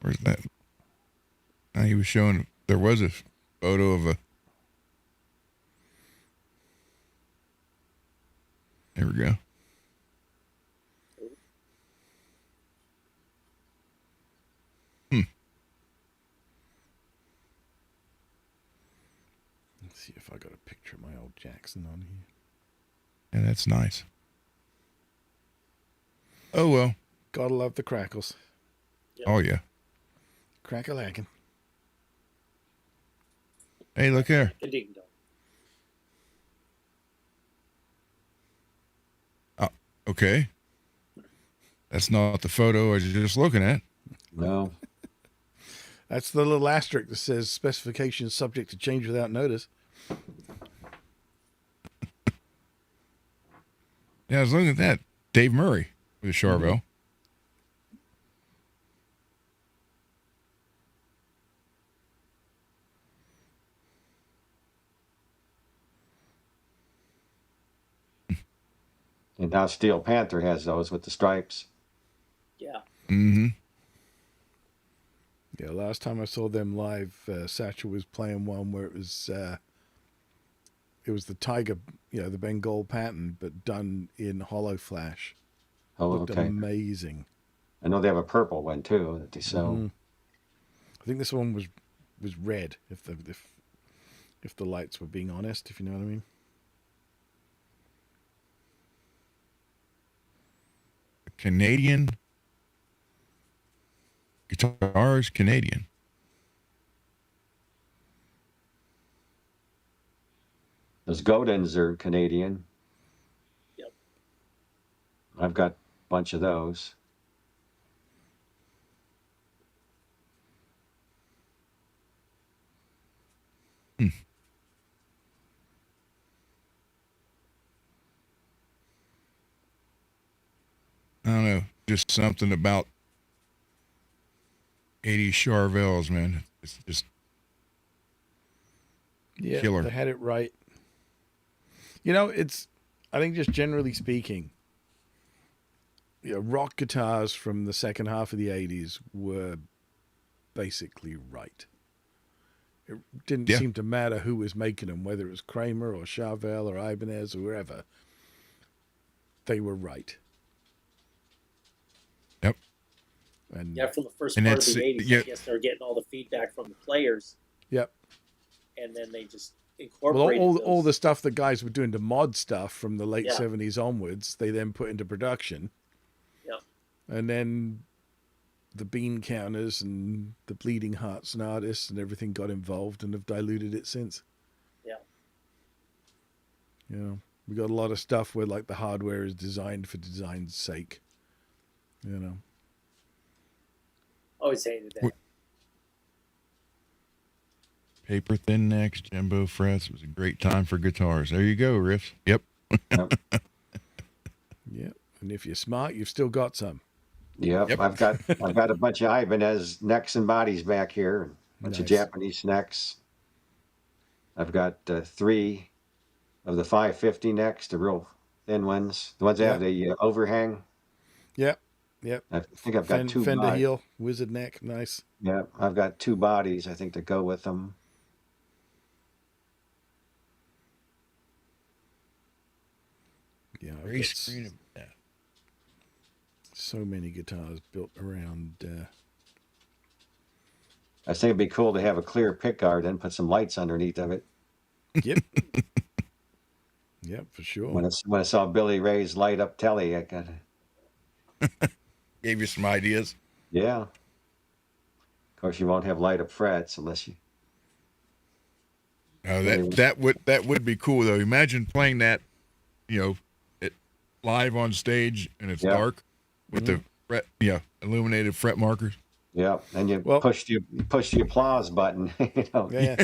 Where's that? Now he was showing there was a photo of a. There we go. Let's see if I got a picture of my old Jackson on here. Yeah, that's nice. Oh, well. Gotta love the crackles. Yep. Oh, yeah. Crack-a-lackin'. Hey, look here. Ding dong. Okay. That's not the photo I was just looking at. No. That's the little asterisk that says specifications subject to change without notice. Yeah, I was looking at that. Dave Murray with a Charvel. And now Steel Panther has those with the stripes. Yeah. Mm-hmm. Yeah, last time I saw them live, Satchel was playing one where it was the Tiger, the Bengal pattern, but done in hollow flash. Oh, Looked okay. amazing. I know they have a purple one too that they sell. Mhm. I think this one was red. If the lights were being honest, if you know what I mean. Canadian guitars, Canadian. Those Godins are Canadian. Yep. I've got a bunch of those. I don't know. Just something about 80 Charvels, man. It's just Yeah, killer. they had it right. I think just generally speaking, rock guitars from the second half of the 80s were basically right. It didn't seem to matter who was making them, whether it was Kramer or Charvel or Ibanez or whoever. They were right. Yep. And from the first part of the 80s, I guess they're getting all the feedback from the players. Yep. And then they just incorporated all the stuff that guys were doing to mod stuff from the late 70s onwards, they then put into production. Yep. And then the bean counters and the bleeding hearts and artists and everything got involved and have diluted it since. Yeah. You know, we got a lot of stuff where like the hardware is designed for design's sake. You know. Always hated that. Paper thin necks, jumbo frets. It was a great time for guitars. There you go, Riff. Yep. Yep. And if you're smart, you've still got some. Yep. I've got a bunch of Ibanez necks and bodies back here, a bunch of Japanese necks. I've got 3 of the 550 necks, the real thin ones, the ones that have the overhang. Yep. I think I've got 2 Fender heel, wizard neck, nice. Yeah, I've got 2 bodies, I think, to go with them. Yeah, so many guitars built around. I think it'd be cool to have a clear pickguard and put some lights underneath of it. Yep. Yep, for sure. When I saw Billy Ray's light up telly, I got gave you some ideas. Yeah. Of course, you won't have light up frets unless you. Oh, that would be cool though. Imagine playing that, live on stage and it's dark with the fret, illuminated fret markers. Yeah, and you push the applause button. Yeah.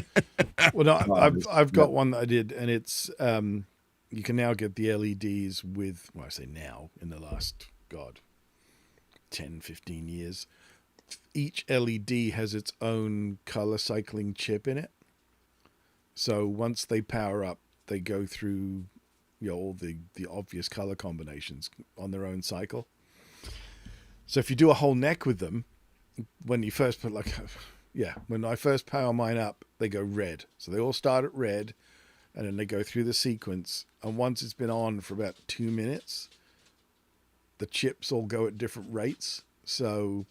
Well, no, I've got one that I did, and it's you can now get the LEDs with. Well, I say now, in the last 10, 15 years. Each LED has its own color cycling chip in it. So once they power up, they go through all the obvious color combinations on their own cycle. So if you do a whole neck with them, when you first put when I first power mine up, they go red. So they all start at red, and then they go through the sequence. And once it's been on for about 2 minutes, the chips all go at different rates. So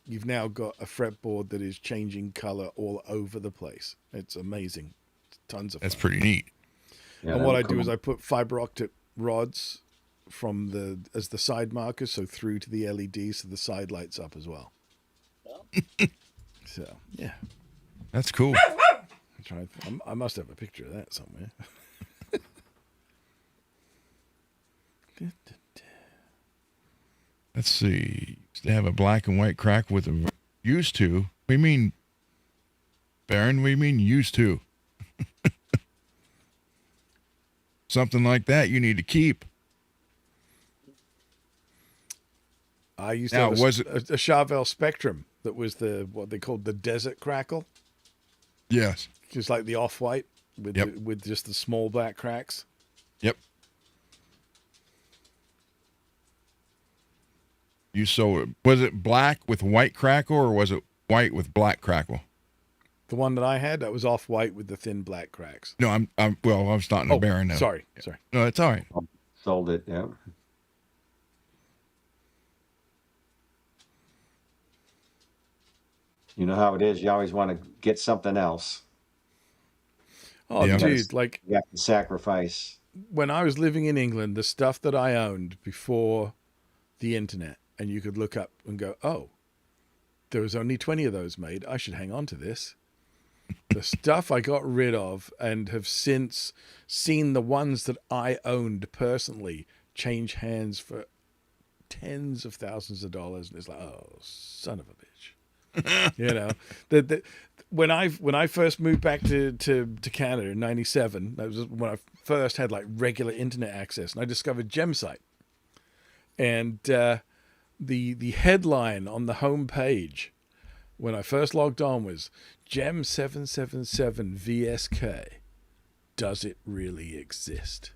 you've now got a fretboard that is changing color all over the place. It's amazing. It's tons of fun. That's pretty neat. Yeah, and what I do is I put fiber optic rods as the side markers, so through to the LED, so the side lights up as well. So yeah, that's cool. I must have a picture of that somewhere. Let's see. Used to have a black and white crack with a used to. We mean, Baron. We mean used to. Something like that you need to keep. I used to have a Charvel Spectrum that was what they called the desert crackle. Yes. Just like the off-white with just the small black cracks. Yep. Was it black with white crackle or was it white with black crackle? The one that I had, that was off-white with the thin black cracks. No, I'm starting to Baron now. Sorry. No, it's all right. Sold it, yeah. You know how it is. You always want to get something else. Oh, dude, like you have to sacrifice. When I was living in England, the stuff that I owned before the internet, and you could look up and go, oh, there was only 20 of those made. I should hang on to this. The stuff I got rid of and have since seen the ones that I owned personally change hands for tens of thousands of dollars, and it's like, oh, son of a bitch. When I first moved back to Canada in '97, that was when I first had like regular internet access, and I discovered Gemsite. And the headline on the home page when I first logged on was Gem 777 VSK. Does it really exist?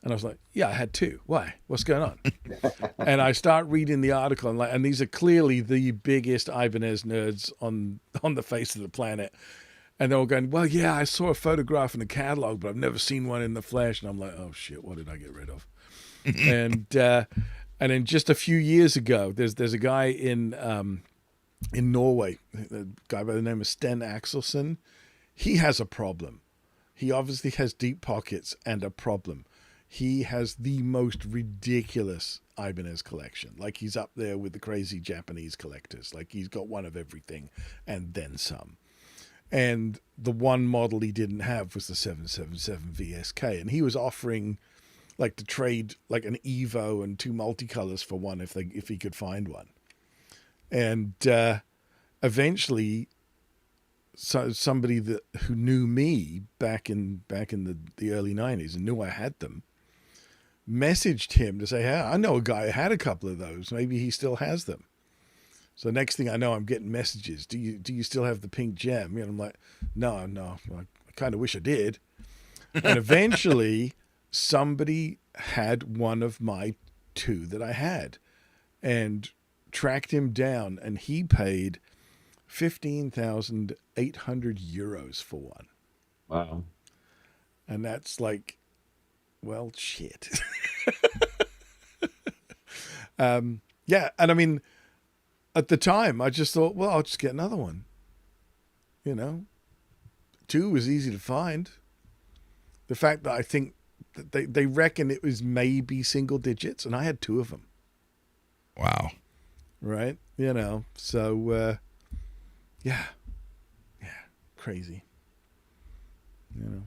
And I was like, yeah, I had two. Why? What's going on? And I start reading the article, and these are clearly the biggest Ibanez nerds on the face of the planet. And they're all going, well, yeah, I saw a photograph in the catalog, but I've never seen one in the flesh. And I'm like, oh shit, what did I get rid of? And then just a few years ago, there's a guy in Norway, a guy by the name of Sten Axelsen. He has a problem. He obviously has deep pockets and a problem. He has the most ridiculous Ibanez collection. Like, he's up there with the crazy Japanese collectors. Like, he's got one of everything and then some. And the one model he didn't have was the 777 VSK. And he was offering, like, to trade, like, an Evo and two multicolors for one if he could find one. And eventually, somebody who knew me back in the early 90s and knew I had them, messaged him to say, hey, I know a guy who had a couple of those. Maybe he still has them. So next thing I know, I'm getting messages. Do you still have the pink gem? And I'm like, no. I kind of wish I did. And eventually, somebody had one of my two that I had, and tracked him down, and he paid 15,800 euros for one. Wow. And that's like, well, shit. Yeah, and I mean, at the time, I just thought, well, I'll just get another one. You know, two was easy to find. The fact that I think that they reckon it was maybe single digits, and I had two of them. Wow. Right? You know, so, yeah, crazy. You know.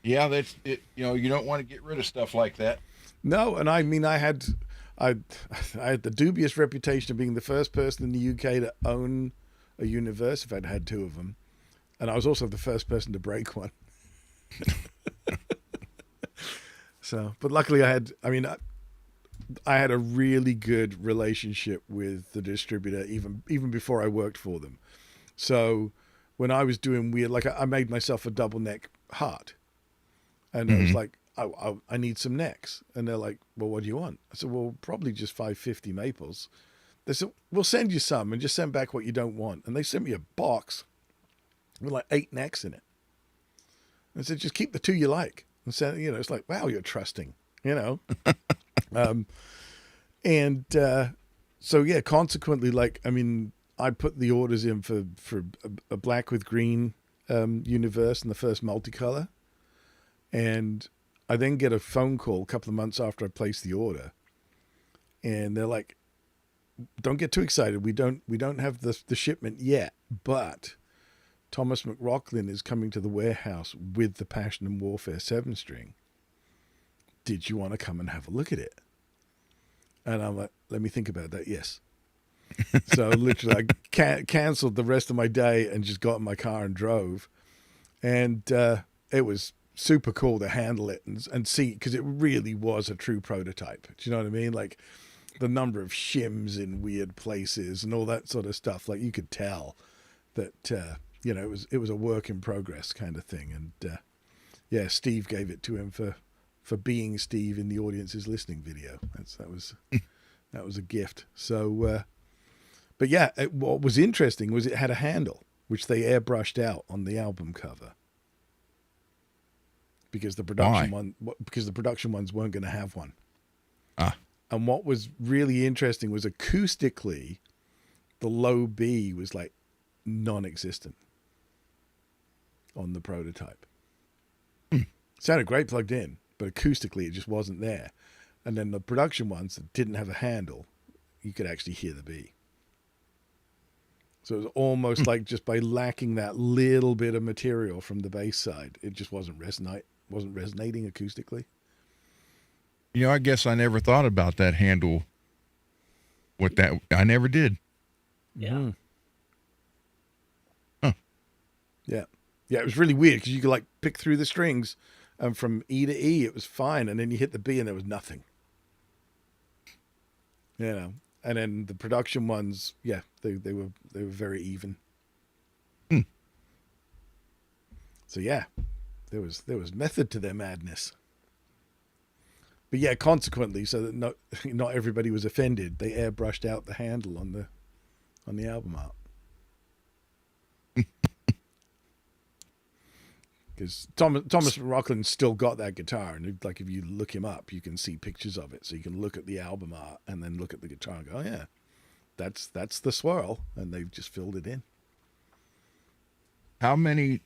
Yeah, that's it. You know, you don't want to get rid of stuff like that. No, and I mean, I had the dubious reputation of being the first person in the UK to own a Universe, if I'd had two of them, and I was also the first person to break one. So, but luckily I had a really good relationship with the distributor even before I worked for them. So when I was doing weird, like I made myself a double neck heart, and I was like, I need some necks. And they're like, well, what do you want? I said, well, probably just 550 maples. They said, we'll send you some and just send back what you don't want. And they sent me a box with like 8 necks in it. And I said, just keep the two you like. And so, you know, it's like, wow, you're trusting, you know? So yeah, consequently, like, I mean, I put the orders in for a black with green Universe and the first multicolor. And I then get a phone call a couple of months after I placed the order, and they're like, don't get too excited. We don't have the shipment yet, but Thomas McLaughlin is coming to the warehouse with the Passion and Warfare 7-string. Did you want to come and have a look at it? And I'm like, let me think about that. Yes. So literally I canceled the rest of my day and just got in my car and drove. And it was super cool to handle it and see, because it really was a true prototype. Do you know what I mean? Like the number of shims in weird places and all that sort of stuff. Like you could tell that, you know, it was a work in progress kind of thing. And yeah, Steve gave it to him for being Steve in the audience's listening video. That was a gift. So, but yeah, what was interesting was it had a handle, which they airbrushed out on the album cover. Because the production ones weren't going to have one. And what was really interesting was acoustically, the low B was like non-existent on the prototype. Sounded great plugged in, but acoustically it just wasn't there. And then the production ones that didn't have a handle, you could actually hear the B. So it was almost like just by lacking that little bit of material from the bass side, it just wasn't resonating acoustically. You know, I guess I never thought about that handle. I never did. Yeah. Mm-hmm. Huh. Yeah. Yeah, it was really weird because you could like pick through the strings, and from E to E it was fine, and then you hit the B and there was nothing. You know. And then the production ones, yeah, they were very even. So yeah, there was method to their madness. But yeah, consequently, so that not everybody was offended, they airbrushed out the handle on the album art. Because Thomas Rockland's still got that guitar, and like if you look him up, you can see pictures of it. So you can look at the album art and then look at the guitar and go, "Oh yeah, that's the swirl," and they've just filled it in. How many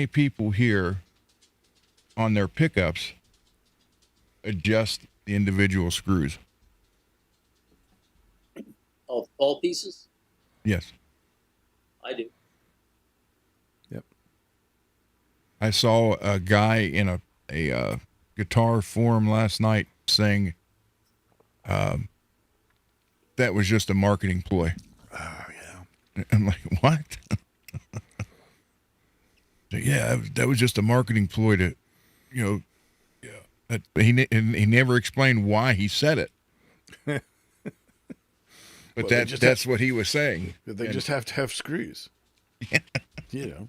people here on their pickups adjust the individual screws? Oh, ball pieces? Yes. I do. Yep. I saw a guy in a guitar forum last night saying that was just a marketing ploy. Oh yeah. I'm like, what? Yeah, that was just a marketing ploy to, he never explained why he said it. But Well, that's what he was saying. They just have to have screws. Yeah.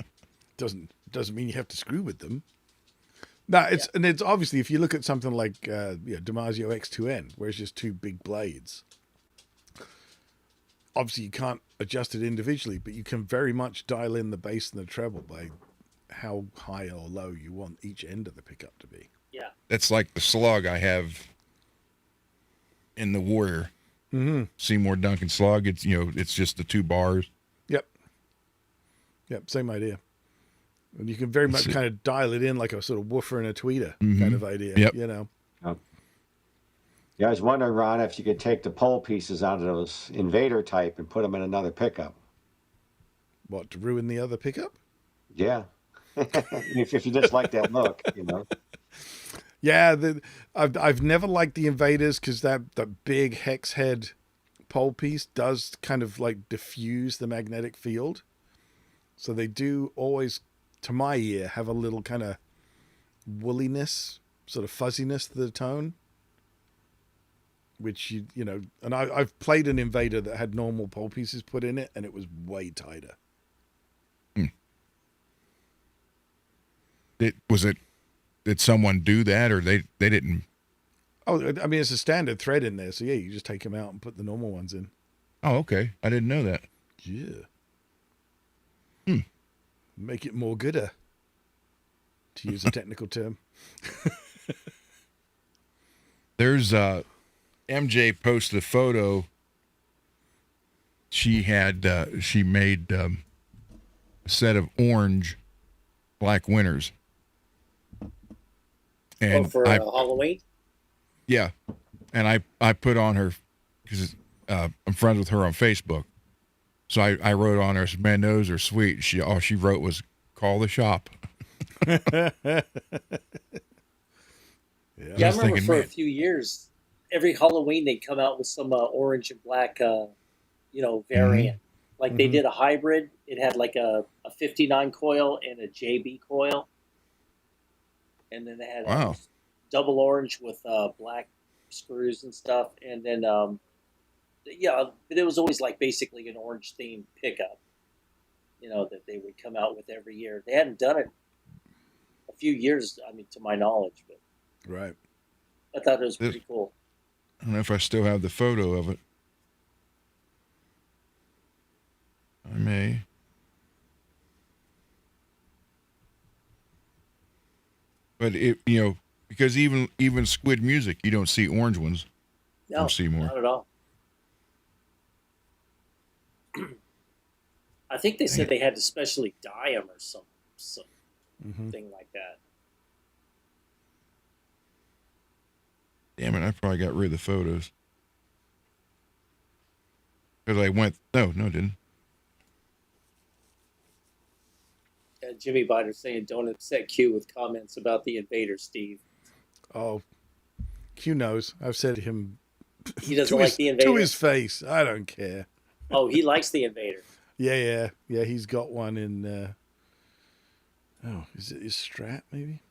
Doesn't mean you have to screw with them. No, and it's obviously, if you look at something like Damasio X2N, where it's just two big blades. Obviously, you can't adjust it individually, but you can very much dial in the bass and the treble by how high or low you want each end of the pickup to be. Yeah. That's like the slug I have in the Warrior. Mm-hmm. Seymour Duncan slug. It's it's just the two bars. Yep, same idea. And you can very much kind of dial it in like a sort of woofer and a tweeter kind of idea. Yep. Yeah, I was wondering, Ron, if you could take the pole pieces out of those Invader type and put them in another pickup. What, to ruin the other pickup? Yeah. if you just like that look, Yeah, I've never liked the Invaders because that big hex head pole piece does kind of like diffuse the magnetic field. So they do always, to my ear, have a little kind of woolliness, sort of fuzziness to the tone. Which and I've played an Invader that had normal pole pieces put in it, and it was way tighter. Did someone do that, or they didn't? Oh, I mean, it's a standard thread in there, so yeah, you just take them out and put the normal ones in. Oh, okay. I didn't know that. Yeah. Make it more gooder, to use a technical term. There's MJ posted a photo. She made a set of orange black winners. And for Halloween? Yeah. And I put on her, because I'm friends with her on Facebook. So I wrote on her, man, those are sweet. All she wrote was, call the shop. Yeah, I remember for a few years, every Halloween they'd come out with some orange and black, variant. Mm-hmm. Like they did a hybrid. It had like a 59 coil and a JB coil. And then they had double orange with black screws and stuff. And then, but it was always like basically an orange themed pickup, that they would come out with every year. They hadn't done it a few years, to my knowledge, but right. I thought it was pretty cool. I don't know if I still have the photo of it. I may. But because even Squid Music, you don't see orange ones. No, Seymour. Not at all. I think they said they had to specially dye them or something like that. Damn it! I probably got rid of the photos because I went. No, it didn't. Jimmy Biter saying, "Don't upset Q with comments about the Invader, Steve." Oh, Q knows. I've said to him. He doesn't like the Invader. To his face, I don't care. Oh, he likes the Invader. Yeah. He's got one in. Is it his Strat? Maybe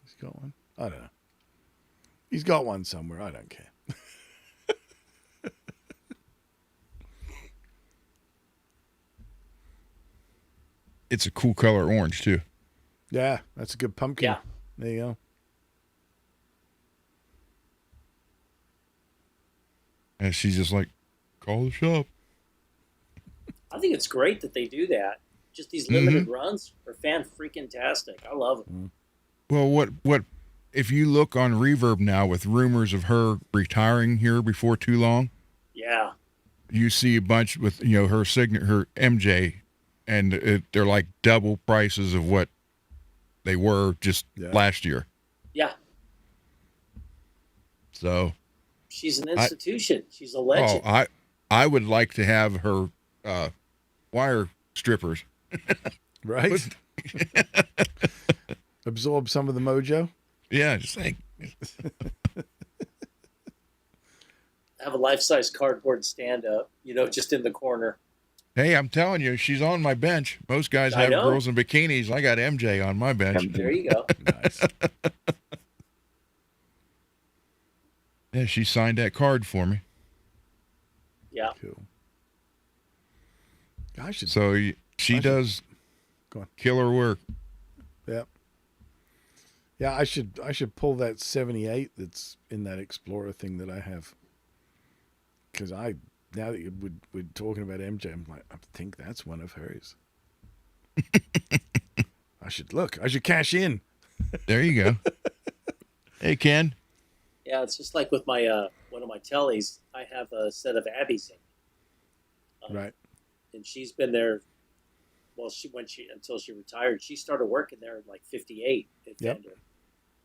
he's got one. I don't know. He's got one somewhere. I don't care. It's a cool color, orange too. Yeah, that's a good pumpkin. Yeah. There you go. And she's just like, call the shop. I think it's great that they do that. Just these limited runs are fan-freaking-tastic. I love them. Well, what if you look on Reverb now with rumors of her retiring here before too long? Yeah. You see a bunch with, her her MJ, and they're like double prices of what they were just last year. Yeah. So she's an institution. She's a legend. Oh, I would like to have her wire strippers. Right. Absorb some of the mojo. Yeah, just like have a life-size cardboard stand-up, just in the corner. Hey, I'm telling you, she's on my bench. Most guys have girls in bikinis. I got MJ on my bench. There you go. Nice. Yeah, she signed that card for me. Yeah. Cool. She does killer work. Yep. Yeah, I should pull that 78 that's in that Explorer thing that I have. Because now that we're talking about MJ, I'm like, I think that's one of hers. I should cash in. There you go. Hey, Ken. Yeah, it's just like with my one of my tellies. I have a set of Abby's in. Right. And she's been there. Well, until she retired. She started working there at like 58 at Fender.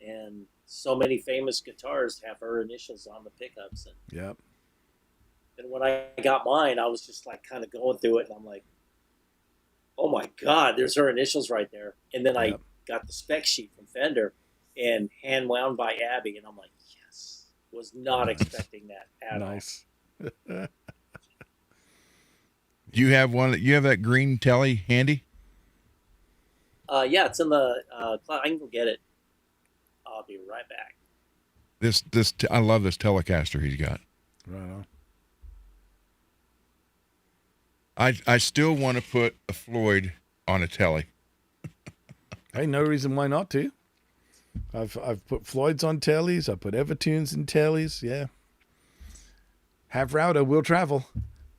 And so many famous guitars have her initials on the pickups. And when I got mine, I was just like kind of going through it, and I'm like, oh my God, there's her initials right there. And then I got the spec sheet from Fender and hand wound by Abby, and I'm like, yes, was not expecting that at all. You have that green telly handy? Yeah, it's in the I can go get it. I'll be right back. I love this Telecaster he's got. Right on. I still want to put a Floyd on a telly. Hey, no reason why not to. I've put Floyds on tellies. I put Evertunes in tellies. Yeah. Have router, will travel.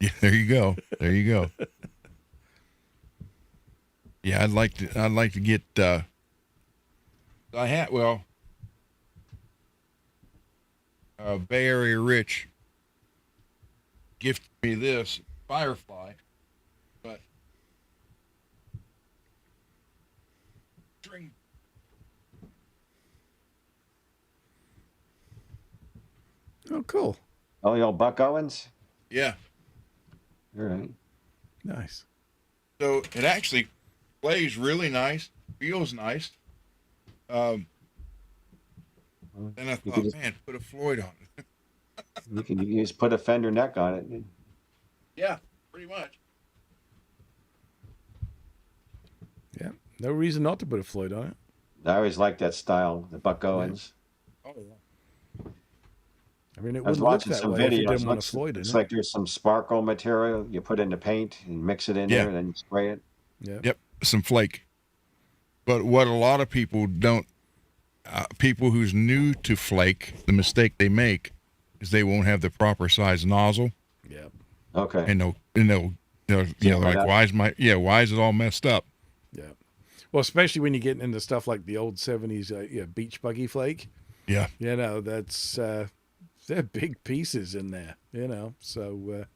Yeah, there you go. Yeah, I'd like to get. Bay Area Rich gifted me this Firefly, but string. Oh, cool. Oh, the old Buck Owens? Yeah. All right. Nice. So it actually plays really nice, feels nice. And I thought, man, put a Floyd on it. You can just put a Fender neck on it. Yeah, pretty much. Yeah, no reason not to put a Floyd on it. I always liked that style, the Buck Owens. Oh, yeah. I mean, it I was wouldn't look watching that some way if you videos. didn't want a Floyd in It's it. like there's some sparkle material you put in the paint and mix it in there and then you spray it. Yep, some flake. But what a lot of people don't, people who's new to flake, the mistake they make is they won't have the proper size nozzle. Yeah. Okay. And they'll like, why is it all messed up? Yeah. Well, especially when you're getting into stuff like the old 70s beach buggy flake. Yeah. That's they're big pieces in there, so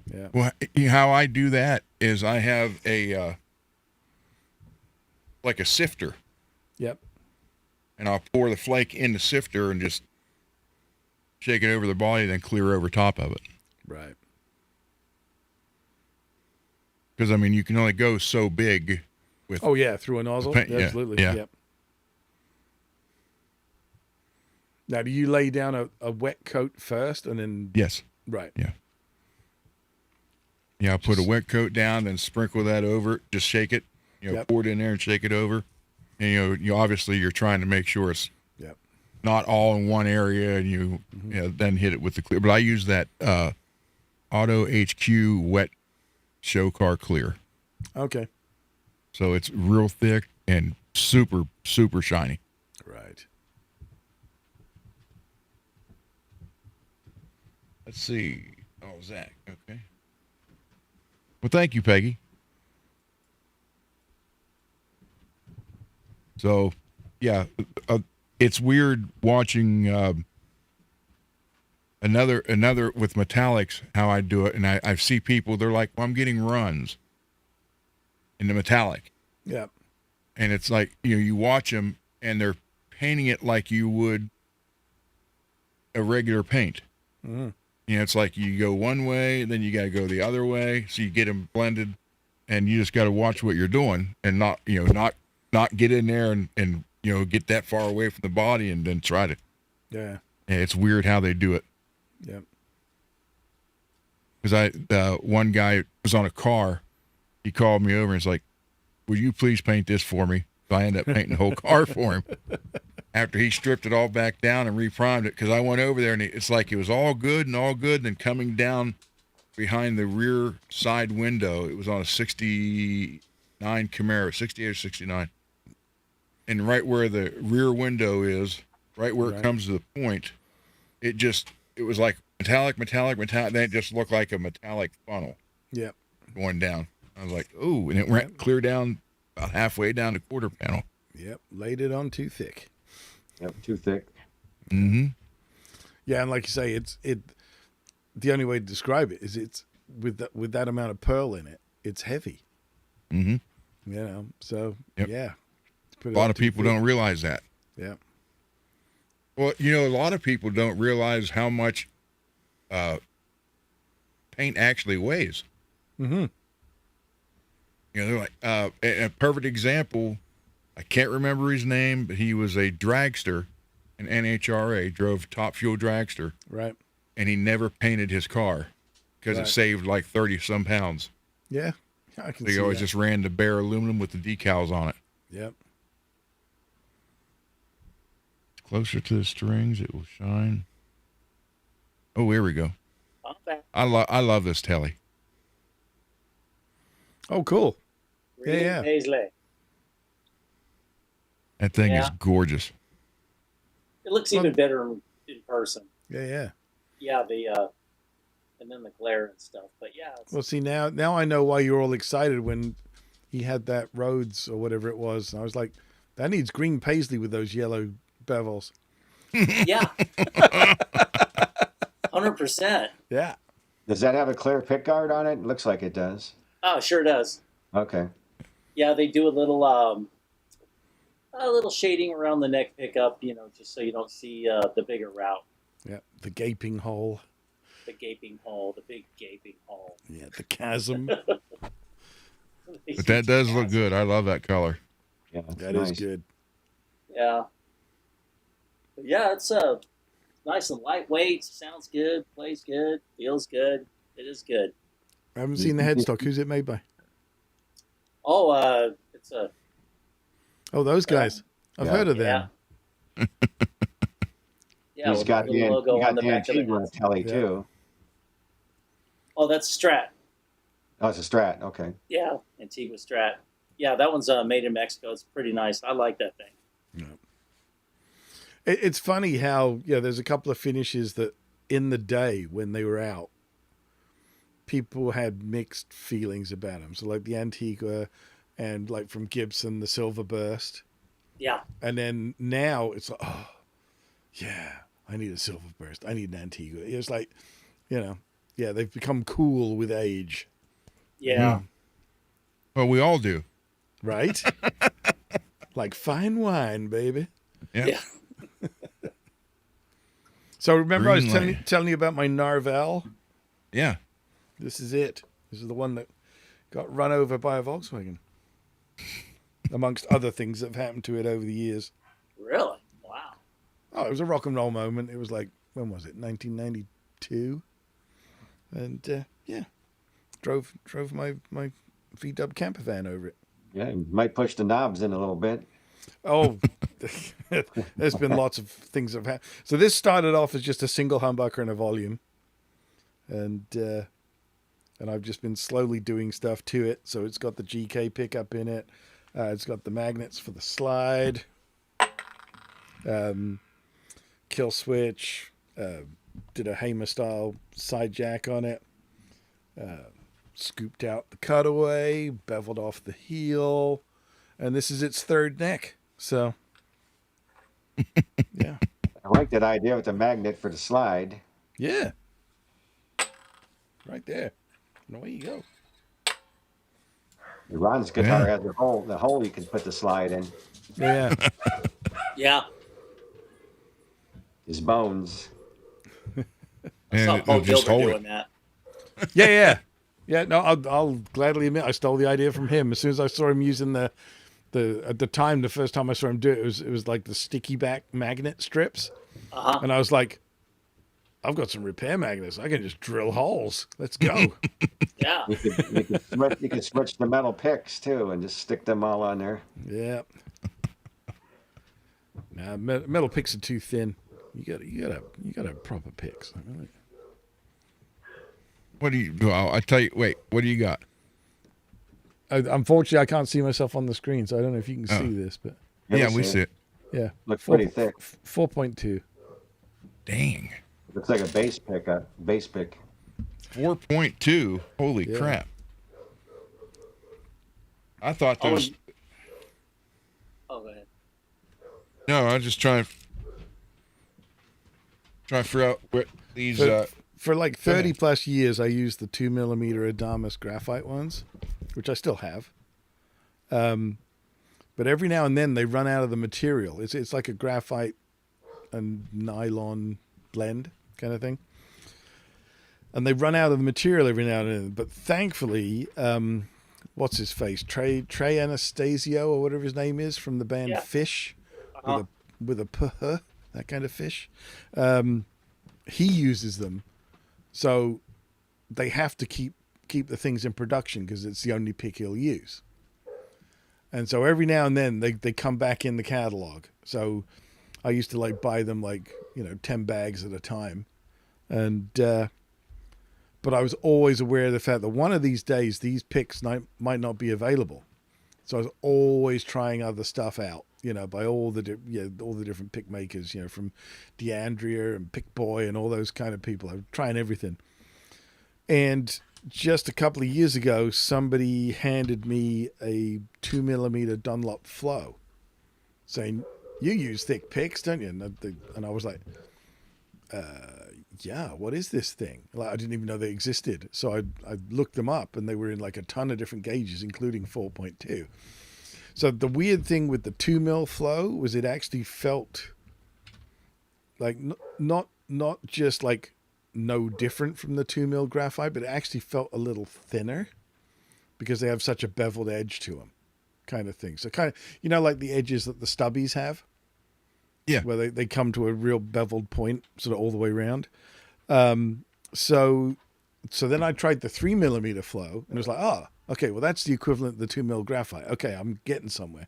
yeah. Well, how I do that is I have a like a sifter. Yep. And I'll pour the flake in the sifter and just shake it over the body, then clear over top of it. Right. Because, I mean, you can only go so big with... Oh, yeah, through a nozzle? Absolutely. Yeah. Yep. Now, do you lay down a wet coat first and then... Yes. Right. Yeah. Yeah, I'll put a wet coat down, then sprinkle that over it, just shake it, pour it in there and shake it over. And, you obviously you're trying to make sure it's not all in one area, and you then hit it with the clear. But I use that Auto HQ wet show car clear. Okay. So it's real thick and super, super shiny. Right. Let's see. Oh, Zach. Okay. Well, thank you, Peggy. So, yeah, it's weird watching another with metallics, how I do it. And I see people, they're like, well, I'm getting runs in the metallic. Yeah. And it's like, you watch them and they're painting it like you would a regular paint. Mm-hmm. It's like you go one way, then you got to go the other way. So you get them blended, and you just got to watch what you're doing and not get in there and get that far away from the body and then try to. Yeah. And it's weird how they do it. Yeah. Because one guy was on a car. He called me over and was like, "Will you please paint this for me?" So I ended up painting the whole car for him. After he stripped it all back down and reprimed it, because I went over there and it's like it was all good, then coming down behind the rear side window, it was on a 69 Camaro, 68 or 69. And right where the rear window is, right where it comes to the point, it was like metallic, then it just looked like a metallic funnel. Yep. Going down. I was like, ooh, and it went clear down about halfway down the quarter panel. Yep. Laid it on too thick. Yep, too thick. Mm-hmm. Yeah, and like you say, the only way to describe it is it's with that amount of pearl in it, it's heavy. Mm-hmm. So yep. Yeah. A lot of people don't realize that. Yeah. Well, a lot of people don't realize how much paint actually weighs. Mm-hmm. They're like, a perfect example, I can't remember his name, but he was a dragster, an NHRA, drove top fuel dragster. Right. And he never painted his car because it saved like 30 some pounds. Yeah. I can So he always just ran the bare aluminum with the decals on it. Yep. Closer to the strings, it will shine. Oh, here we go. Okay. I love this telly. Oh, cool. Reed Paisley. That thing is gorgeous. It looks even better in person. Yeah. Yeah, and then the glare and stuff. But yeah. Well, see, now I know why you're all excited when he had that Rhodes or whatever it was. And I was like, that needs green paisley with those yellow bevels. Yeah. 100%. Yeah. Does that have a clear pickguard on it? It looks like it does. Oh, sure does. Okay. Yeah, they do a little shading around the neck pickup, just so you don't see the bigger route. Yeah, the gaping hole. The gaping hole, the big gaping hole. Yeah, the chasm. But that does look good. I love that color. Yeah, that is good. Yeah. But yeah, it's nice and lightweight. Sounds good. Plays good. Feels good. It is good. I haven't seen the headstock. Who's it made by? Oh, it's a. Oh, those guys. I've heard of them. Yeah, he's got the logo on the back of Antigua telly too. Oh, that's a Strat. Oh, it's a Strat. Okay. Yeah, Antigua Strat. Yeah, that one's made in Mexico. It's pretty nice. I like that thing. Yeah. It's funny how there's a couple of finishes that in the day when they were out, people had mixed feelings about them. So like the Antigua, and like from Gibson, the Silver Burst. Yeah. And then now it's like, oh, yeah, I need a Silver Burst. I need an Antigua. It's like, they've become cool with age. Yeah. Well, we all do. Right? Like fine wine, baby. Yeah. So remember Green I was light. telling you about my Narval? Yeah. This is it. This is the one that got run over by a Volkswagen. Amongst other things that have happened to it over the years. Really? Wow. Oh, it was a rock and roll moment. It was like, when was it? 1992? And drove my VW camper van over it. Yeah, you might push the knobs in a little bit. Oh, there's been lots of things that have happened. So this started off as just a single humbucker and a volume. And I've just been slowly doing stuff to it. So it's got the GK pickup in it. It's got the magnets for the slide. Kill switch. did a Hamer style side jack on it. Scooped out the cutaway, beveled off the heel, and this is its third neck. So, yeah. I like that idea with the magnet for the slide. Yeah. Right there. And away you go. Ron's guitar has the hole you can put the slide in. Yeah. Yeah. His bones. I saw And Paul it'll just Gilbert hold doing it. that. Yeah. No, I'll gladly admit I stole the idea from him. As soon as I saw him using the at the time, the first time I saw him do it, it was like the sticky back magnet strips, and I was like, I've got some repair magnets. I can just drill holes. Let's go. Yeah. You could switch the metal picks too, and just stick them all on there. Yeah. Nah, metal picks are too thin. You gotta proper picks. What do you? Well, I tell you. Wait. What do you got? Unfortunately, I can't see myself on the screen, so I don't know if you can see this, but Yeah, we see it. yeah, Looks pretty thick. 4.2. Dang. Looks like a bass pick. 4.2. Holy Yeah. crap. I thought there was. Oh, go ahead. No, I was just trying to figure out what these. For like 30 plus years, I used the 2mm Adamas graphite ones, which I still have. But every now and then they run out of the material. It's like a graphite and nylon blend kind of thing. And they run out of the material every now and then. But thankfully, what's his face? Trey Anastasio or whatever his name is from the band Fish, with a puh, that kind of fish. He uses them. So they have to keep the things in production because it's the only pick he'll use. And so every now and then they come back in the catalog. So I used to like buy them 10 bags at a time. And but I was always aware of the fact that one of these days these picks might not be available. So I was always trying other stuff out, by all the different pick makers, from DeAndrea and Pick Boy and all those kind of people. I was trying everything. And just a couple of years ago, somebody handed me a 2mm Dunlop Flow, saying, "You use thick picks, don't you?" And I was like, "Yeah, what is this thing?" I didn't even know they existed. So I looked them up, and they were in like a ton of different gauges, including 4.2. So the weird thing with the 2mm Flow was it actually felt like not just like no different from the 2mm graphite, but it actually felt a little thinner because they have such a beveled edge to them, kind of thing. So kind of, like the edges that the stubbies have. Yeah. Where they come to a real beveled point sort of all the way around. So then I tried the 3mm Flow and it was like, okay, well that's the equivalent of the 2mm graphite. Okay, I'm getting somewhere.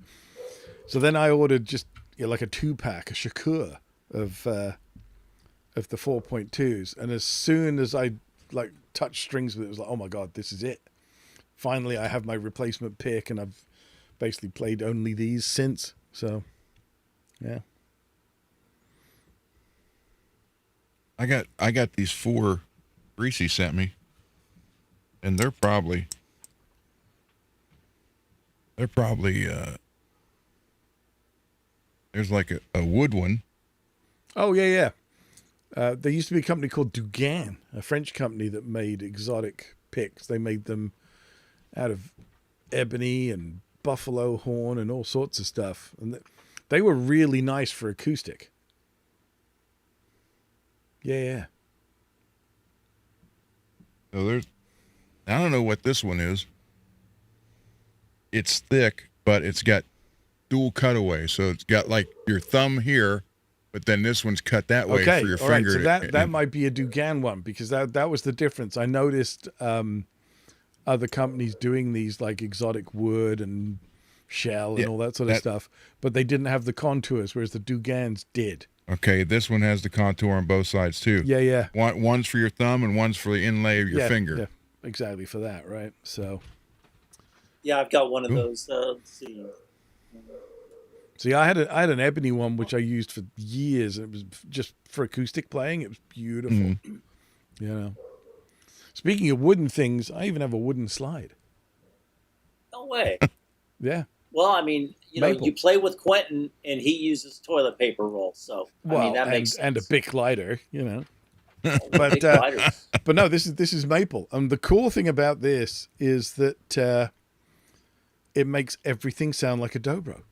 So then I ordered just like a 2-pack, a Shakur of the 4.2s, and as soon as I like touched strings with it, it was like, oh my god, this is it. Finally, I have my replacement pick, and I've basically played only these since. So, yeah. I got these 4 Greasy sent me, and they're probably there's like a wood one. Oh yeah. There used to be a company called Dugan, a French company that made exotic picks. They made them out of ebony and buffalo horn and all sorts of stuff. And they were really nice for acoustic. Yeah. So I don't know what this one is. It's thick, but it's got dual cutaway. So it's got like your thumb here, but then this one's cut that way for your finger. Right. So that might be a Dugan one, because that was the difference. I noticed other companies doing these like exotic wood and shell and all that sort of stuff, but they didn't have the contours, whereas the Dugans did. Okay, this one has the contour on both sides too. Yeah. One's for your thumb and one's for the inlay of your finger. Yeah, exactly for that, right? So. Yeah, I've got one of those. Let's see. See, I had an ebony one which I used for years, and it was just for acoustic playing. It was beautiful. Mhm. You know. Speaking of wooden things, I even have a wooden slide. No way. Yeah. Well, I mean, Maple. you play with Quentin, and he uses toilet paper roll. So Well, I mean, that makes sense. and a Bic lighter, you know. Oh, but, big lighters. But no, this is maple. And the cool thing about this is that it makes everything sound like a dobro.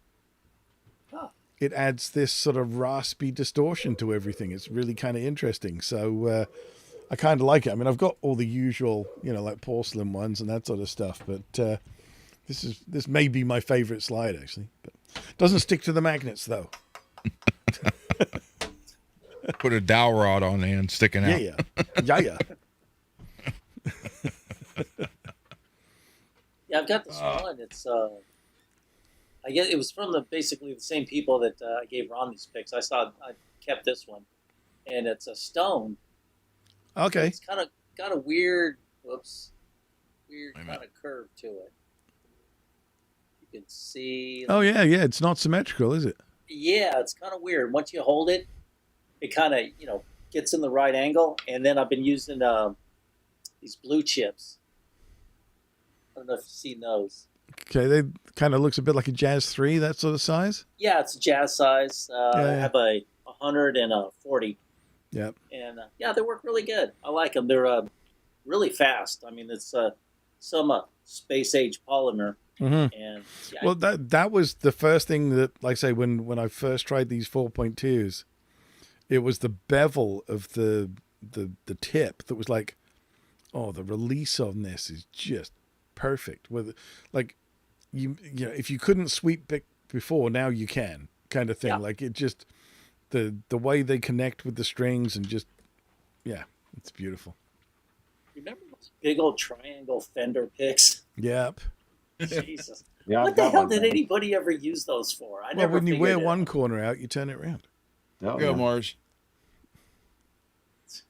Huh. It adds this sort of raspy distortion to everything. It's really kind of interesting. So I kind of like it. I mean, I've got all the usual, like porcelain ones and that sort of stuff, but this may be my favorite slide actually. But doesn't stick to the magnets though. Put a dowel rod on there and sticking out. Yeah. Yeah, I've got this one. It's I guess it was from basically the same people that I gave Ron these picks. I kept this one, and it's a stone. Okay. It's kind of got a weird Wait a kind minute. of curve to it. You can see. Oh yeah. It's not symmetrical, is it? Yeah, it's kind of weird. Once you hold it, it kind of gets in the right angle. And then I've been using these blue chips. I don't know if you've seen those. Okay, they kind of looks a bit like a Jazz 3, that sort of size. Yeah, it's a jazz size. I have a 100 and a 40. Yep. And they work really good. I like them. They're really fast. I mean, it's some space age polymer. Mm-hmm. And well, that was the first thing that, like I say, when I first tried these 4.2s, it was the bevel of the tip that was like, oh, the release on this is just perfect. With like, if you couldn't sweep pick before, now you can, kind of thing. Yeah. Like it just the way they connect with the strings and just it's beautiful. remember those big old triangle Fender picks? Yep. Jesus. Yeah, What the hell did anybody ever use those for? I Well, never when you figured wear it one out. corner out, you turn it around. No, Go, Mars.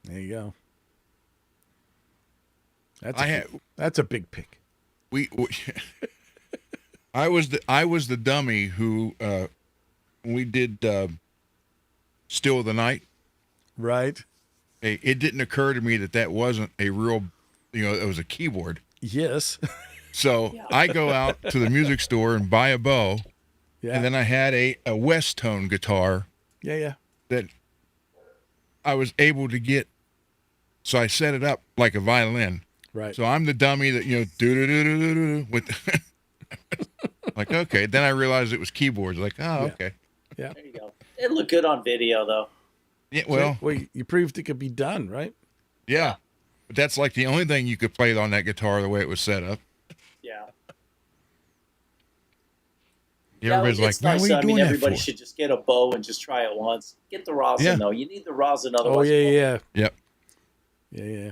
There you go. That's a big pick. we I was the dummy who we did Still of the Night. Right. It didn't occur to me that wasn't a real, it was a keyboard. Yes. So Yeah. I go out to the music store and buy a bow, Yeah. and then I had a West Tone guitar Yeah. that I was able to get. So I set it up like a violin. Right. So I'm the dummy that do do do do do do with. Like, okay. Then I realized it was keyboards. Like, oh, okay. Yeah. There you go. It looked good on video, though. Yeah. Well, Well, you proved it could be done, right? yeah. But that's like the only thing you could play on that guitar the way it was set up. Yeah. Everybody's like, it's man, nice. what are you I doing mean, that everybody for? should just get a bow and just try it once. Get the rosin, Yeah. though. You need the rosin, Oh otherwise. yeah. Yep. Yeah.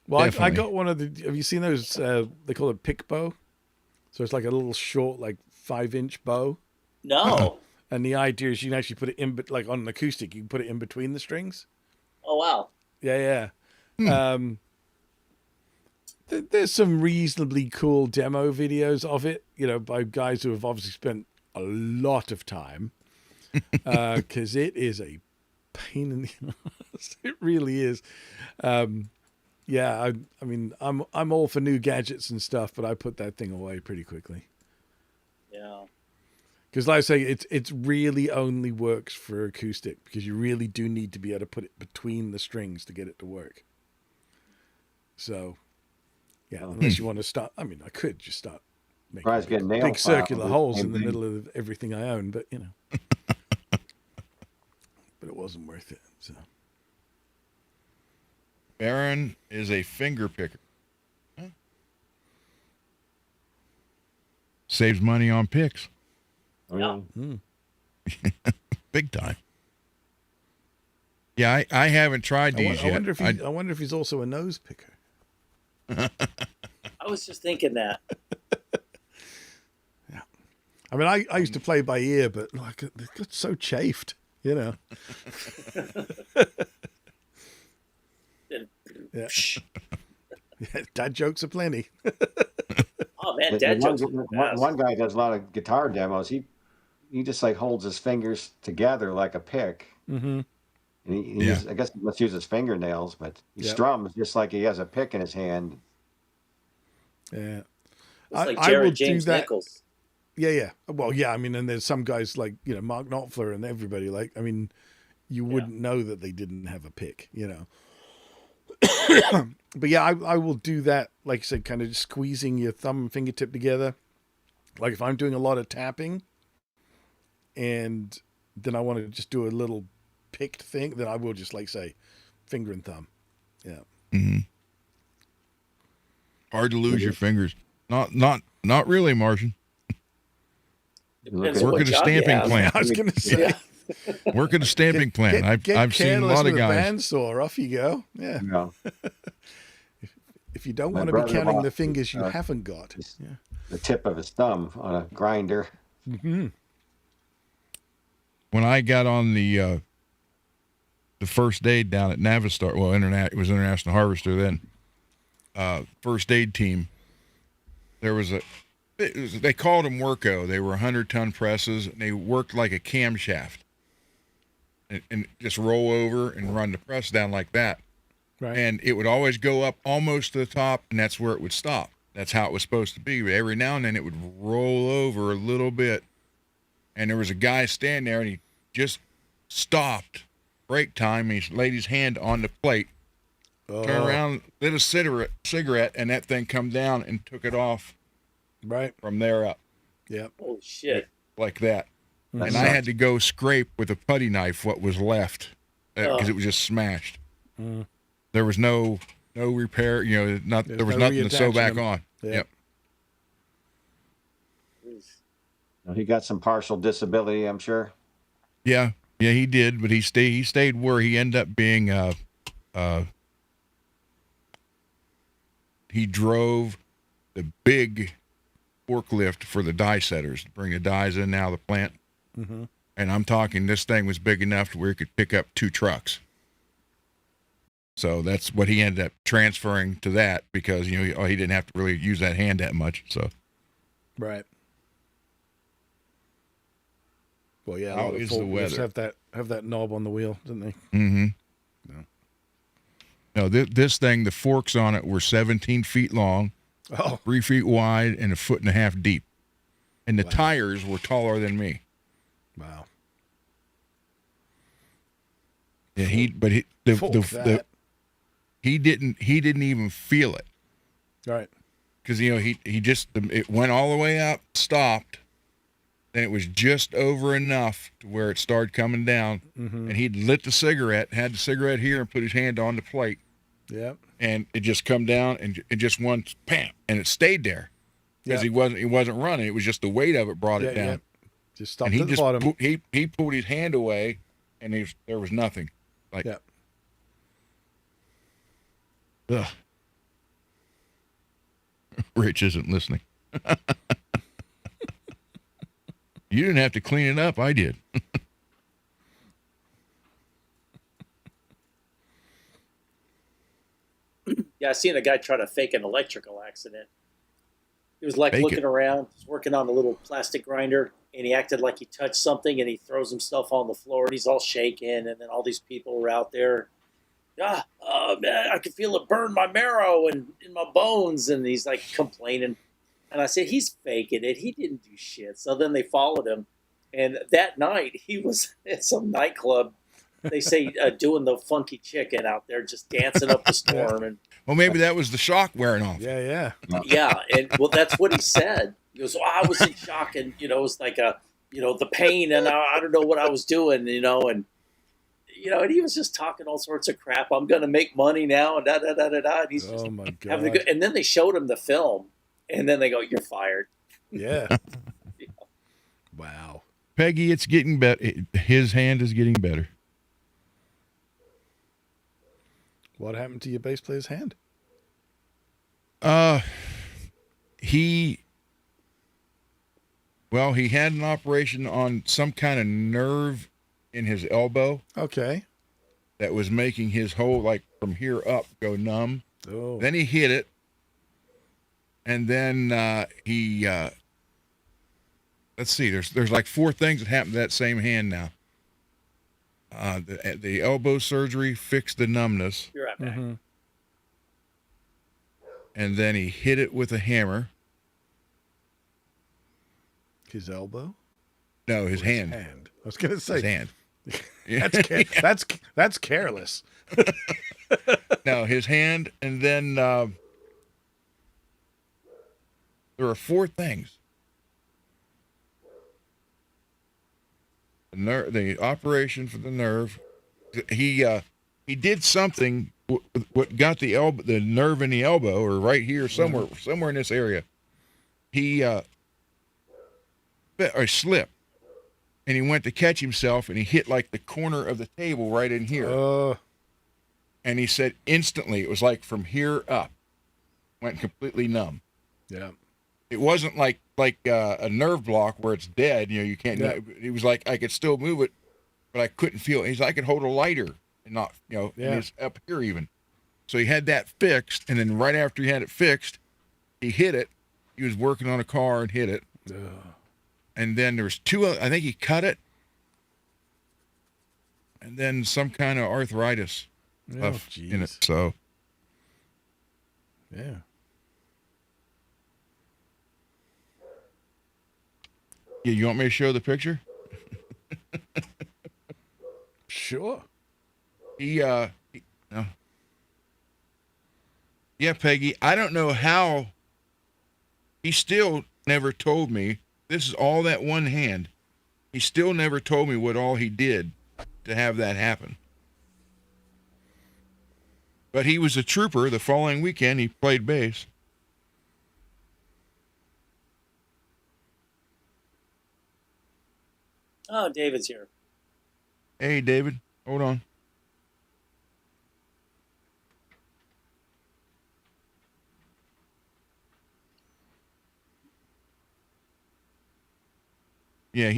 Well, I Definitely. got one of the. Have you seen those? They call it pick bow. So it's like a little short, like 5-inch bow. No. And the idea is you can actually put it in, like on an acoustic, you can put it in between the strings. Oh, wow. Yeah. There's some reasonably cool demo videos of it, by guys who have obviously spent a lot of time, because it is a pain in the ass. It really is. I mean, I'm all for new gadgets and stuff, but I put that thing away pretty quickly. Yeah. Because, like I say, it really only works for acoustic, because you really do need to be able to put it between the strings to get it to work. So, yeah, unless you want to start. I mean, I could just start making Tries getting nail big circular files, holes same in the thing. middle of everything I own, but but it wasn't worth it. So, Baron is a finger picker. Huh? Saves money on picks. Oh, yeah. Big time. Yeah, I haven't tried these I yet. wonder if he's also a nose picker. I was just thinking that. I mean, I used to play by ear, but like it got so chafed, Then- Yeah. Dad jokes are plenty. Oh, man, The dad one, jokes are the best. one guy does a lot of guitar demos. He he just like holds his fingers together like a pick. Mm-hmm. And he uses, I guess he must use his fingernails, but he strums just like he has a pick in his hand. Yeah. It's like I will Jared James do that. Nichols. Yeah. Well, yeah. I mean, and there's some guys like, Mark Knopfler and everybody. Like, I mean, you wouldn't know that they didn't have a pick, But yeah, I will do that. Like I said, kind of just squeezing your thumb and fingertip together. Like if I'm doing a lot of tapping, and then I want to just do a little picked thing, then I will just like say, finger and thumb. Yeah. Mm-hmm. Hard to lose your fingers. Not really, Martian. Depends Work what at a job you stamping have. plant. I was going to say, Work at a stamping plant. I've seen a lot of with guys. a bandsaw. Off you go. Yeah. No. If you don't My want to be brother counting the lost fingers his, you haven't got. Yeah. the tip of his thumb on a grinder. Mm-hmm. When I got on the first aid down at Navistar, well, it was International Harvester then. First aid team. There was they called them Worko. They were 100-ton presses, and they worked like a camshaft, and just roll over and run the press down like that. Right. And it would always go up almost to the top, and that's where it would stop. That's how it was supposed to be. But every now and then it would roll over a little bit, and there was a guy standing there, and he just stopped, break time, and he laid his hand on the plate, turned around, lit a cigarette, and that thing come down and took it off Right. from there up. Yep. Oh shit! Like that. That And I had to go scrape with a putty knife what was left because it was just smashed. Mm. There was no repair, there was no nothing to sew back reattaching them. on. Yep. He got some partial disability, I'm sure. Yeah, he did, but he stayed where he ended up being. He drove the big forklift for the die setters to bring the dies in and out of the plant. Mm-hmm. And I'm talking, this thing was big enough to where it could pick up 2 trucks. So that's what he ended up transferring to that because, he didn't have to really use that hand that much. So. Right. Well, yeah. How is the weather? Have that knob on the wheel, didn't they? Mm-hmm. No. No, this thing, the forks on it were 17 feet long, 3 feet wide, and 1.5 feet deep. And the tires were taller than me. Wow. Yeah, he didn't even feel it. Right. Because it went all the way up, stopped, then it was just over enough to where it started coming down, and he'd lit the cigarette, had the cigarette here, and put his hand on the plate. Yep. And it just come down, and it just went pam, and it stayed there because he wasn't running. It was just the weight of it brought it down. Yep. Just stopped And at the bottom. he pulled his hand away, and there was nothing. Like, Yep. ugh. Rich isn't listening. You didn't have to clean it up. I did. Yeah, I seen a guy try to fake an electrical accident. He was like looking around, he's working on a little plastic grinder, and he acted like he touched something, and he throws himself on the floor, and he's all shaking, and then all these people were out there. Oh man, I can feel it burn my marrow and in my bones, and he's like complaining. And I said, he's faking it. He didn't do shit. So then they followed him, and that night he was at some nightclub. They say doing the funky chicken out there, just dancing up the storm. And well, maybe that was the shock wearing off. Yeah. yeah, and well, that's what he said. He goes, I was in shock, and it was like the pain, and I don't know what I was doing, and and he was just talking all sorts of crap. I'm going to make money now, and da da da da da. And he's just my God. having a good. And then they showed him the film, and then they go, "You're fired." Yeah. Wow. Peggy, it's getting better. His hand is getting better. What happened to your bass player's hand? He had an operation on some kind of nerve in his elbow. Okay. That was making his whole, like, from here up go numb. Oh. Then he hit it. And then he let's see. There's like 4 things that happened to that same hand now. The elbow surgery fixed the numbness, You're right back. Mm-hmm. and then he hit it with a hammer. His elbow? No, his Or hand. I was going to His say hand. that's careless. No, his hand, and then there are 4 things. The operation for the nerve. He did something. What got the nerve in the elbow, or right here somewhere in this area. He slipped, and he went to catch himself, and he hit like the corner of the table right in here. And he said instantly, it was like from here up, went completely numb. Yeah. It wasn't like a nerve block where it's dead. You can't. Yeah. It was like I could still move it, but I couldn't feel it. He's like, I could hold a lighter and not, and it's up here even. So he had that fixed, and then right after he had it fixed, he hit it. He was working on a car and hit it. And then there was 2. I think he cut it, and then some kind of arthritis stuff in it. So yeah. Yeah, you want me to show the picture? Sure. No. Yeah, Peggy, I don't know how. He still never told me. This is all that one hand. He still never told me what all he did to have that happen. But he was a trooper. The following weekend, he played bass. Oh, David's here. Hey, David, hold on. Yeah,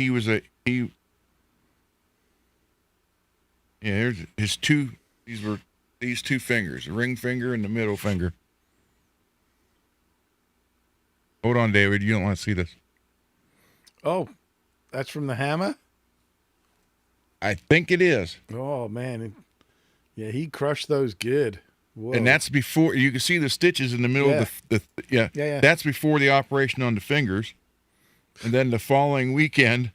Yeah, here's his 2. These were these 2 fingers, the ring finger and the middle finger. Hold on, David. You don't want to see this. Oh, that's from the hammer? I think it is. Oh, man. Yeah, he crushed those good. Whoa. And that's before, you can see the stitches in the middle of the Yeah. That's before the operation on the fingers. And then the following weekend,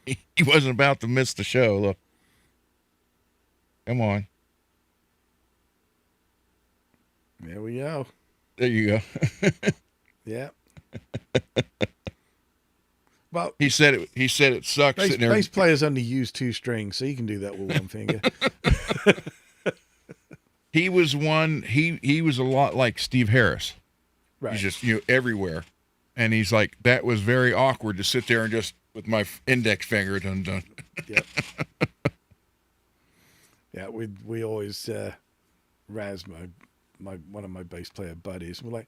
he wasn't about to miss the show. Look. Come on. There we go. There you go. Yeah. Well, he said it sucks sitting there. Bass players only use 2 strings, so you can do that with one finger. He was he was a lot like Steve Harris. Right. He's just, everywhere. And he's like, that was very awkward to sit there and just with my index finger done. Yep. Yeah, we always razz my one of my bass player buddies. We're like,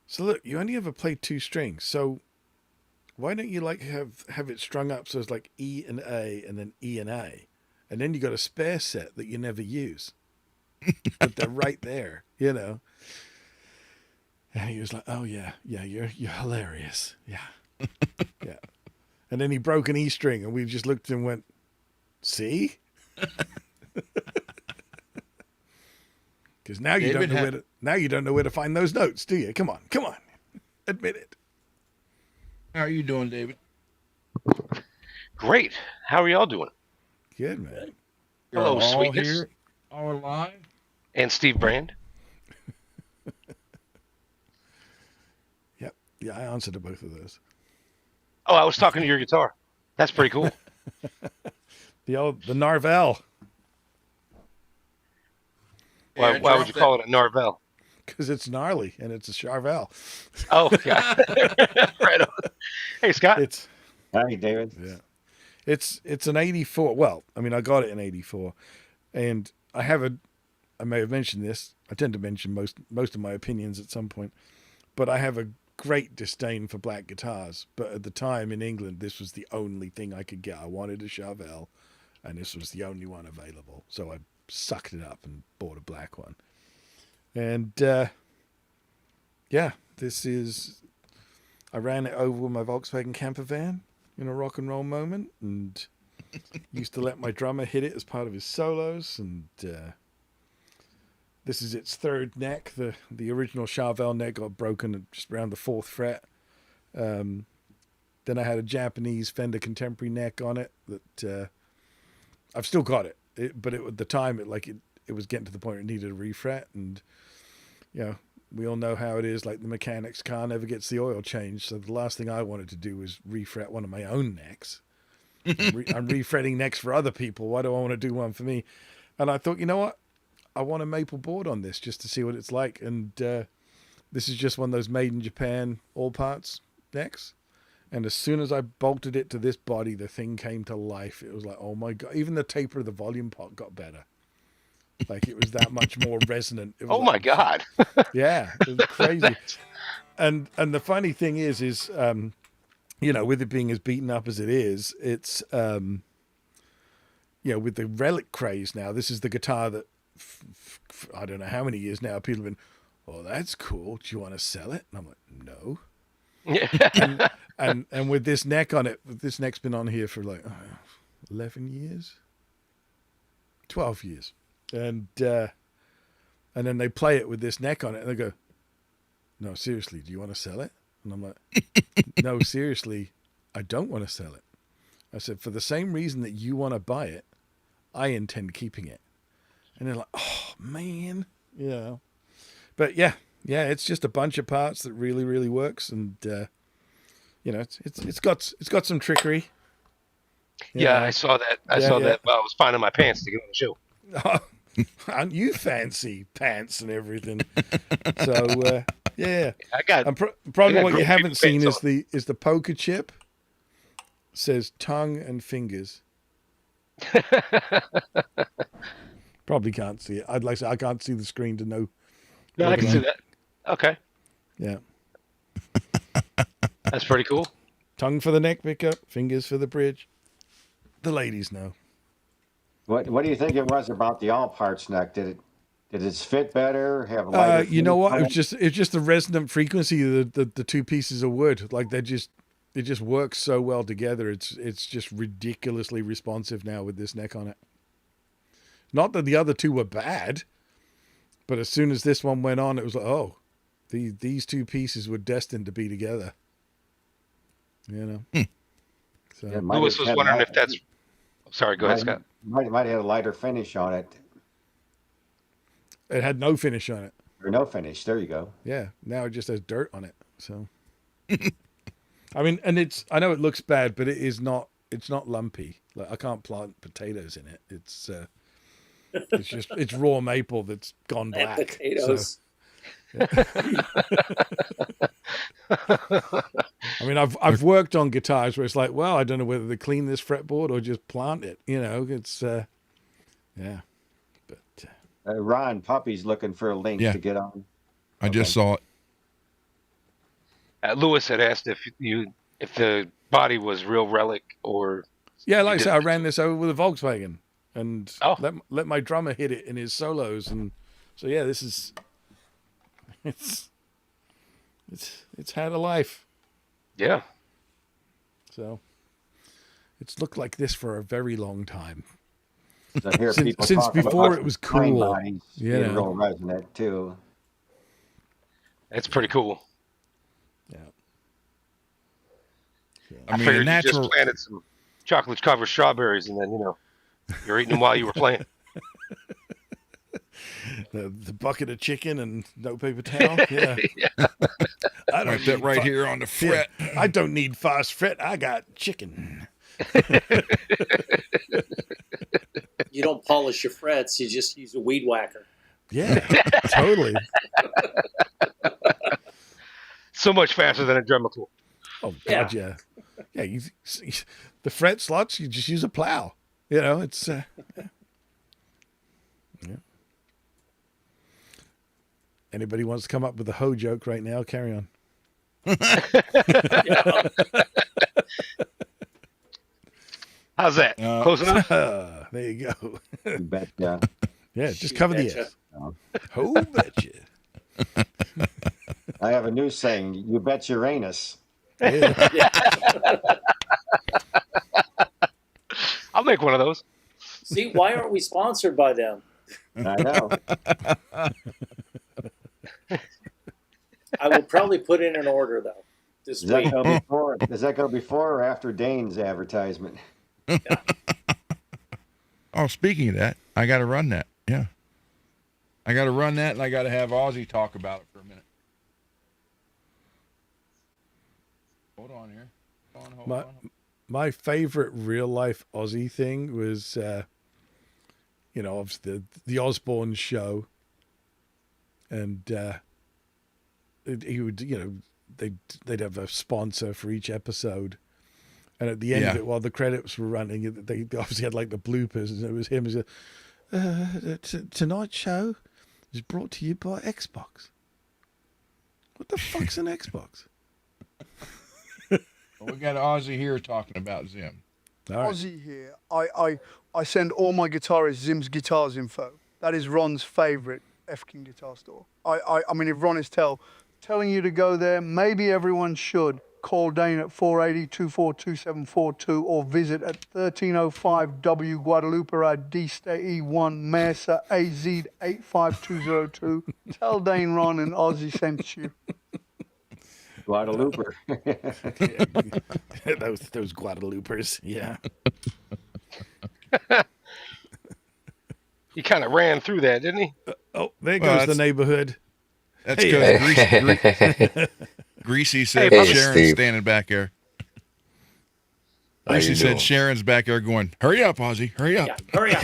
so look, you only ever play 2 strings, so why don't you like have it strung up so it's like E and A and then E and A, and then you got a spare set that you never use, but they're right there, And he was like, "Oh yeah, you're hilarious, yeah." And then he broke an E string, and we just looked and went, "See." Because now you don't know where to find those notes, do you? Come on, admit it. How are you doing, David? Great. How are y'all doing? Good, man. Hello, all sweetness. Here, all alive. And Steve Brand. Yep. Yeah, I answered to both of those. Oh, I was talking to your guitar. That's pretty cool. The Narvel. Why would you call it a Narvel? Because it's gnarly and it's a Charvel. Oh, yeah. Right on. Hey, Scott. Hi, David. Yeah. It's an 84. Well, I mean, I got it in 84. And I may have mentioned this. I tend to mention most of my opinions at some point. But I have a great disdain for black guitars. But at the time in England, this was the only thing I could get. I wanted a Charvel, and this was the only one available. So I sucked it up and bought a black one. And this is, I ran it over with my Volkswagen camper van, in a rock and roll moment, and used to let my drummer hit it as part of his solos. And this is its third neck. The original Charvel neck got broken at just around the 4th fret. Then I had a Japanese Fender Contemporary neck on it that I've still got it. But at the time, it was getting to the point where it needed a refret, and we all know how it is. Like, the mechanic's car never gets the oil changed, so the last thing I wanted to do was refret one of my own necks. I'm refretting necks for other people. Why do I want to do one for me? And I thought, you know what? I want a maple board on this just to see what it's like. And this is just one of those made in Japan all parts necks. And as soon as I bolted it to this body, the thing came to life. It was like, oh my God. Even the taper of the volume pot got better. Like, it was that much more resonant. It was Oh my God. Yeah, it was crazy. And the funny thing is with it being as beaten up as it is, it's with the relic craze now, this is the guitar that I don't know how many years now people have been, oh, that's cool, do you want to sell it? And I'm like, no. and with this neck on it, this neck's been on here for like 11 years, 12 years, and then they play it with this neck on it, and they go, no, seriously, do you want to sell it? And I'm like, no, seriously, I don't want to sell it. I said, for the same reason that you want to buy it, I intend keeping it. And they're like, oh man, but yeah, it's just a bunch of parts that really, really works. And, it's got some trickery. Yeah, I saw that. I saw that while I was finding my pants to get on the show. Aren't you fancy pants and everything? So, yeah, I got probably what you haven't seen is the poker chip. It says tongue and fingers. Probably can't see it. I can't see the screen to know. No, I can see that. Okay. Yeah. That's pretty cool. Tongue for the neck pickup, fingers for the bridge. The ladies know. What do you think it was about the all parts neck? Did it fit better? Have a lighter you know what? It's just the resonant frequency of the two pieces of wood. Like, it just works so well together. It's just ridiculously responsive now with this neck on it. Not that the other two were bad, but as soon as this one went on, it was like, oh, these two pieces were destined to be together. So Yeah, Lewis was wondering if that's. Sorry, go ahead, Scott. Might have had a lighter finish on it. It had no finish on it. Or no finish. There you go. Yeah. Now it just has dirt on it. So, I mean, and I know it looks bad, but it's not lumpy. Like, I can't plant potatoes in it. It's raw maple that's gone black. And potatoes. So, I mean, I've worked on guitars where it's like, well, I don't know whether to clean this fretboard or just plant it. It's yeah. But Ron Puppy's looking for a link to get on. I just saw it. Lewis had asked if the body was real relic or. Yeah, like I said, I ran this over with a Volkswagen and let my drummer hit it in his solos, and so yeah, this is it's had a life. Yeah. So it's looked like this for a very long time. So I hear people since before about it was train cool. bodies being real resonant too. That's pretty cool. Yeah. I figured you just planted some chocolate covered strawberries and then you're eating them while you were playing. The bucket of chicken and no paper towel. Yeah. I don't that right here on the fret. Yeah. I don't need fast fret. I got chicken. You don't polish your frets. You just use a weed whacker. Yeah, totally. So much faster than a drummer tool. Oh God, yeah. You the fret slots. You just use a plow. It's. Yeah. Anybody wants to come up with a hoe joke right now? Carry on. How's that? Close enough? There you go. You bet, yeah. Yeah, just cover the S. Hoe betcha. I have a new saying. You bet Uranus. Yeah. make one of those. See, why aren't we sponsored by them? I know. I will probably put in an order though this Does that week. go before? Does that go before or after Dane's advertisement? Yeah. Oh, speaking of that, I got to run that. Yeah. I got to run that, and I got to have Ozzy talk about it for a minute. Hold on here. Hold on. My favorite real life Aussie thing was, obviously the Osborne show, and he would, they'd have a sponsor for each episode, and at the end of it, while the credits were running, they obviously had like the bloopers, and it was him. He said, tonight's show is brought to you by Xbox. What the fuck's an Xbox? Well, we got Ozzy here talking about Zim. All right. Ozzy here. I send all my guitarists Zim's Guitars info. That is Ron's favourite F-King guitar store. I mean, if Ron is telling you to go there, maybe everyone should. Call Dane at 480-242742 or visit at 1305 W Guadalupe Road, D State E1, Mesa, AZ 85202. Tell Dane Ron and Ozzy sent you. Guadalupe. those Guadalupers, yeah. He kind of ran through that, didn't he? Oh, there goes the neighborhood. That's because Greasy said Hey, Sharon's Steve. standing back there. How you Greasy said doing? Sharon's back there going, "Hurry up, Ozzy, hurry up." Yeah, hurry up.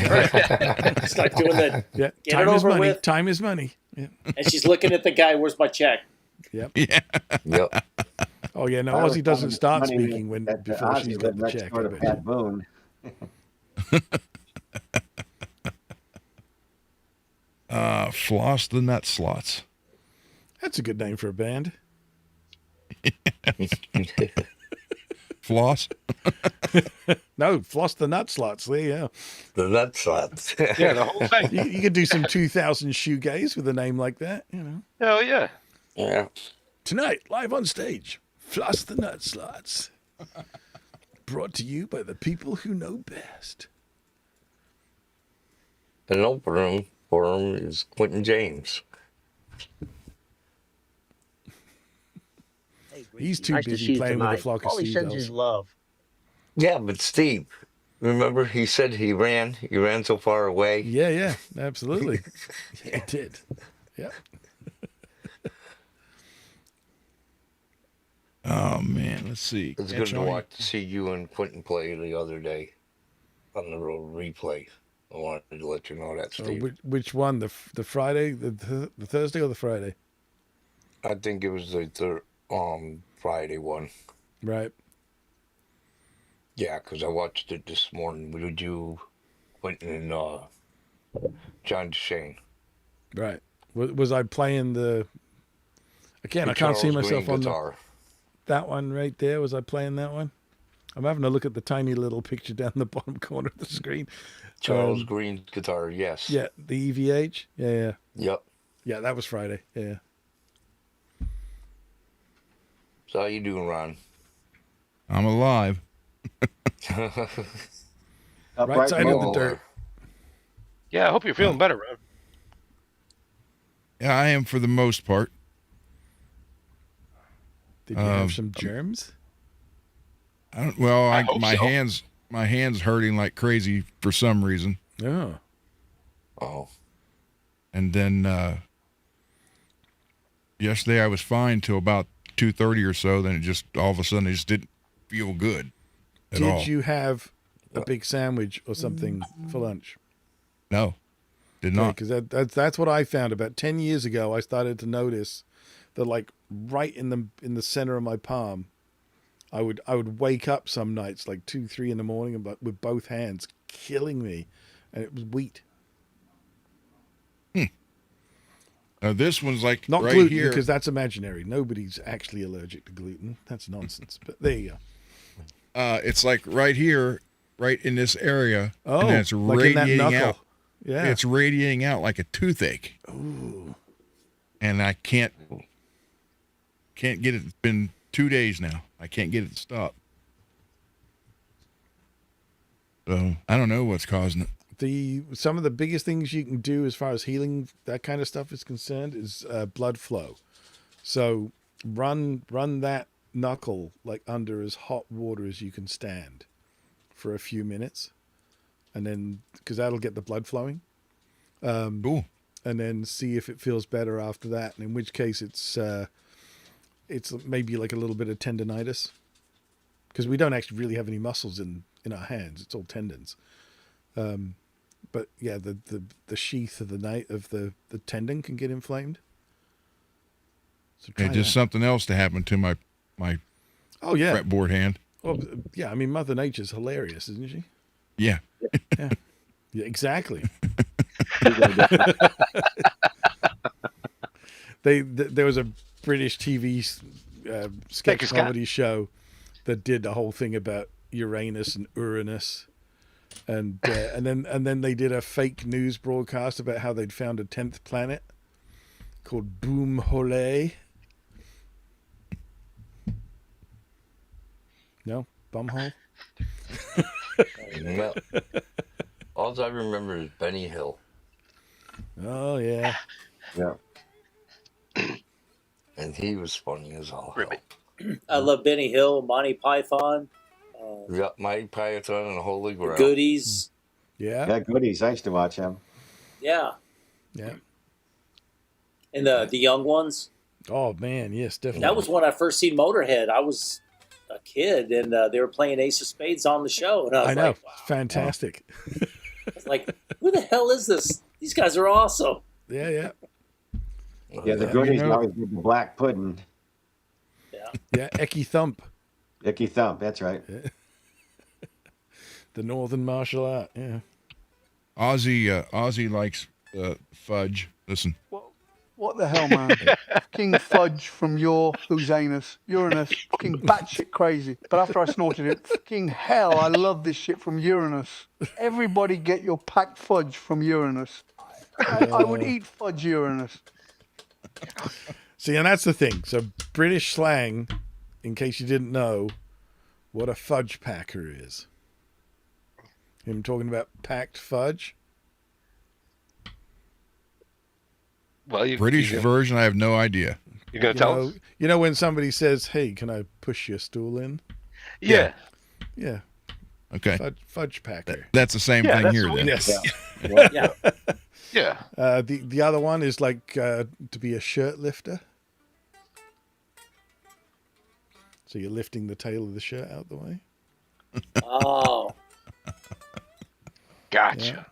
Start doing the, Yeah, Get time it is over money. with. Time is money. Yeah. and she's looking at the guy, where's my check? Yep. Yeah. Yep. Oh yeah. No, I was Ozzy doesn't telling start Money speaking that before Ozzy she's lived got the next check. door I to bet Pat you. Boone. Floss the nut slots. That's a good name for a band. Floss. No, Floss the Nut Slots. There, yeah. The nut slots. Yeah, the whole thing. You could do some 2000 shoegaze with a name like that. Hell yeah. Yeah. Tonight, live on stage, Floss the Nut Slots. Brought to you by the people who know best. An opener for him is Quentin James. Hey, He's Greasy, too nice to busy see you playing with a tonight. flock of All he sends seagulls. is love. Yeah, but Steve, remember he said he ran so far away. Yeah, absolutely. Yeah, he did. Yeah. Oh man, let's see. It's Yeah, good to Johnny. watch, see you and Quentin play the other day on the road replay. I wanted to let you know that, Steve. Which one? The Friday, the Thursday, or the Friday? I think it was the Friday one. Right. Yeah, because I watched it this morning with you, Quentin, and John Shane. Right. Was I playing the? Again, I can't see myself on that one right there. Was I playing that one? I'm having a look at the tiny little picture down the bottom corner of the screen. Charles Green's guitar, yes. Yeah, the EVH. Yeah. Yep. Yeah, that was Friday. Yeah. So how you doing, Ron? I'm alive. Right side of the Well, dirt. Yeah, I hope you're feeling better, Ron. Yeah, I am for the most part. Did you have some germs? I don't, well, I hope my so. hands hurting like crazy for some reason, Oh. Oh. and then yesterday I was fine till about 2:30 or so. Then it just all of a sudden it just didn't feel good at all. Did you have a big sandwich or something for lunch? No, did not. Because that's what I found about 10 years ago. I started to notice that, like, right in the center of my palm, I would wake up some nights like 2-3 in the morning, but with both hands killing me, and it was wheat. Now this one's like Not right gluten, here. because that's imaginary. Nobody's actually allergic to gluten. That's nonsense. But there you go. It's like right here, right in this area, Oh, and it's like in that radiating knuckle. out. Yeah. It's radiating out like a toothache. Ooh. And I can't get it. It's been 2 days now. I can't get it to stop. So I don't know what's causing it. Some of the biggest things you can do as far as healing, that kind of stuff is concerned, is blood flow. So run that knuckle like under as hot water as you can stand for a few minutes, and then because that'll get the blood flowing. Cool. And then see if it feels better after that. And in which case it's maybe like a little bit of tendonitis, because we don't actually really have any muscles in our hands. It's all tendons. But yeah, the sheath of the tendon can get inflamed. So try just that. something else to happen to my fretboard hand. Well, yeah, I mean, Mother Nature's hilarious, isn't she? Yeah. Yeah, exactly. There was a British TV sketch comedy show that did a whole thing about Uranus and Uranus, and then they did a fake news broadcast about how they'd found a 10th planet called Boom Hole. No, bumhole. No. All I remember is Benny Hill. Oh yeah. Yeah. And he was funny as all hell. I love Benny Hill, Monty Python. Yeah, Mighty Python and Holy Grail. Goodies. Yeah. Yeah, Goodies. I used to watch him. Yeah. Yeah. And the young ones. Oh man, yes, definitely. That was when I first seen Motorhead. I was a kid, and they were playing Ace of Spades on the show, and I was know, like, wow. fantastic. I was like, who the hell is this? These guys are awesome. Yeah, yeah. Yeah, the Goodies always did the black pudding. Yeah. Yeah, Ecky Thump. Icky Thump, that's right. Yeah. The Northern martial art, yeah. Ozzy likes fudge. Listen. What the hell, man? King Fudge from whose anus? Uranus. Fucking batshit crazy. But after I snorted it, fucking hell, I love this shit from Uranus. Everybody get your packed fudge from Uranus. I would eat fudge Uranus. See, and that's the thing. So British slang, in case you didn't know, what a fudge packer is. Him talking about packed fudge. Well, British version, I have no idea. You're gonna tell us? You know when somebody says, "Hey, can I push your stool in?" Yeah. Yeah. Okay. Fudge packer. That's the same thing here then. Yes. Yeah. Yeah. The other one is like to be a shirt lifter. So you're lifting the tail of the shirt out the way. Oh. Gotcha. Yeah.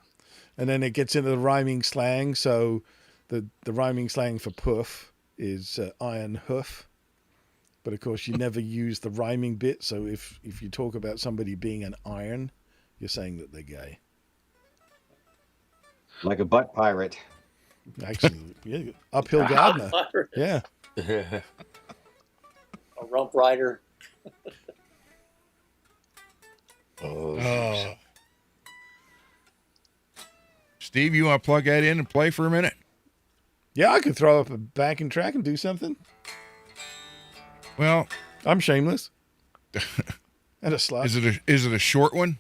And then it gets into the rhyming slang. So the rhyming slang for puff is iron hoof. But of course, you never use the rhyming bit. So if you talk about somebody being an iron, you're saying that they're gay. Like a butt pirate. Actually, yeah, uphill gardener. Yeah. A rump rider. Oh. Steve, you want to plug that in and play for a minute? Yeah, I could throw up a backing track and do something. Well, I'm shameless. And a slide. Is it a short one?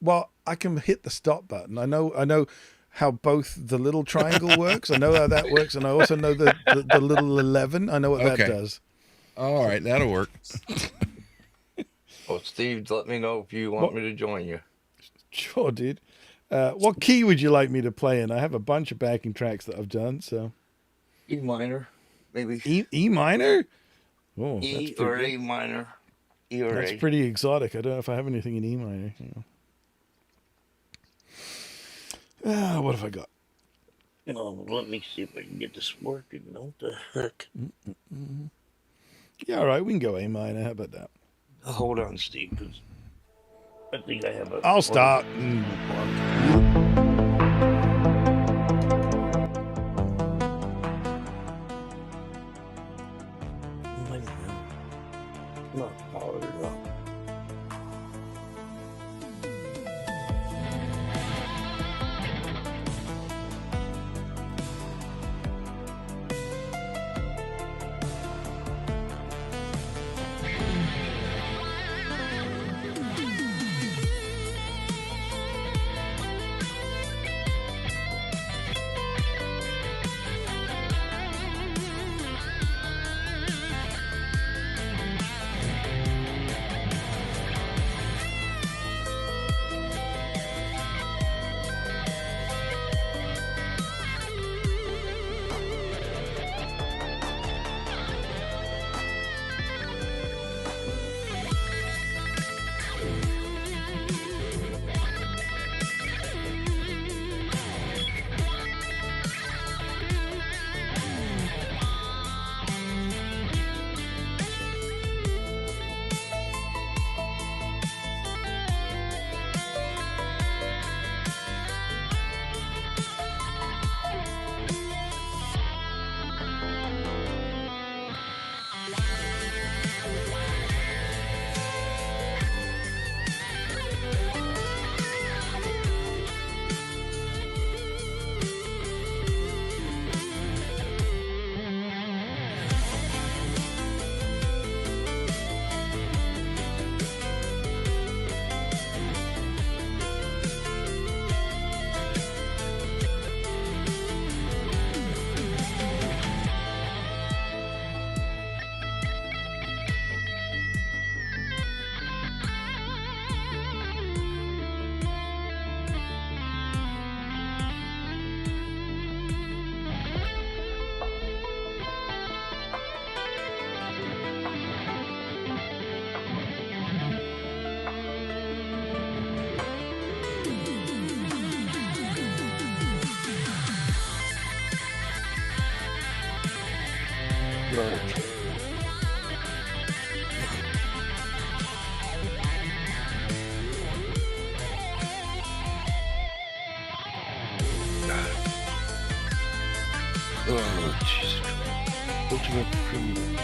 Well, I can hit the stop button. I know how both the little triangle works. I know how that works, and I also know the little 11. I know what that does. All right, that'll work. Well, Steve, let me know if you want me to join you. Sure, dude. What key would you like me to play in? I have a bunch of backing tracks that I've done. So E minor, maybe. E minor? Oh, E or A minor. E or that's A. pretty exotic. I don't know if I have anything in E minor. What have I got? Oh, let me see if I can get this working. What the heck? Yeah, all right. We can go A minor. How about that? Hold on, Steve, because I think I have a... I'll start. Not power enough. furniture. Oh, Jesus. Ultimate Premium.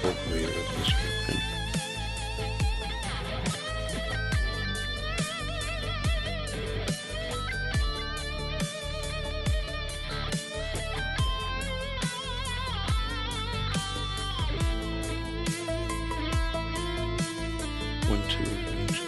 Hopefully this will be. One, two, one, two.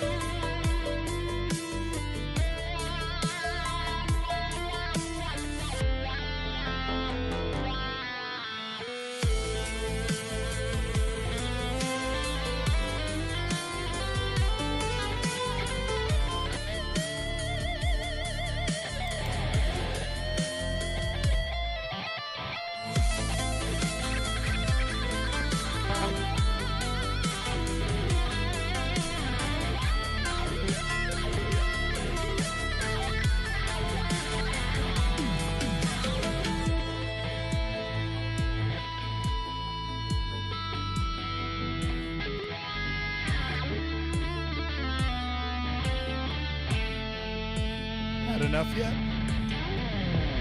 Had enough yet?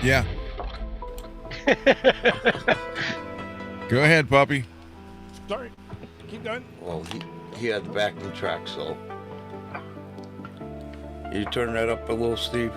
Yeah. Go ahead, puppy. Sorry. Keep going. Well, he had the backing track, so. You turn that up a little, Steve?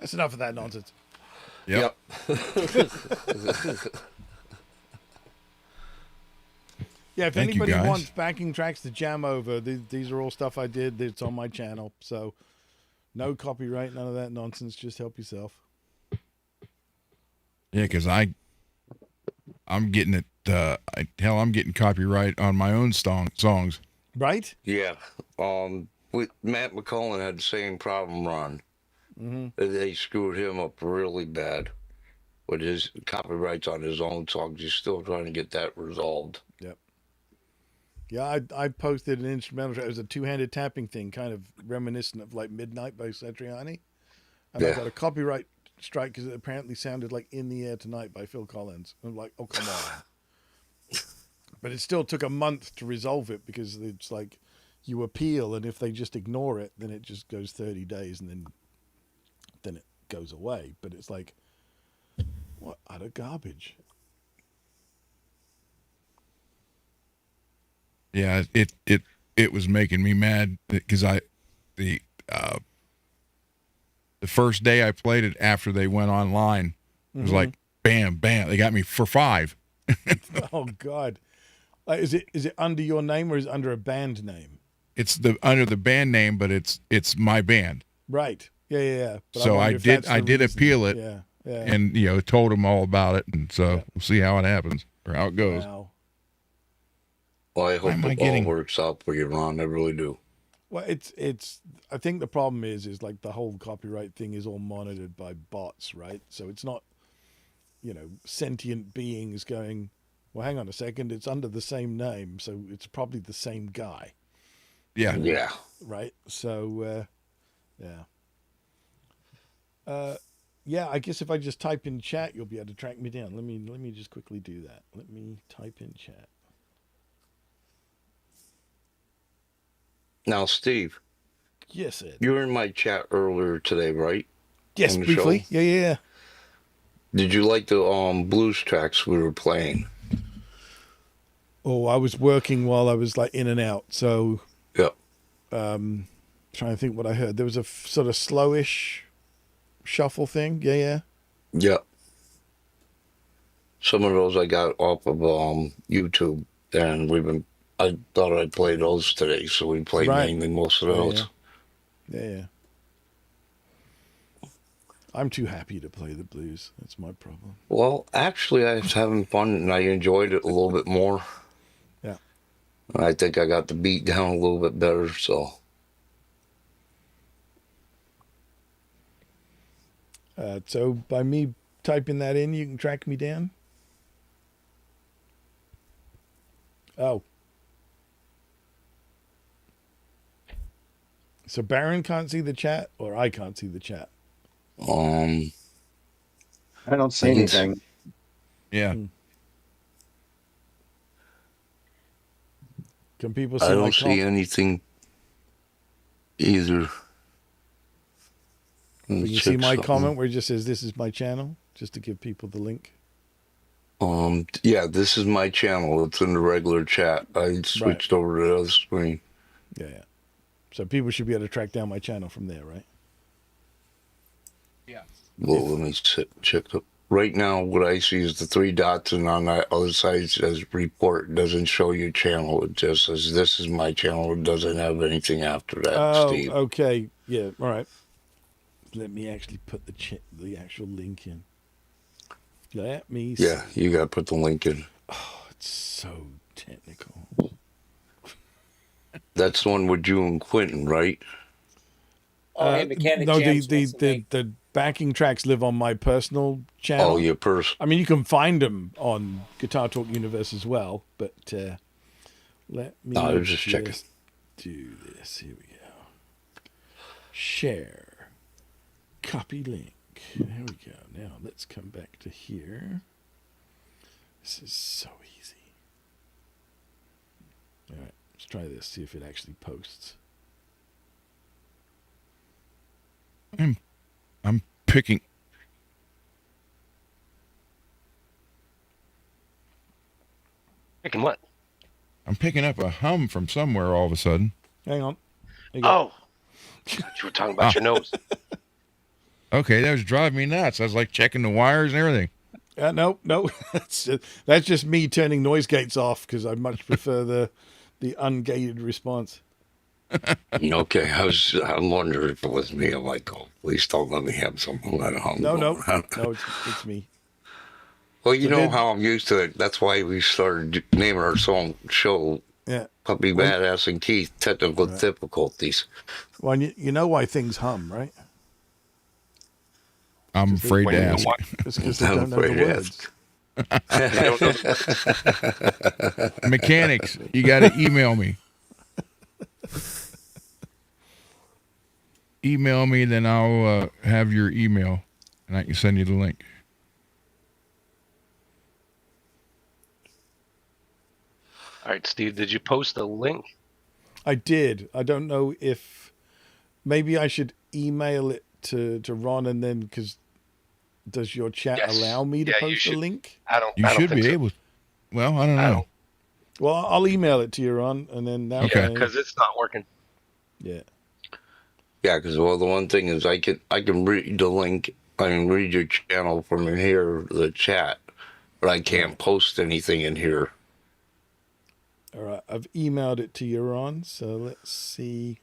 That's enough of that nonsense. Yep. Yeah, if Thank you, anybody guys. wants backing tracks to jam over, these are all stuff I did. It's on my channel, so no copyright, none of that nonsense. Just help yourself. Yeah, because I'm getting it. Hell, I'm getting copyright on my own songs. Right? Yeah. With Matt McCullen had the same problem, Ron. Mm-hmm. They screwed him up really bad with his copyrights on his own songs. He's still trying to get that resolved. Yep. Yeah, I posted an instrumental. It was a two-handed tapping thing, kind of reminiscent of like Midnight by Satriani. And I got a copyright strike because it apparently sounded like In the Air Tonight by Phil Collins. I'm like, oh, come on. But it still took a month to resolve it because it's like you appeal, and if they just ignore it, then it just goes 30 days, and then it goes away. But it's like, what utter garbage. Yeah, it was making me mad because the first day I played it after they went online, it was like bam, bam. They got me for 5. Oh God. Is it under your name or is it under a band name? It's under the band name, but it's my band. Right. Yeah. But so I did appeal it. Yeah. And told them all about it, and so we'll see how it happens or how it goes. Wow. Well, I hope it all works out for you, Ron. I really do. Well, it's. I think the problem is like the whole copyright thing is all monitored by bots, right? So it's not, sentient beings going, well, hang on a second, it's under the same name, so it's probably the same guy. Yeah. Yeah. Right. So, yeah. Yeah, I guess if I just type in chat, you'll be able to track me down. Let me just quickly do that. Let me type in chat. Now, Steve. Yes, Ed. You were in my chat earlier today, right? Yes, briefly. Show? Yeah. Did you like the blues tracks we were playing? Oh, I was working while I was like in and out, so. Yep. Trying to think what I heard. There was a sort of slowish shuffle thing. Yeah. Yep. Some of those I got off of YouTube, and I thought I'd play those today, so we played mainly most of those. Yeah. I'm too happy to play the blues. That's my problem. Well, actually, I was having fun, and I enjoyed it a little bit more. Yeah. I think I got the beat down a little bit better, so. So by me typing that in, you can track me down? Oh. So Baron can't see the chat, or I can't see the chat? I don't see anything. Yeah. Can people see I don't see anything either. Can you see my comment where it just says, this is my channel, just to give people the link? Yeah, this is my channel. It's in the regular chat. I switched over to the other screen. Yeah. So people should be able to track down my channel from there, right? Yeah. Well, let me check up. Right now, what I see is the 3 dots, and on that other side it says report. It doesn't show your channel. It just says, this is my channel. It doesn't have anything after that, Steve. Okay. Yeah, all right. Let me actually put the actual link in. Let me see. Yeah, you got to put the link in. Oh, it's so technical. That's the one with you and Quentin, right? Hey, Mechanic no, Jams the backing tracks live on my personal channel. Oh, your personal. I mean, you can find them on Guitar Talk Universe as well, but let me just checking. Do this. Here we go. Share. Copy link. There we go. Now let's come back to here. This is so easy. All right, let's try this. See if it actually posts. I'm picking. Picking what? I'm picking up a hum from somewhere all of a sudden. Hang on. Oh, I thought you were talking about your nose. Okay, that was driving me nuts. I was like checking the wires and everything. No, that's just me turning noise gates off because I much prefer the ungated response. Okay, I'm wondering if it was me. I'm like, oh, please don't let me have something at home. No, it's me. Well, you So know how I'm used to it. That's why we started naming our show Puppy Badass and Keith, Technical Difficulties. Well, you know why things hum, right? I'm afraid to ask. It's because they don't know the words. Mechanics, you got to email me. Email me, then I'll have your email, and I can send you the link. All right, Steve, did you post a link? I did. I don't know if maybe I should email it to Ron, and then because does your chat allow me to post a link? You should be able. Well, I don't know. Well, I'll email it to you, Ron, and then that way, because it's not working. Yeah. Yeah, because the one thing is I can read the link. I can read your channel from in here, the chat, but I can't post anything in here. All right, I've emailed it to you, Ron. So let's see.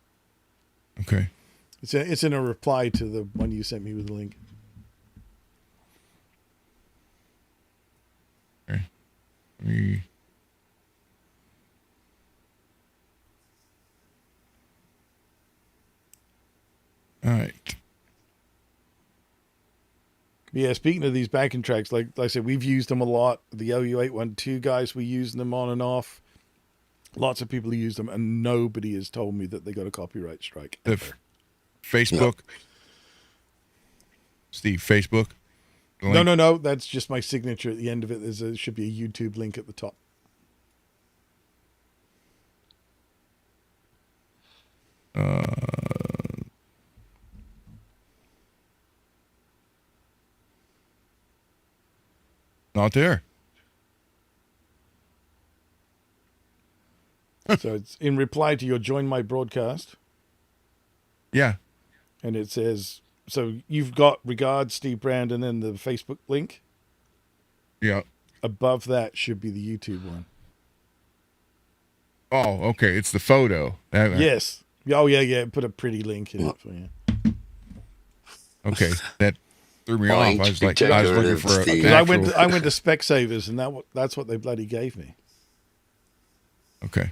Okay. It's in a reply to the one you sent me with the link. Okay. All right. Yeah, speaking of these backing tracks, like I said, we've used them a lot. The OU812 guys, we use them on and off. Lots of people use them, and nobody has told me that they got a copyright strike. Facebook? Steve, Facebook? No. That's just my signature at the end of it. There should be a YouTube link at the top. Not there. So it's in reply to your join my broadcast. Yeah. And it says, so you've got regards, Steve Brand, and then the Facebook link. Yeah. Above that should be the YouTube one. Oh, okay. It's the photo. Yes. Oh, yeah. Put a pretty link in it for you. Okay. That threw me off. I was looking for I went to Specsavers, and that's what they bloody gave me. Okay.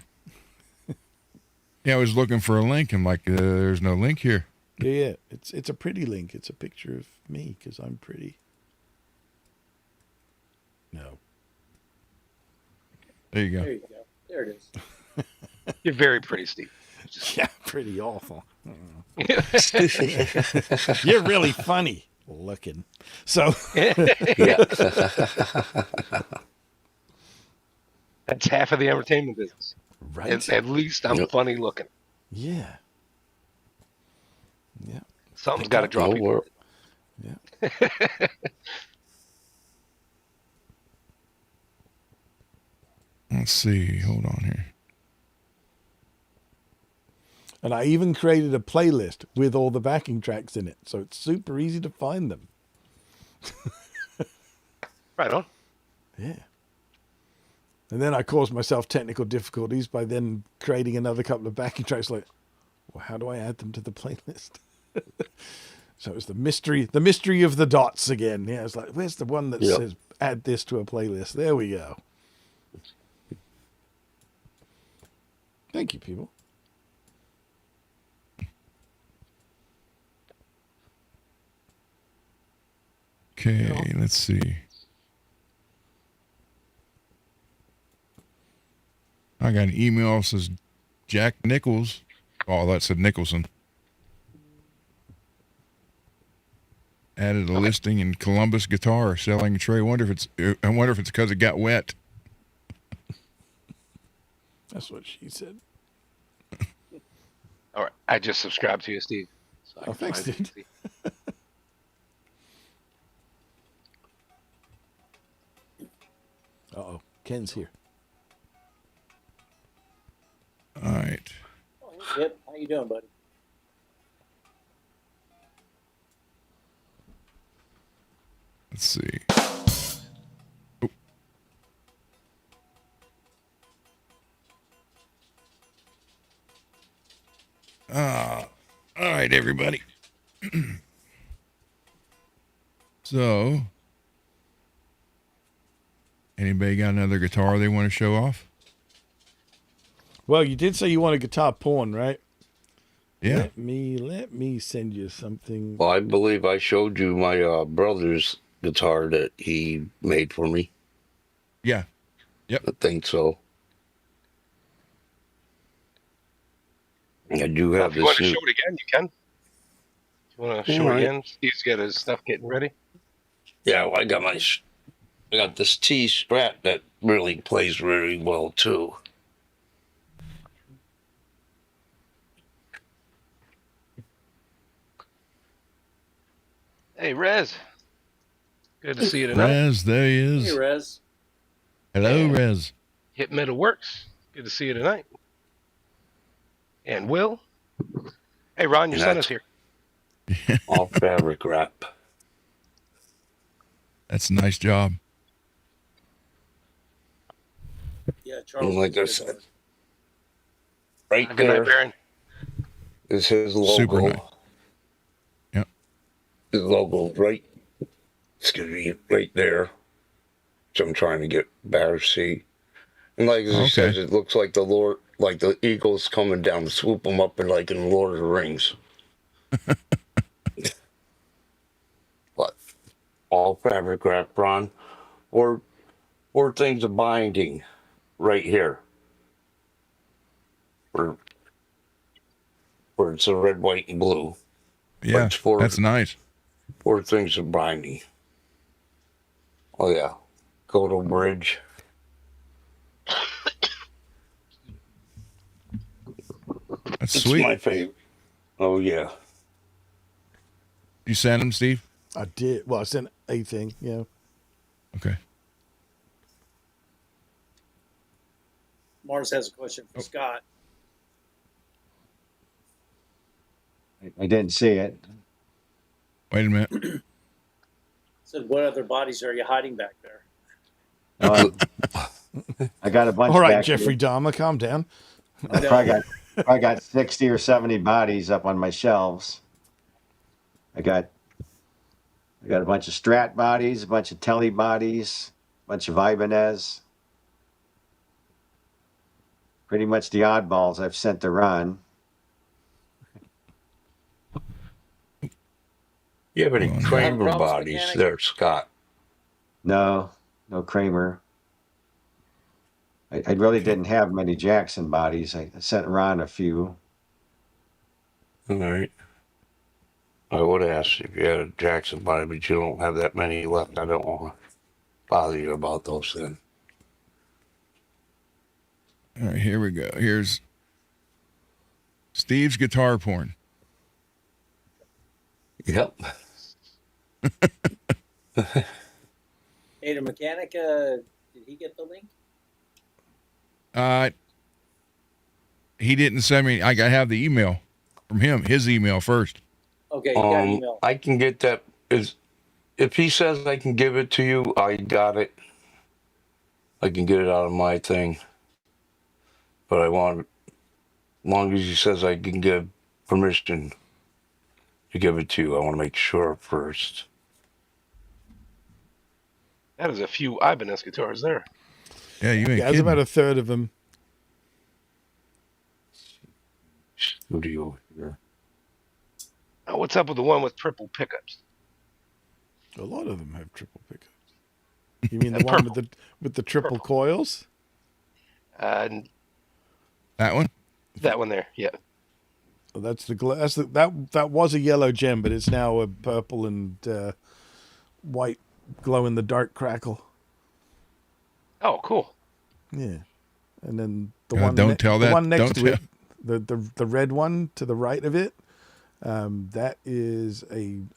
Yeah, I was looking for a link. I'm like, there's no link here. Yeah. It's a pretty link. It's a picture of me because I'm pretty. No. There you go. There you go. There it is. You're very pretty, Steve. Yeah, pretty awful. You're really funny looking. So. That's half of the entertainment business. Right. At least I'm funny looking. Yeah. Yeah. Something's got to drop you. Yeah. Let's see. Hold on here. And I even created a playlist with all the backing tracks in it, so it's super easy to find them. Right on. Yeah. And then I caused myself technical difficulties by then creating another couple of backing tracks. Like, well, how do I add them to the playlist? So it was the mystery of the dots again. Yeah, it's like, where's the one that says add this to a playlist? There we go. Thank you, people. Okay, let's see. I got an email that says Jack Nichols. Oh, that said Nicholson. Added a listing in Columbus Guitar selling a tray. I wonder if it's because it got wet. That's what she said. All right, I just subscribed to you, Steve. So thanks, dude. Uh-oh, Ken's here. All right. Oh, yep. How you doing, buddy? Let's see. All right, everybody. So, anybody got another guitar they want to show off? Well, you did say you want a guitar porn, right? Yeah. Let me send you something. Well, I believe I showed you my brother's guitar that he made for me. Yeah. Yep. I think so. I do have If you this want to new. show it again, you can. If you want to show it again, Steve's got his stuff getting ready. Yeah, well, I got this T Strat that really plays very well too. Hey, Rez. Good to see you tonight. Rez, there he is. Hey, Rez. Hello, And Rez. Hit Metal Works. Good to see you tonight. And Will. Hey, Ron, your son is here. All fabric wrap. That's a nice job. Yeah, Charles. And like I said, right Good night, there Baron. is his logo. Super nice. Yep. His logo right. It's gonna be right there. So I'm trying to get better see. And like he says, it looks like the Lord, like the eagles coming down to swoop them up, and like in Lord of the Rings. But all fabric wrap, Ron, or things of binding, right here. Where it's a red, white, and blue. Yeah, that's nice. Or things of binding. Oh yeah, Goto Bridge. That's It's sweet. my favorite. Oh yeah. You sent him, Steve? I did. Well, I sent a thing. Yeah. Okay. Mars has a question for Scott. I didn't see it. Wait a minute. Said, what other bodies are you hiding back there? I got a bunch. All right, back Jeffrey here. Dahmer, calm down. I got 60 or 70 bodies up on my shelves. I got a bunch of Strat bodies, a bunch of Telly bodies, a bunch of Ibanez. Pretty much the oddballs I've sent to Ron. You have any Kramer problems, bodies mechanic? there, Scott? No Kramer. I really didn't have many Jackson bodies. I sent Ron a few. All right. I would ask if you had a Jackson body, but you don't have that many left. I don't want to bother you about those then. All right, here we go. Here's Steve's guitar porn. Yep. Hey, the mechanic, did he get the link? He didn't send me. I have the email from him. His email first. Okay, you got email. I can get that. If he says I can give it to you, I got it. I can get it out of my thing. But I want, as long as he says I can give permission to give it to you, I want to make sure first. That is a few Ibanez guitars there. Yeah, you ain't Yeah, kidding. there's about a third of them. Studio here. Now, what's up with the one with triple pickups? A lot of them have triple pickups. You mean the one with the triple coils? That one? That one there, yeah. Well, that's that was a yellow gem, but it's now a purple and white glow in the dark crackle. Oh, cool. Yeah, and then the God, one don't tell the that. one next Don't to tell. it, the red one to the right of it, that is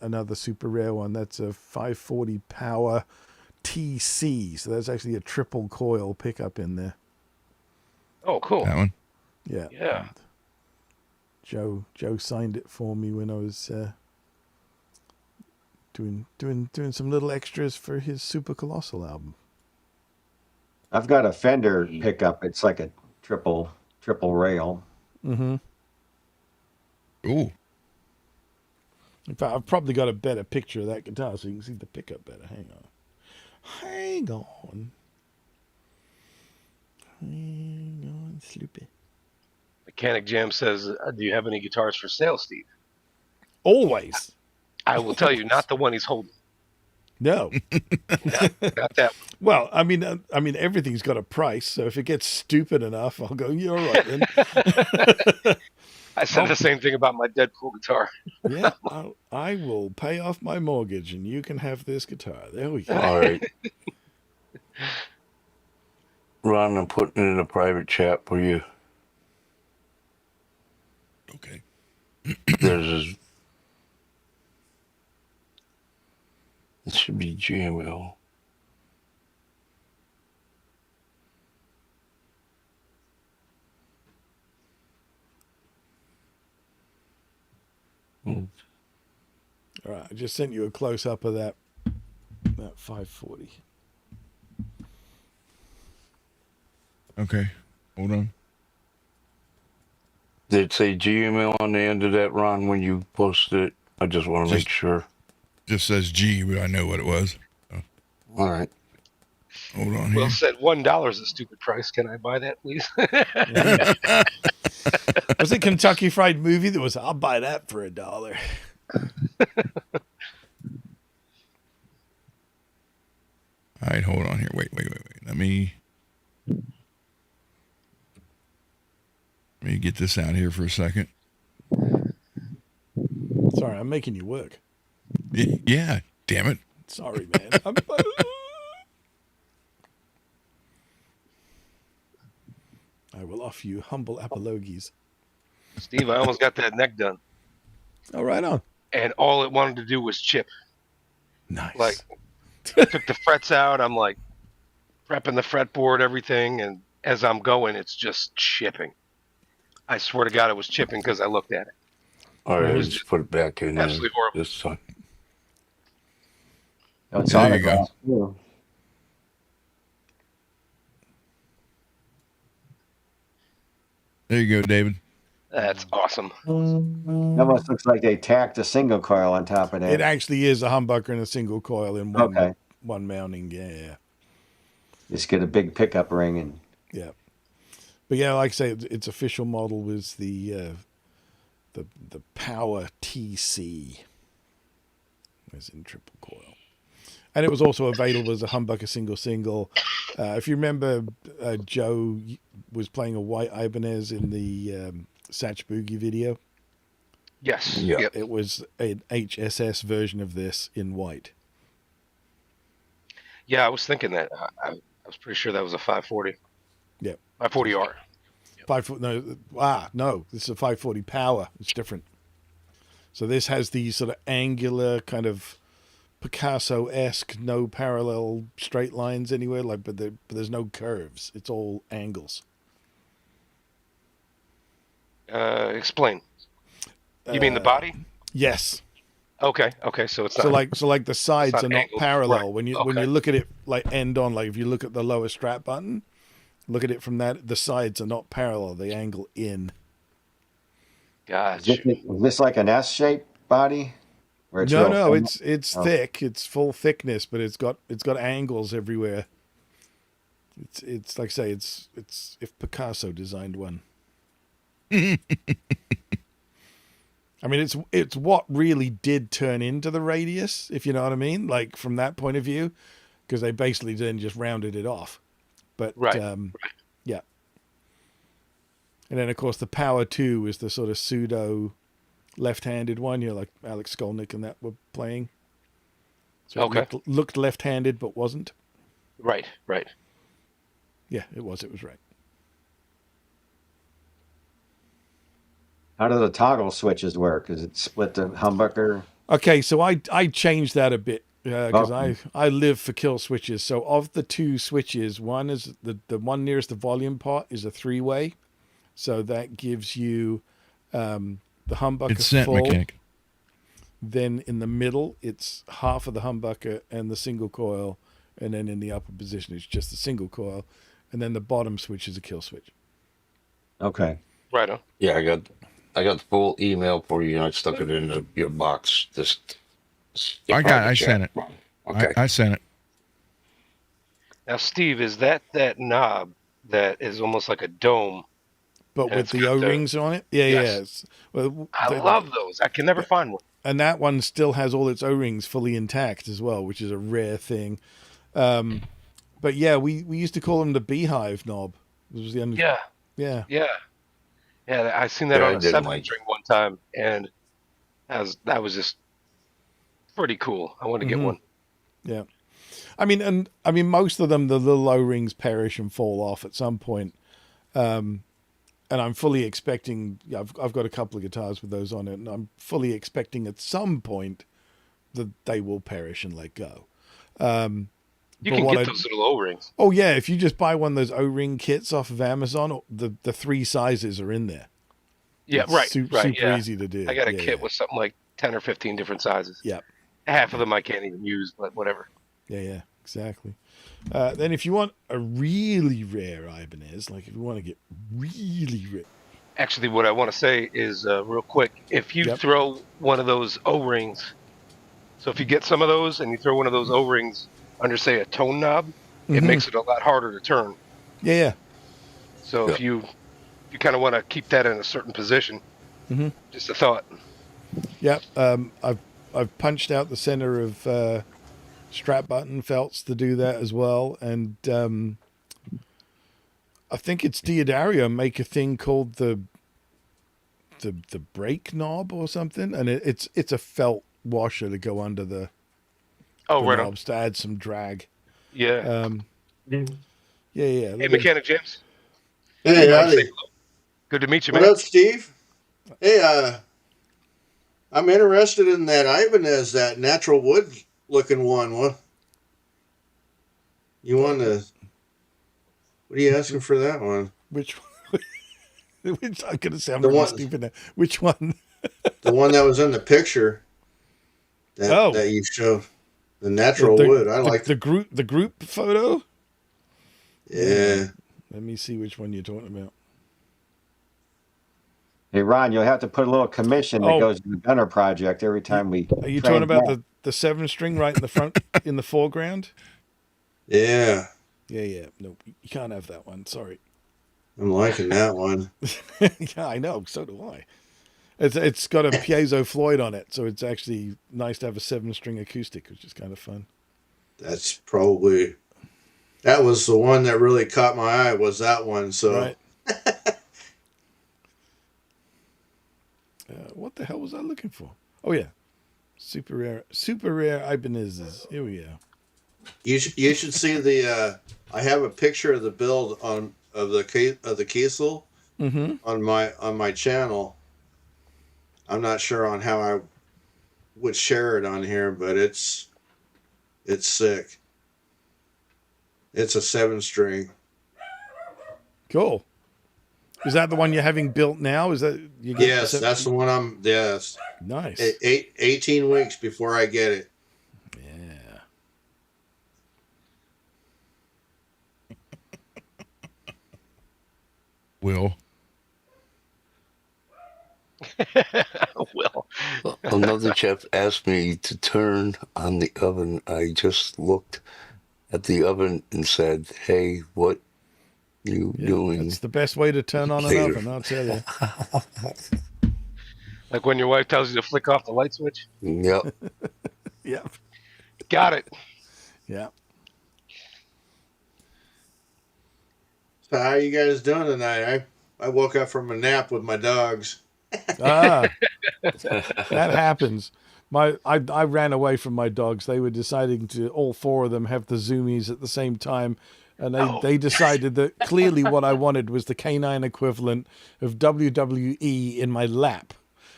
another super rare one. That's a 540 power TC. So that's actually a triple coil pickup in there. Oh, cool. That one? Yeah. And Joe signed it for me when I was doing some little extras for his Super Colossal album. I've got a Fender pickup. It's like a triple rail. Mm-hmm. Ooh. In fact, I've probably got a better picture of that guitar so you can see the pickup better. Hang on. Hang on, Sloopy. Mechanic Jam says, "Do you have any guitars for sale, Steve?" Always. I will tell you, not the one he's holding. No. Not that one. Well, I mean, everything's got a price. So if it gets stupid enough, I'll go. You're all right then. I said the same thing about my Deadpool guitar. Yeah, I will pay off my mortgage, and you can have this guitar. There we go. All right. Ron, I'm putting it in a private chat for you. Okay. There's it should be GML. All right, I just sent you a close up of that 540. Okay. Hold on. Did it say GML on the end of that, Ron, when you posted it? I just want to make sure. Just says G, but I know what it was. So. All right. Hold on here. Will said $1 is a stupid price. Can I buy that, please? Was it Kentucky Fried Movie that was, I'll buy that for $1? All right, hold on here. Wait. Let me get this out here for a second. Sorry, I'm making you work. Yeah, damn it. Sorry, man. I will offer you humble apologies. Steve, I almost got that neck done. Oh, right on. And all it wanted to do was chip. Nice. Like, I took the frets out. I'm like prepping the fretboard, everything. And as I'm going, it's just chipping. I swear to God, it was chipping because I looked at it. All right, It was let's put it back in absolutely horrible. this time. Oh, it's There you go. too. There you go, David. That's awesome. It almost looks like they tacked a single coil on top of that. It actually is a humbucker and a single coil in one mounting. Yeah. Just get a big pickup ring and. Yeah. But yeah, like I say, its official model was the Power TC. As in triple coil. And it was also available as a humbucker single. If you remember, Joe was playing a white Ibanez in the Satch Boogie video. Yes. Yeah. Yep. It was an HSS version of this in white. Yeah, I was thinking that. I was pretty sure that was a 540. Yeah. 540R. No, this is a 540 Power. It's different. So this has these sort of angular kind of Picasso-esque, no parallel straight lines anywhere, but there's no curves. It's all angles. Explain. You mean the body? Yes. Okay. So it's not. So like the sides are not angled. parallel. Right. When you look at it like end on, like if you look at the lower strap button, look at it from that, the sides are not parallel. They angle in. Gotcha. Is this like an S-shaped body? No, it's thick. It's full thickness, but it's got angles everywhere. It's like I say, it's if Picasso designed one. I mean, it's what really did turn into the radius, if you know what I mean, like from that point of view, because they basically then just rounded it off. But Right. Yeah. And then of course the Power 2 is the sort of pseudo left-handed one, like Alex Skolnick and that were playing. So Okay. it looked left-handed but wasn't. Right. Yeah, it was right. How do the toggle switches work? Is it split the humbucker? Okay, so I changed that a bit because I live for kill switches. So of the two switches, one is the one nearest the volume pot is a 3-way. So that gives you the humbucker It's sent, full. mechanic. Then in the middle, it's half of the humbucker and the single coil. And then in the upper position, it's just the single coil. And then the bottom switch is a kill switch. Okay. Right on. Yeah, I got the full email for you, and I stuck it in your box. I sent it. Okay. I sent it. Now, Steve, is that knob that is almost like a dome? But And with it's the got O-rings on it? Yeah, Yes. Well, I love those. I can never find one. and that one still has all its O-rings fully intact as well, which is a rare thing. But yeah, we used to call them the beehive knob. It was the only, Yeah. yeah. I seen that Yeah, on I a didn't 7-string one time, and that was just pretty cool. I want to get one. Yeah. I mean, most of them, the little O-rings perish and fall off at some point. And I'm fully expecting, I've got a couple of guitars with those on it, and I'm fully expecting at some point that they will perish and let go. You can get those little O-rings. Oh, yeah. If you just buy one of those O-ring kits off of Amazon, the 3 sizes are in there. Yeah, It's right. Super Yeah. easy to do. I got a kit with something like 10 or 15 different sizes. Yeah. Half of them I can't even use, but whatever. Yeah, exactly. Then if you want a really rare Ibanez, like if you want to get really rare. Actually, what I want to say is real quick, if you throw one of those O-rings, so if you get some of those and you throw one of those O-rings under, say, a tone knob, it makes it a lot harder to turn. Yeah. So if you kind of want to keep that in a certain position, just a thought. Yep. I've punched out the center of strap button felts to do that as well, and I think it's Diodario make a thing called the brake knob or something, and it's a felt washer to go under the knobs to add some drag. Yeah. Yeah. Hey, Mechanic James. Hey, howdy. Good to meet you, man. What up, Steve? Hey, I'm interested in that Ibanez, that natural wood looking one. What you want to? What are you asking for that one? Which one? Which I'm gonna say I'm really stupid now. Which one? The one that was in the picture. That you showed. The natural wood. I like the group photo. Yeah. Let me see which one you're talking about. Hey, Ron, you'll have to put a little commission that goes to the Gunner project every time we. Are you talking about the 7-string right in the front, in the foreground? Yeah. Yeah. Nope, you can't have that one. Sorry. I'm liking that one. Yeah, I know. So do I. It's got a piezo Floyd on it, so it's actually nice to have a 7-string acoustic, which is kind of fun. That was the one that really caught my eye. Was that one? So. Right. What the hell was I looking for? Oh yeah, super rare Ibanez's. Here we go. You should see the. I have a picture of the build of the Kiesel on my channel. I'm not sure on how I would share it on here, but it's sick. It's a 7-string. Cool. Is that the one you're having built now? Is that you? Yes, that's the one I'm. Yes. Nice. 18 weeks before I get it. Yeah. Will. Will. Another chap asked me to turn on the oven. I just looked at the oven and said, "Hey, what you doing?" That's the best way to turn on an oven, I'll tell you. Like when your wife tells you to flick off the light switch? Yep. Yep. Got it. Yeah. So how are you guys doing tonight? I woke up from a nap with my dogs. That happens. I ran away from my dogs. They were deciding to all 4 of them have the zoomies at the same time, and they decided that clearly what I wanted was the canine equivalent of WWE in my lap.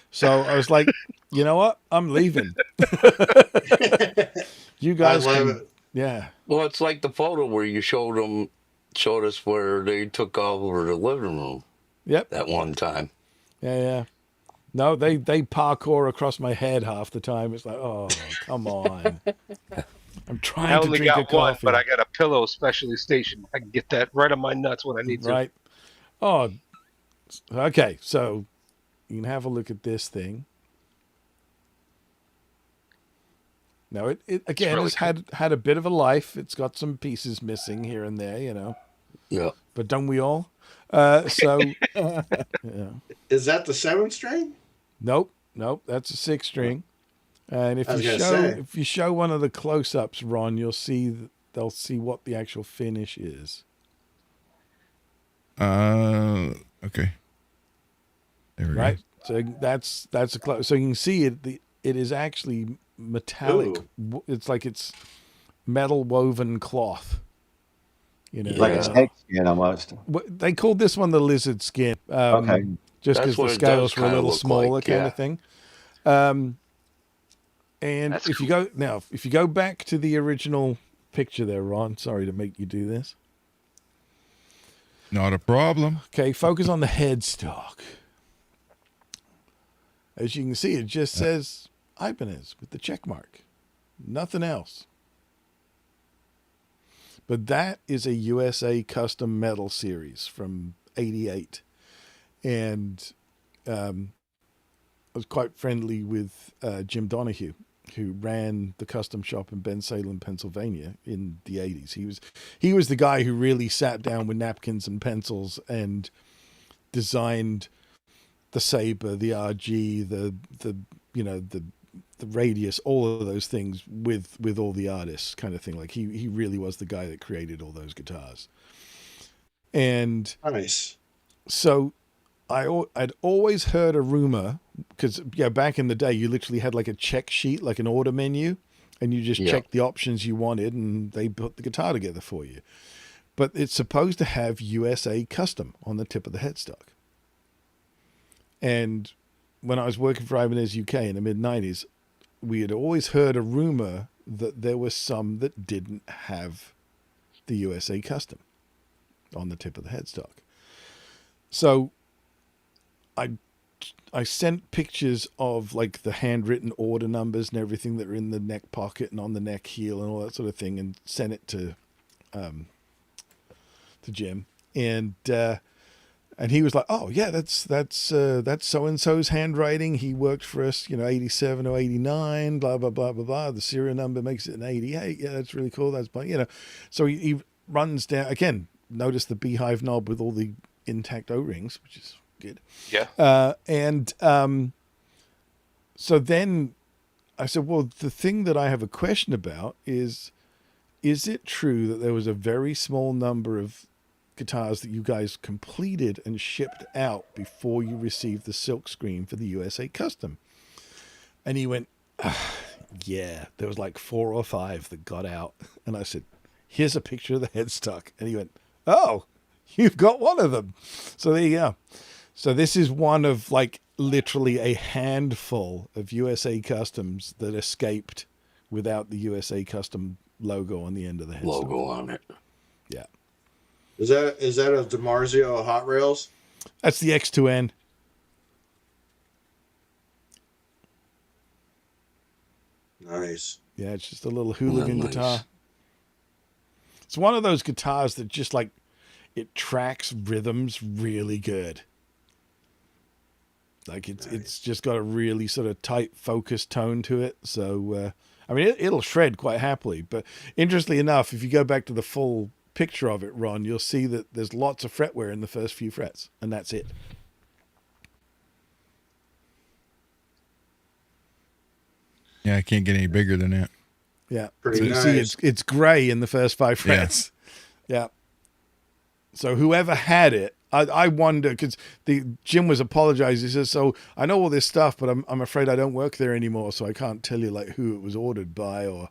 So I was like, you know what? I'm leaving. You guys can, yeah. Well, it's like the photo where you showed us where they took over the living room. Yep. That one time. Yeah. No, they parkour across my head half the time. It's like, oh, come on. I'm I trying to only drink a got one, coffee. but I got a pillow specially stationed. I can get that right on my nuts when I need to. Right. Oh, okay. So you can have a look at this thing. Now it again really has had a bit of a life. It's got some pieces missing here and there, you know. Yeah. But don't we all? So yeah. Is that the 7-string? Nope, that's a 6-string. And I was gonna say. if you show one of the close-ups, Ron, you'll see they'll see what the actual finish is. Okay. There we Right. go. So that's a close. So you can see it. It is actually metallic. Ooh. It's like it's metal woven cloth. You know, Like a snake skin almost. They called this one the lizard skin. Okay. Just That's because the what it scales does were a kinda little look smaller, like, kind yeah. of thing. And That's if you go back to the original picture there, Ron. Sorry to make you do this. Not a problem. Okay, focus on the headstock. As you can see, it just says Ibanez with the check mark. Nothing else. But that is a USA Custom Metal series from '88. And I was quite friendly with Jim Donahue, who ran the custom shop in Bensalem, Pennsylvania in the '80s. He was the guy who really sat down with napkins and pencils and designed the Saber, the RG, the Radius, all of those things with all the artists, kind of thing. Like he really was the guy that created all those guitars. And Nice. so I'd always heard a rumor, because back in the day you literally had like a check sheet, like an order menu, and you just checked the options you wanted and they put the guitar together for you. But it's supposed to have USA Custom on the tip of the headstock. And when I was working for Ibanez UK in the mid-90s, we had always heard a rumor that there was some that didn't have the USA Custom on the tip of the headstock. So I sent pictures of like the handwritten order numbers and everything that are in the neck pocket and on the neck heel and all that sort of thing, and sent it to Jim, and he was like, "Oh yeah, that's so and so's handwriting. He worked for us, 87 or 89, blah blah blah blah blah. The serial number makes it an 88. Yeah, that's really cool. That's So he runs down again. Notice the beehive knob with all the intact O-rings, which is good. Yeah. So then I said, well, the thing that I have a question about is it true that there was a very small number of guitars that you guys completed and shipped out before you received the silk screen for the USA Custom? And he went, yeah, there was like 4 or 5 that got out. And I said, here's a picture of the headstock. And he went, oh, you've got one of them. So there you go. So this is one of like literally a handful of USA Customs that escaped without the USA Custom logo on the end of the headstock. Logo on it. Yeah. Is that a DiMarzio Hot Rails? That's the X2N. Nice. Yeah, it's just a little hooligan Nice. guitar. It's one of those guitars that just like it tracks rhythms really good. Like it's just got a really sort of tight focused tone to it. So I mean it'll shred quite happily. But interestingly enough, if you go back to the full picture of it, Ron, you'll see that there's lots of fretwear in the first few frets, and that's it. Yeah, I can't get any bigger than that. Yeah. Pretty so you nice. see it's gray in the first 5 frets. Yeah. So whoever had it, I wonder, because Jim was apologizing. He says, so I know all this stuff, but I'm afraid I don't work there anymore, so I can't tell you like who it was ordered by or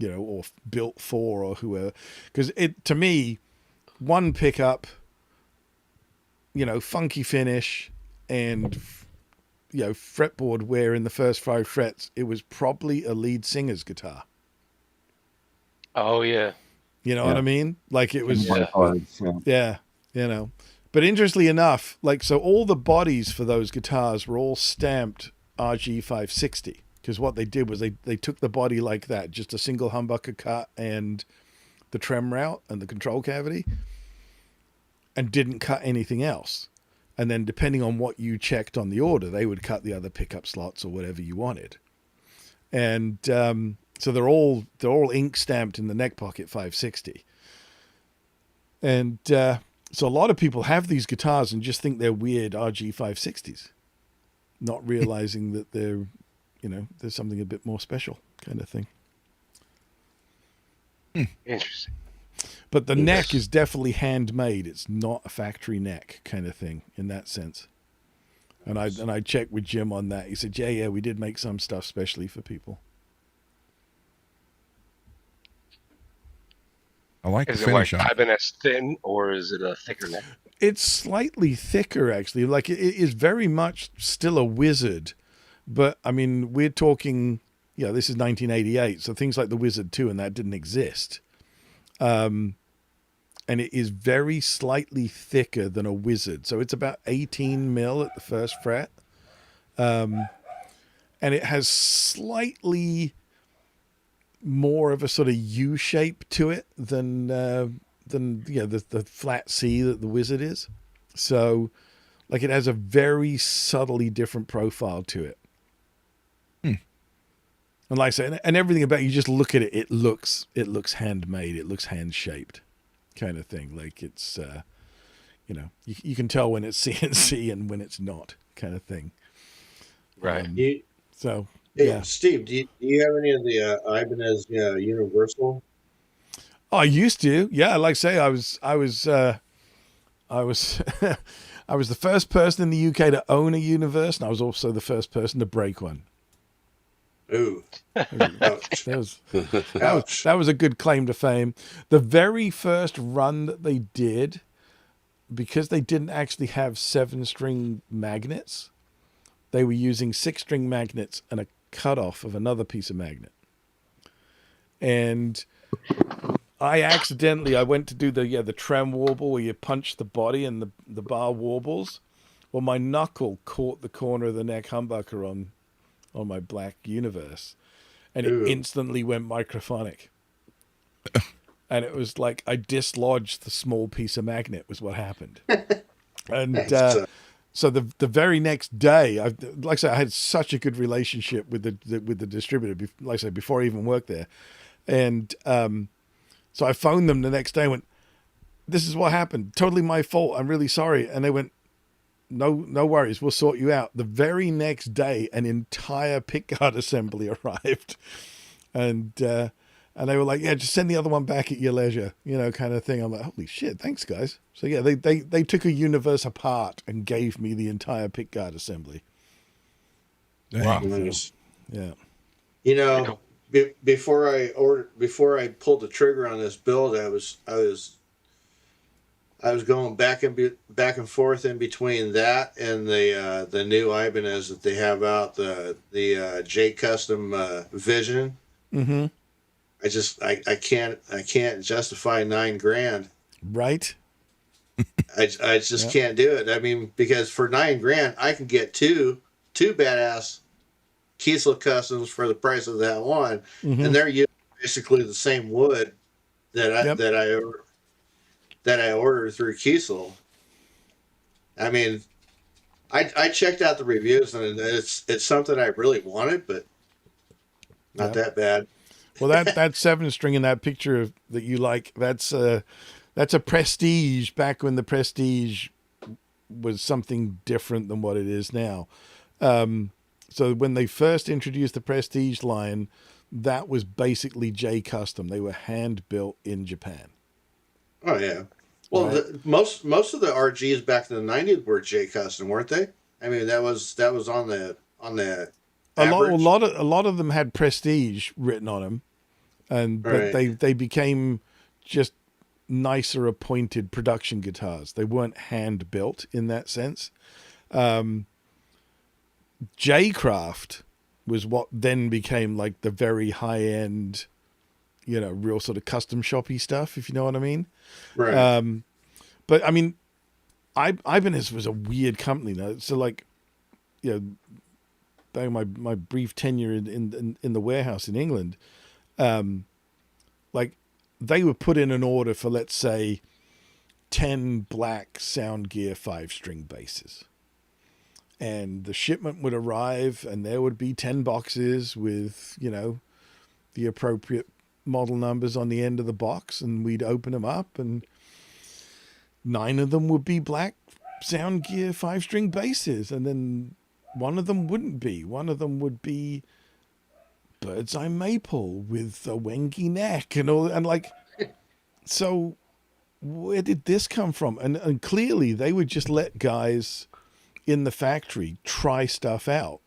or built for or whoever. Because to me, one pickup, funky finish and fretboard wear in the first 5 frets, it was probably a lead singer's guitar. Oh yeah. You know what I mean? Like it was, Yeah. But interestingly enough, so all the bodies for those guitars were all stamped RG560, because what they did was they took the body like that, just a single humbucker cut and the trem route and the control cavity, and didn't cut anything else. And then depending on what you checked on the order, they would cut the other pickup slots or whatever you wanted. And so they're all ink stamped in the neck pocket 560. And so a lot of people have these guitars and just think they're weird RG 560s, not realizing that they're, there's something a bit more special kind of thing. Interesting. But the neck is definitely handmade. It's not a factory neck kind of thing in that sense. And I checked with Jim on that. He said, yeah, we did make some stuff specially for people. I like is the finish it like Ibanez thin, or is it a thicker neck? It's slightly thicker, actually. It is very much still a Wizard. But, I mean, we're talking, this is 1988, so things like the Wizard 2 and that didn't exist. And it is very slightly thicker than a Wizard. So it's about 18 mil at the first fret. And it has slightly more of a sort of U shape to it than the flat C that the Wizard is. So it has a very subtly different profile to it. And like I say, and everything about it, you just look at it, it looks handmade, it looks hand shaped kind of thing. Like it's you can tell when it's CNC and when it's not kind of thing. Right. Yeah. Steve, do you have any of the Ibanez Universal? Oh, I used to. Yeah, like I say, I was I was I was the first person in the UK to own a Universe, and I was also the first person to break one. Ooh. Ouch. That was a good claim to fame. The very first run that they did, because they didn't actually have 7-string magnets, they were using 6-string magnets and a cutoff of another piece of magnet. And I went to do the trem warble where you punch the body and the bar warbles. Well, my knuckle caught the corner of the neck humbucker on my black Universe, and it instantly went microphonic. And it was like I dislodged the small piece of magnet was what happened. And so the very next day, like I said, I had such a good relationship with the distributor, like I said, before I even worked there. And so I phoned them the next day and went, this is what happened. Totally my fault. I'm really sorry. And they went, no worries. We'll sort you out. The very next day, an entire pickguard assembly arrived. And they were like, yeah, just send the other one back at your leisure, kind of thing. I'm like, holy shit, thanks, guys. So, yeah, they took a Universe apart and gave me the entire pickguard assembly. Wow. Nice. Yeah. Before I pulled the trigger on this build, I was going back and forth in between that and the new Ibanez that they have out, the J Custom Vision. Mm-hmm. I can't justify $9,000. Right. I just can't do it. I mean, because for $9,000 I can get two badass Kiesel Customs for the price of that one, and they're using basically the same wood that I ordered through Kiesel. I mean, I checked out the reviews, and it's something I really wanted, but not that bad. Well, that 7-string in that picture that you like, that's a Prestige back when the Prestige was something different than what it is now. So when they first introduced the Prestige line, that was basically J Custom. They were hand built in Japan. Oh yeah. Well, right. Most of the RGs back in the 90s were J Custom, weren't they? I mean, that was on the a lot of them had Prestige written on them, but they became just nicer appointed production guitars. They weren't hand built in that sense. J-Craft was what then became like the very high end, real sort of custom shoppy stuff, if you know what I mean. Right. But I mean, Ibanez was a weird company though. So like, you know, during my brief tenure in the warehouse in England, like they would put in an order for, let's say, 10 black sound gear 5-string basses. And the shipment would arrive and there would be 10 boxes with, you know, the appropriate model numbers on the end of the box, and we'd open them up and 9 of them would be black sound gear 5-string basses, and then one of them wouldn't be. One of them would be bird's eye maple with a wangy neck and all, and like, so where did this come from? And clearly they would just let guys in the factory try stuff out,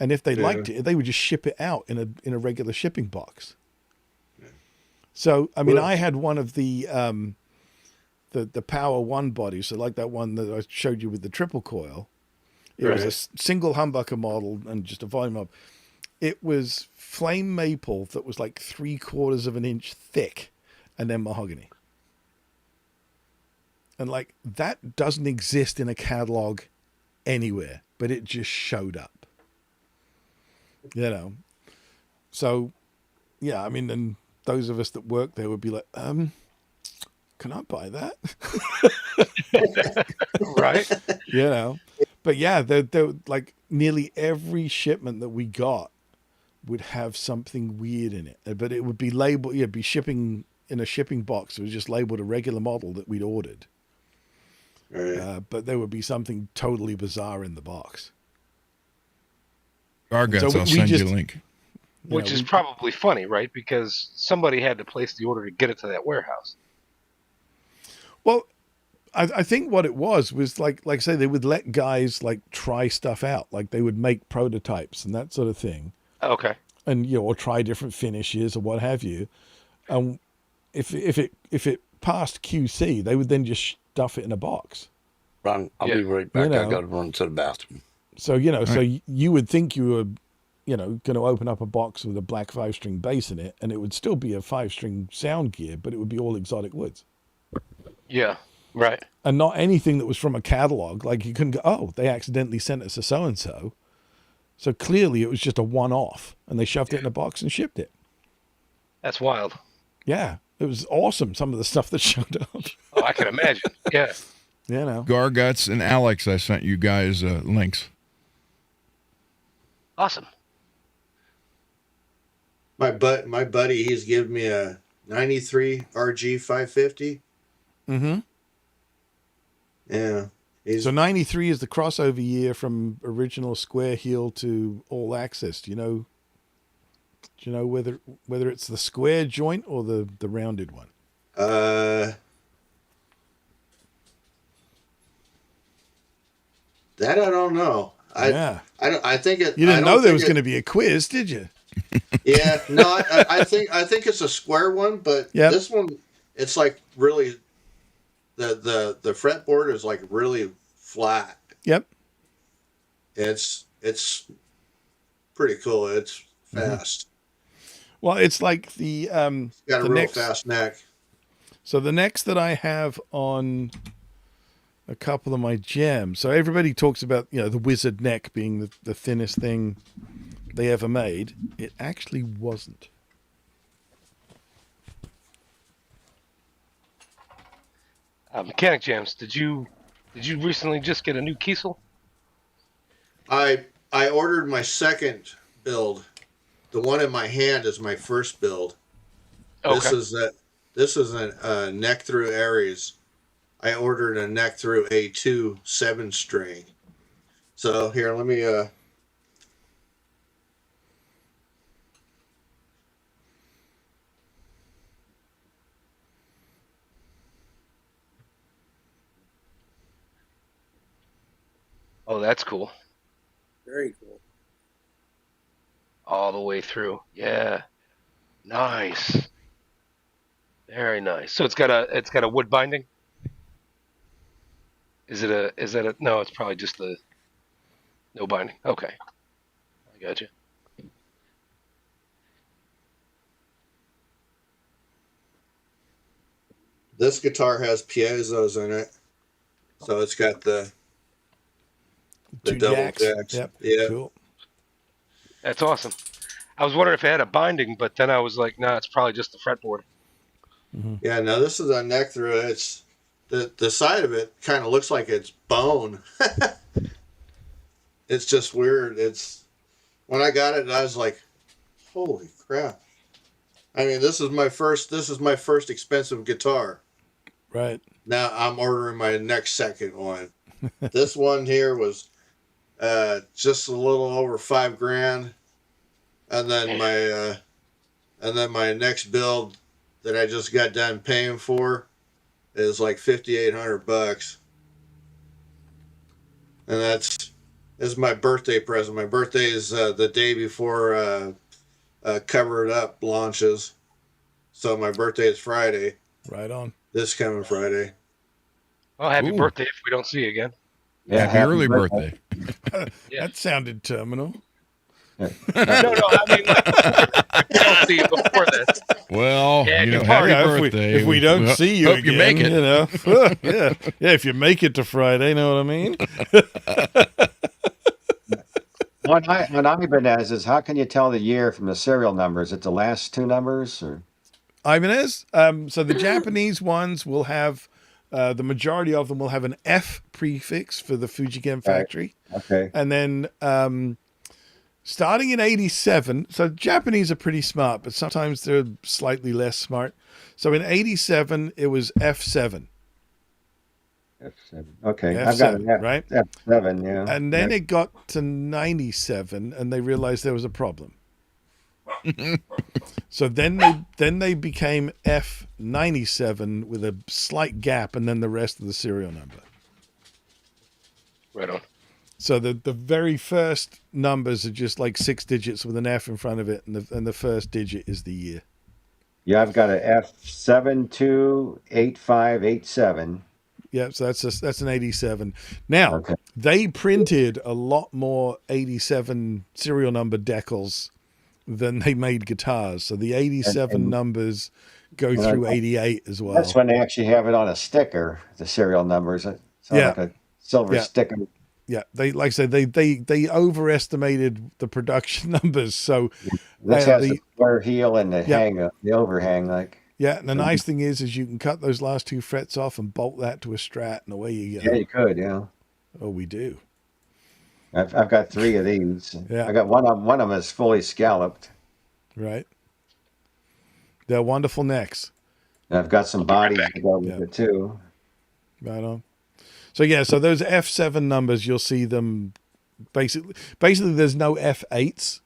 and if they liked it, they would just ship it out in a regular shipping box. So I mean, I had one of the Power One bodies, so like that one that I showed you with the triple coil. It was a single humbucker model and just a volume up. It was flame maple that was like 3/4 of an inch thick, and then mahogany. And like, that doesn't exist in a catalog anywhere, but it just showed up, you know? So yeah, I mean, then those of us that work there would be like, can I buy that? Right. You know, but yeah, they're like, nearly every shipment that we got would have something weird in it, but it would be labeled, be shipping in a shipping box. It was just labeled a regular model that we'd ordered. But there would be something totally bizarre in the box. Garguts, So I'll send you a link. Which is probably funny, right? Because somebody had to place the order to get it to that warehouse. Well, I think what it was like I say, they would let guys like try stuff out. Like they would make prototypes and that sort of thing. Okay. And, you know, or try different finishes or what have you. If it passed QC, they would then just stuff it in a box. Ron, I'll be right back. You know, I got to run to the bathroom. So, you know, you would think you were, you know, going to open up a box with a black 5-string bass in it, and it would still be a 5-string sound gear, but it would be all exotic woods. Yeah, right. And not anything that was from a catalog. Like, you couldn't go, oh, they accidentally sent us a so-and-so. So clearly it was just a one-off, and they shoved it in a box and shipped it. That's wild. Yeah, it was awesome, some of the stuff that showed up. Oh, I can imagine. Yeah. You know. Garguts and Alex, I sent you guys links. Awesome. My buddy, he's given me a 93 RG 550. Mm-hmm. Yeah. So 93 is the crossover year from original square heel to all access. Do you know whether it's the square joint or the rounded one? That I don't know. I think it. You didn't know there was going to be a quiz, did you? Yeah, no. I think it's a square one, but this one, it's like really, the fretboard is like really flat. Yep. It's pretty cool. It's fast. Well, it's like the it's got a real fast neck. So the necks that I have on a couple of my gems. So everybody talks about, you know, the wizard neck being the thinnest thing they ever made. It actually wasn't. Mechanic Jams, did you recently just get a new Kiesel? I ordered my second build. The one in my hand is my first build. Okay. This is a neck through Aries. I ordered a neck through A2 7-string. So here, let me Oh, that's cool. Very cool. All the way through. Yeah. Nice. Very nice. So it's got a wood binding? Is that a no, it's probably just the no binding. Okay. I got you. This guitar has piezos in it. So it's got the Two double jacks. jacks. Yep. Yeah. Cool. That's awesome. I was wondering if it had a binding, but then I was like, nah, it's probably just the fretboard. Mm-hmm. Yeah, no, this is a neck through. It's the side of it kind of looks like it's bone. It's just weird. It's when I got it, I was like, holy crap. I mean, this is my first expensive guitar. Right. Now I'm ordering my next second one. This one here was just a little over $5,000. And then my next build that I just got done paying for is like $5,800. And this is my birthday present. My birthday is the day before Cover It Up launches. So my birthday is Friday. Right on. This coming Friday. Well, happy Ooh. birthday if we don't see you again. Yeah, Happy early birthday. Yeah. That sounded terminal. No, I mean, like, we don't see you before this. Well, Yeah, happy Yeah, birthday. if we don't Well, see you hope again, you make it. yeah, if you make it to Friday, know what I mean? On Ibanez, how can you tell the year from the serial numbers? Is it the last two numbers? Or? Ibanez. So the Japanese ones will have, the majority of them will have an F prefix for the Fujigen factory. Okay. And then starting in 87, so Japanese are pretty smart, but sometimes they're slightly less smart. So in 87, it was F7. F7. Okay. F7, I've got an right? F7, yeah. And then it got to 97, and they realized there was a problem. So then they became F97 with a slight gap, and then the rest of the serial number. Right on. So the very first numbers are just like 6 digits with an F in front of it, and the first digit is the year. Yeah, I've got an F728587. Yeah, so that's an 87. Now, Okay. they printed a lot more 87 serial number decals than they made guitars. So the 87 numbers go through 88 as well. That's when they actually have it on a sticker, the serial numbers. It's like a silver sticker. Yeah, they like I said, they overestimated the production numbers. So This has the square heel and the the overhang, like. Yeah, and the nice thing is you can cut those last 2 frets off and bolt that to a Strat, and away you go. Yeah, you could, yeah. Oh, we do. I've got 3 of these. Yeah. I got one of them is fully scalloped. Right. They're wonderful necks. And I've got some bodies to go with it too. Right on. So yeah, so those F7 numbers, you'll see them basically there's no F8s.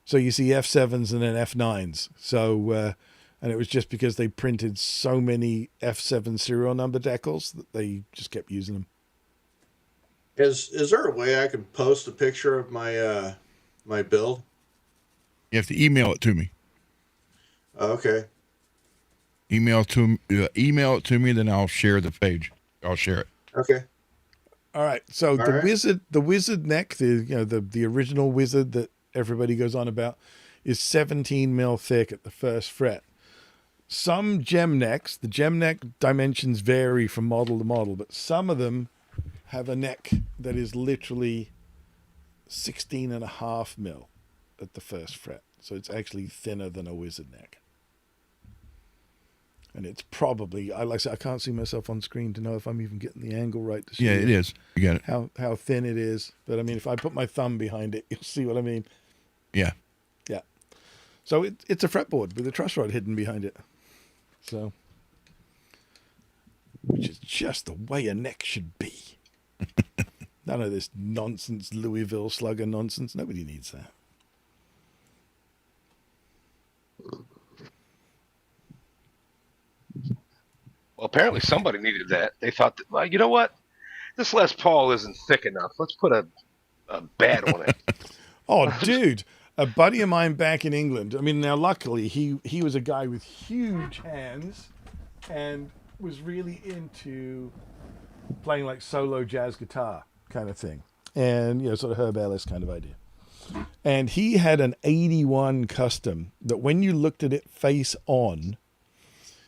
So you see F7s and then F9s. So and it was just because they printed so many F7 serial number decals that they just kept using them. Is there a way I can post a picture of my my build? You have to email it to me. Okay. Email it to me, then I'll share the page. I'll share it. Okay. All right. So the wizard neck, the original wizard that everybody goes on about, is 17 mil thick at the first fret. Some gem necks, the gem neck dimensions vary from model to model, but some of them have a neck that is literally 16.5 mil at the first fret. So it's actually thinner than a wizard neck. And it's probably, like I said, I can't see myself on screen to know if I'm even getting the angle right to see it is. You got it. How thin it is. But I mean, if I put my thumb behind it, you'll see what I mean. Yeah. Yeah. So it's a fretboard with a truss rod hidden behind it. So, which is just the way a neck should be. None of this nonsense, Louisville slugger nonsense. Nobody needs that. Well, apparently somebody needed that. They thought, well, you know what? This Les Paul isn't thick enough. Let's put a bed on it. Oh, dude. A buddy of mine back in England. I mean, now luckily he was a guy with huge hands and was really into playing like solo jazz guitar kind of thing. And, sort of Herb Ellis kind of idea. And he had an 81 custom that when you looked at it face on,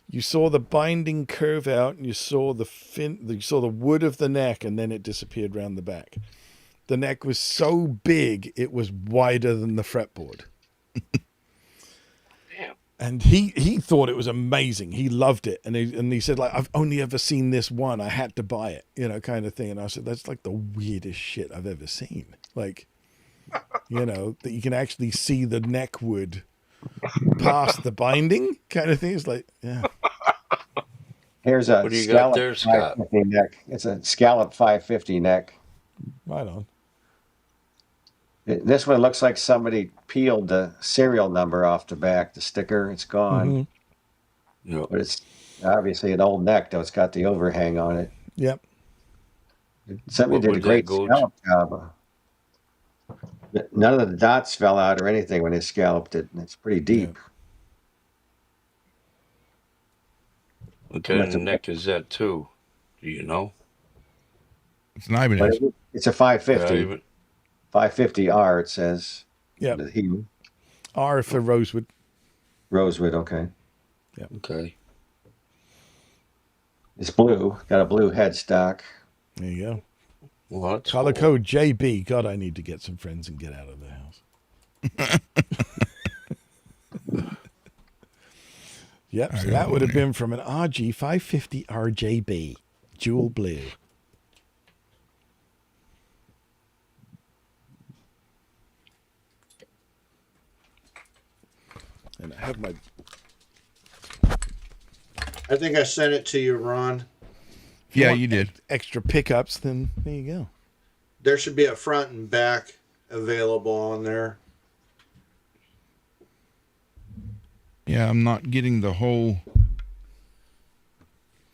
you saw the binding curve out, and you saw you saw the wood of the neck, and then it disappeared around the back. The neck was so big, it was wider than the fretboard. Damn. And he thought it was amazing. He loved it. And he said, like, I've only ever seen this one. I had to buy it, kind of thing. And I said, that's like the weirdest shit I've ever seen. Like, that you can actually see the neck wood past the binding kind of thing. It's like, yeah. Here's a What do you got there, Scott? 550 neck. It's a scallop 550 neck. Right on. This one looks like somebody peeled the serial number off the back, the sticker. It's gone. Mm-hmm. Yep. But it's obviously an old neck, though. It's got the overhang on it. Yep. Somebody did a great scallop job. None of the dots fell out or anything when they scalloped it. And it's pretty deep. Yeah. What kind of neck is that, too? Do you know? It's an Ibanez. It's a 550. 550R, it says. Yeah. R for rosewood. Rosewood, okay. Yeah. Okay. It's blue. Got a blue headstock. There you go. Well, color code JB. God, I need to get some friends and get out of the house. Yep. So that would have been from an RG 550 RJB, jewel blue. And I have my. I think I sent it to you, Ron. Yeah, you did. Extra pickups, then there you go. There should be a front and back available on there. Yeah, I'm not getting the whole.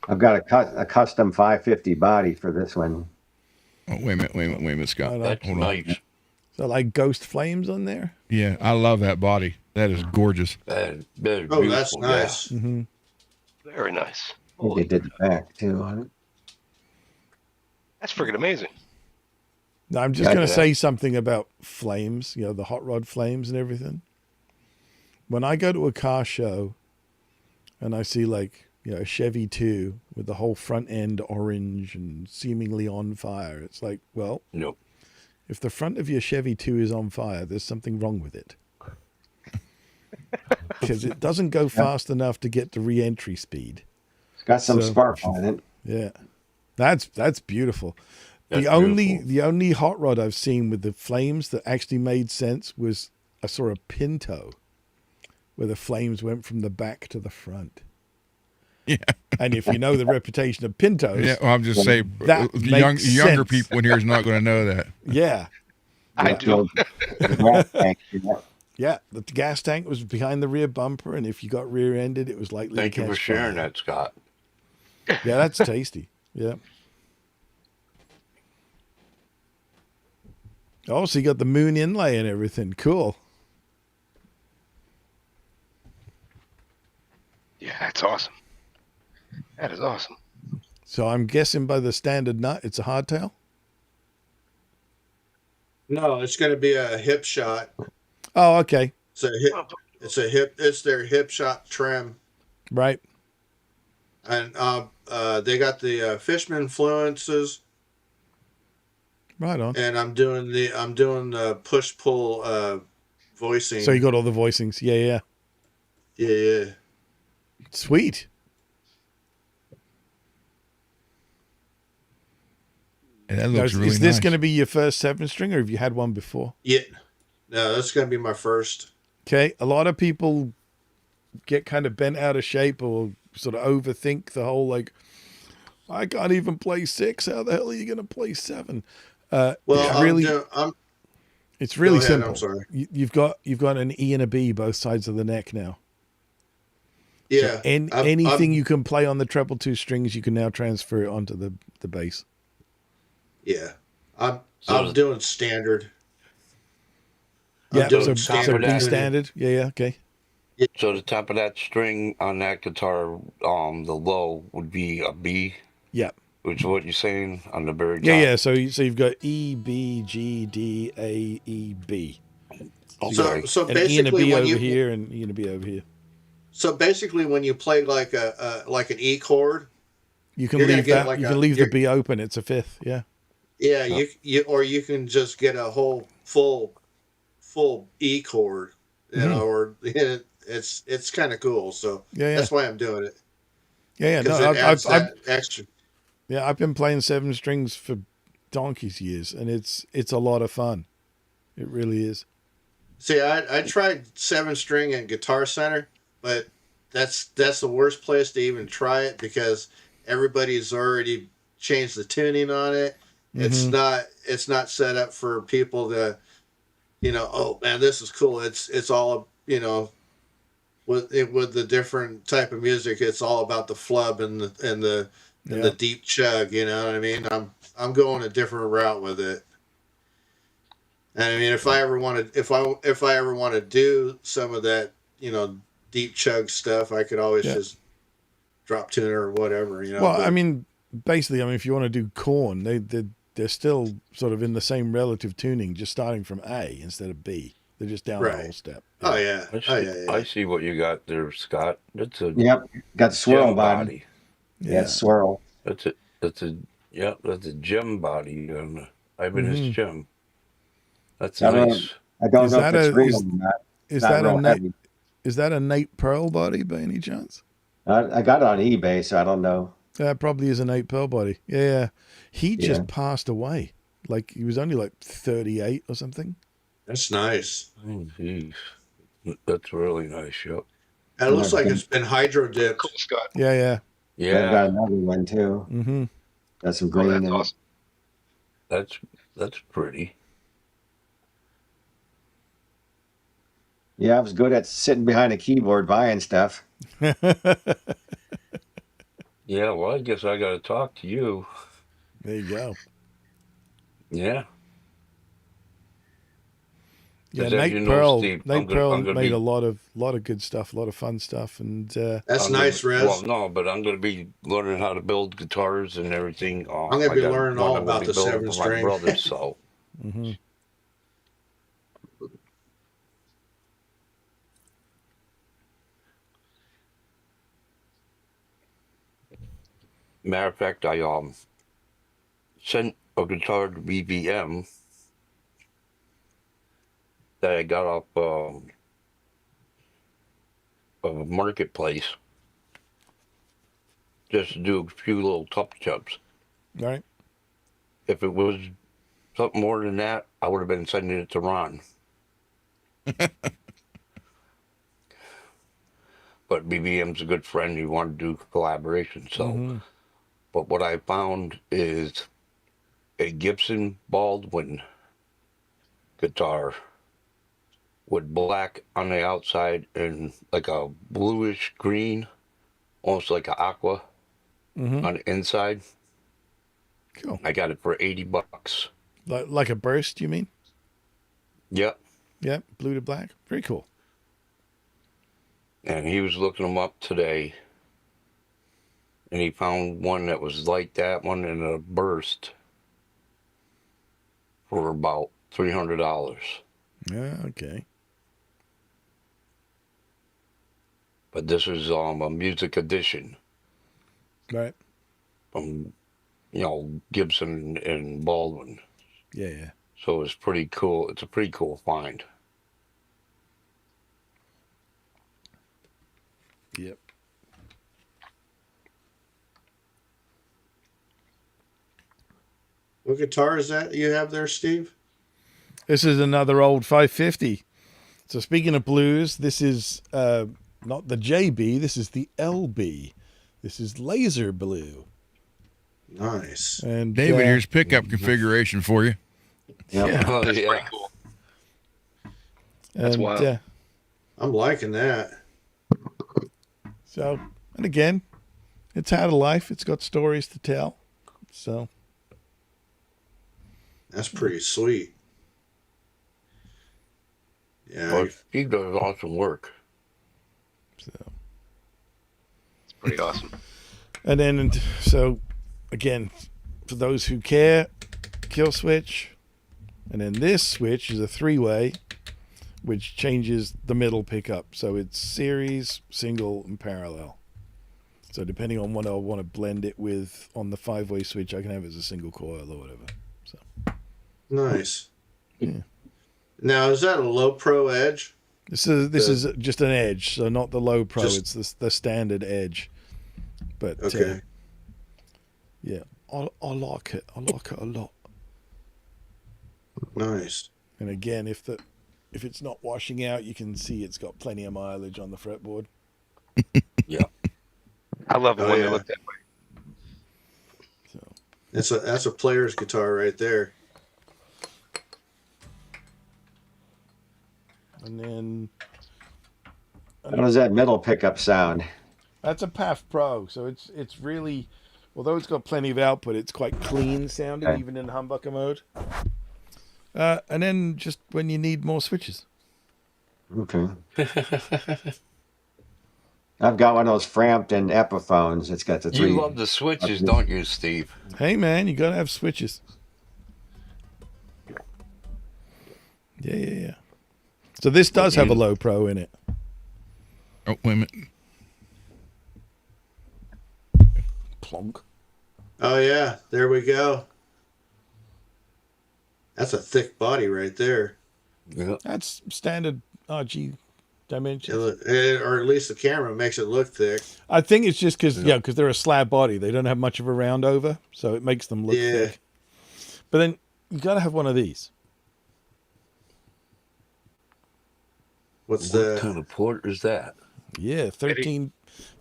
I've got a custom 550 body for this one. Oh, wait a minute, Scott. That's Hold nice. on. So like ghost flames on there? Yeah, I love that body. That is gorgeous. That is Oh, that's nice. Yeah. Mm-hmm. Very nice. They did the back too on it. That's freaking amazing. Now, I'm just going to say something about flames, the hot rod flames and everything. When I go to a car show and I see like, a Chevy 2 with the whole front end orange and seemingly on fire, it's like, well, nope. If the front of your Chevy 2 is on fire, there's something wrong with it. Because it doesn't go fast enough to get the re-entry speed. It's got some spark on it. Yeah. That's beautiful. That's the only hot rod I've seen with the flames that actually made sense was I saw a Pinto where the flames went from the back to the front. Yeah. And if you know the reputation of Pintos, yeah, well, I'm just saying, younger people in here is not going to know that. Yeah. I do. Yeah, the gas tank was behind the rear bumper, and if you got rear-ended, it was likely Thank you for sharing that, Scott. Yeah, that's tasty. Yeah. Oh, so you got the moon inlay and everything. Cool. Yeah, that's awesome. That is awesome. So I'm guessing by the standard nut, it's a hardtail? No, it's going to be a hip shot. Oh, okay. It's their hip shot trim. Right. And they got the Fishman influences. Right on. And I'm doing the push pull voicing. So you got all the voicings. Yeah. Yeah. Sweet. And that looks really nice. Is this going to be your first 7-string, or have you had one before? Yeah. No, that's going to be my first. Okay. A lot of people get kind of bent out of shape or sort of overthink the whole, like, I can't even play 6. How the hell are you going to play 7? It's really simple. I'm sorry. You've got an E and a B both sides of the neck now. Yeah. So anything you can play on the treble 2 strings, you can now transfer it onto the bass. Yeah. I'm doing standard. Yeah, so B standard. Yeah, okay. So the top of that string on that guitar, the low would be a B. Yeah. Which is what you're saying on the very top. Yeah. So you've got E, B, G, D, A, E, B. Okay. So and basically, E and a B when over here, and E and a B over here. So basically, when you play like an E chord, You can you're gonna leave get that. like You a can leave the you're- B open. It's a fifth. Yeah. yeah, you can just get a whole full E chord, or it's kind of cool. So Yeah. that's why I'm doing it, Yeah. because No, it adds that extra. yeah, I've been playing 7 strings for donkey's years, and it's a lot of fun. It really is. See, I tried 7 string and Guitar Center, but that's the worst place to even try it because everybody's already changed the tuning on it. It's not set up for people to, oh man, this is cool. It's all, with the different type of music, it's all about the flub and the deep chug. You know what I mean? I'm going a different route with it. And I mean, if I ever want to do some of that, deep chug stuff, I could always just drop tuner or whatever, Well, I mean, basically, if you want to do Korn, they're still sort of in the same relative tuning, just starting from A instead of B. They're just down a whole step. Yeah. Oh yeah. I see what you got there, Scott. That's a got the swirl body. Yeah, swirl. That's a gem body on Ibanez gem. That's nice. I don't know if it's real or not. Is that a Nate Pearl body by any chance? I got it on eBay, so I don't know. That probably is a Nate Pearl body. Yeah. He just passed away. Like, he was only like 38 or something. That's nice. Oh, geez. That's really nice. Yep. And it looks like it's been hydro dipped. Cool, Scott. Yeah. I've got another one too. Mm-hmm. Got some green in awesome. it. That's pretty. Yeah, I was good at sitting behind a keyboard buying stuff. Yeah, well, I guess I got to talk to you. There you go. Yeah. Yeah, Nate Pearl made a lot of good stuff, a lot of fun stuff, and that's nice, Rez. Well, no, but I'm going to be learning how to build guitars and everything. I'm going to be learning all about the 7-string. My brother, so. Matter of fact, I sent a guitar to BBM that I got off a marketplace just to do a few little touch-ups. Right. If it was something more than that, I would have been sending it to Ron. But BBM's a good friend. He wanted to do collaboration, so. But what I found is a Gibson Baldwin guitar with black on the outside and like a bluish green, almost like an aqua on the inside. Cool. I got it for $80. Like a burst, you mean? Yep. Yep, blue to black. Very cool. And he was looking them up today, and he found one that was like that one in a burst for about $300. Yeah, okay. But this is a music edition. Right. From, Gibson and Baldwin. Yeah. So it's pretty cool. It's a pretty cool find. Yep. What guitar is that you have there, Steve? This is another old 550. So speaking of blues, this is not the JB, this is the LB. This is laser blue. Nice. And David, here's pickup configuration for you. Yeah. Oh, That's yeah. pretty cool. That's and, wild. I'm liking that. So, and again, it's had a life. It's got stories to tell. So That's pretty sweet. Yeah. Well, Steve does awesome work. So. It's pretty awesome. And then, so again, for those who care, kill switch. And then this switch is a 3-way which changes the middle pickup. So it's series, single, and parallel. So depending on what I want to blend it with on the 5-way switch, I can have it as a single coil or whatever. So Nice. Yeah. Now, is that a low pro edge? This is just an edge, so not the low pro. Just- It's the standard edge. But Okay. yeah, I like it. I like it a lot. Nice. And again, if it's not washing out, you can see it's got plenty of mileage on the fretboard. Yeah. I love it Oh, when yeah. they look that way. So That's a player's guitar right there. and then How does that middle pickup sound? that's a PAF Pro, so it's really, although it's got plenty of output, it's quite clean sounding Okay. even in humbucker mode. And then just when you need more switches. Okay. I've got one of those Frampton Epiphones. It's got the You three. love the switches, don't you, Steve? Hey man, you gotta have switches. Yeah. So this does have a low pro in it. Oh, wait a minute. Plonk. Oh yeah, there we go. That's a thick body right there. Yeah. That's standard RG dimensions. Or at least the camera makes it look thick. I think it's just because they're a slab body. They don't have much of a round over, so it makes them look thick. But then you got to have one of these. What's What kind of port is that? Yeah, 13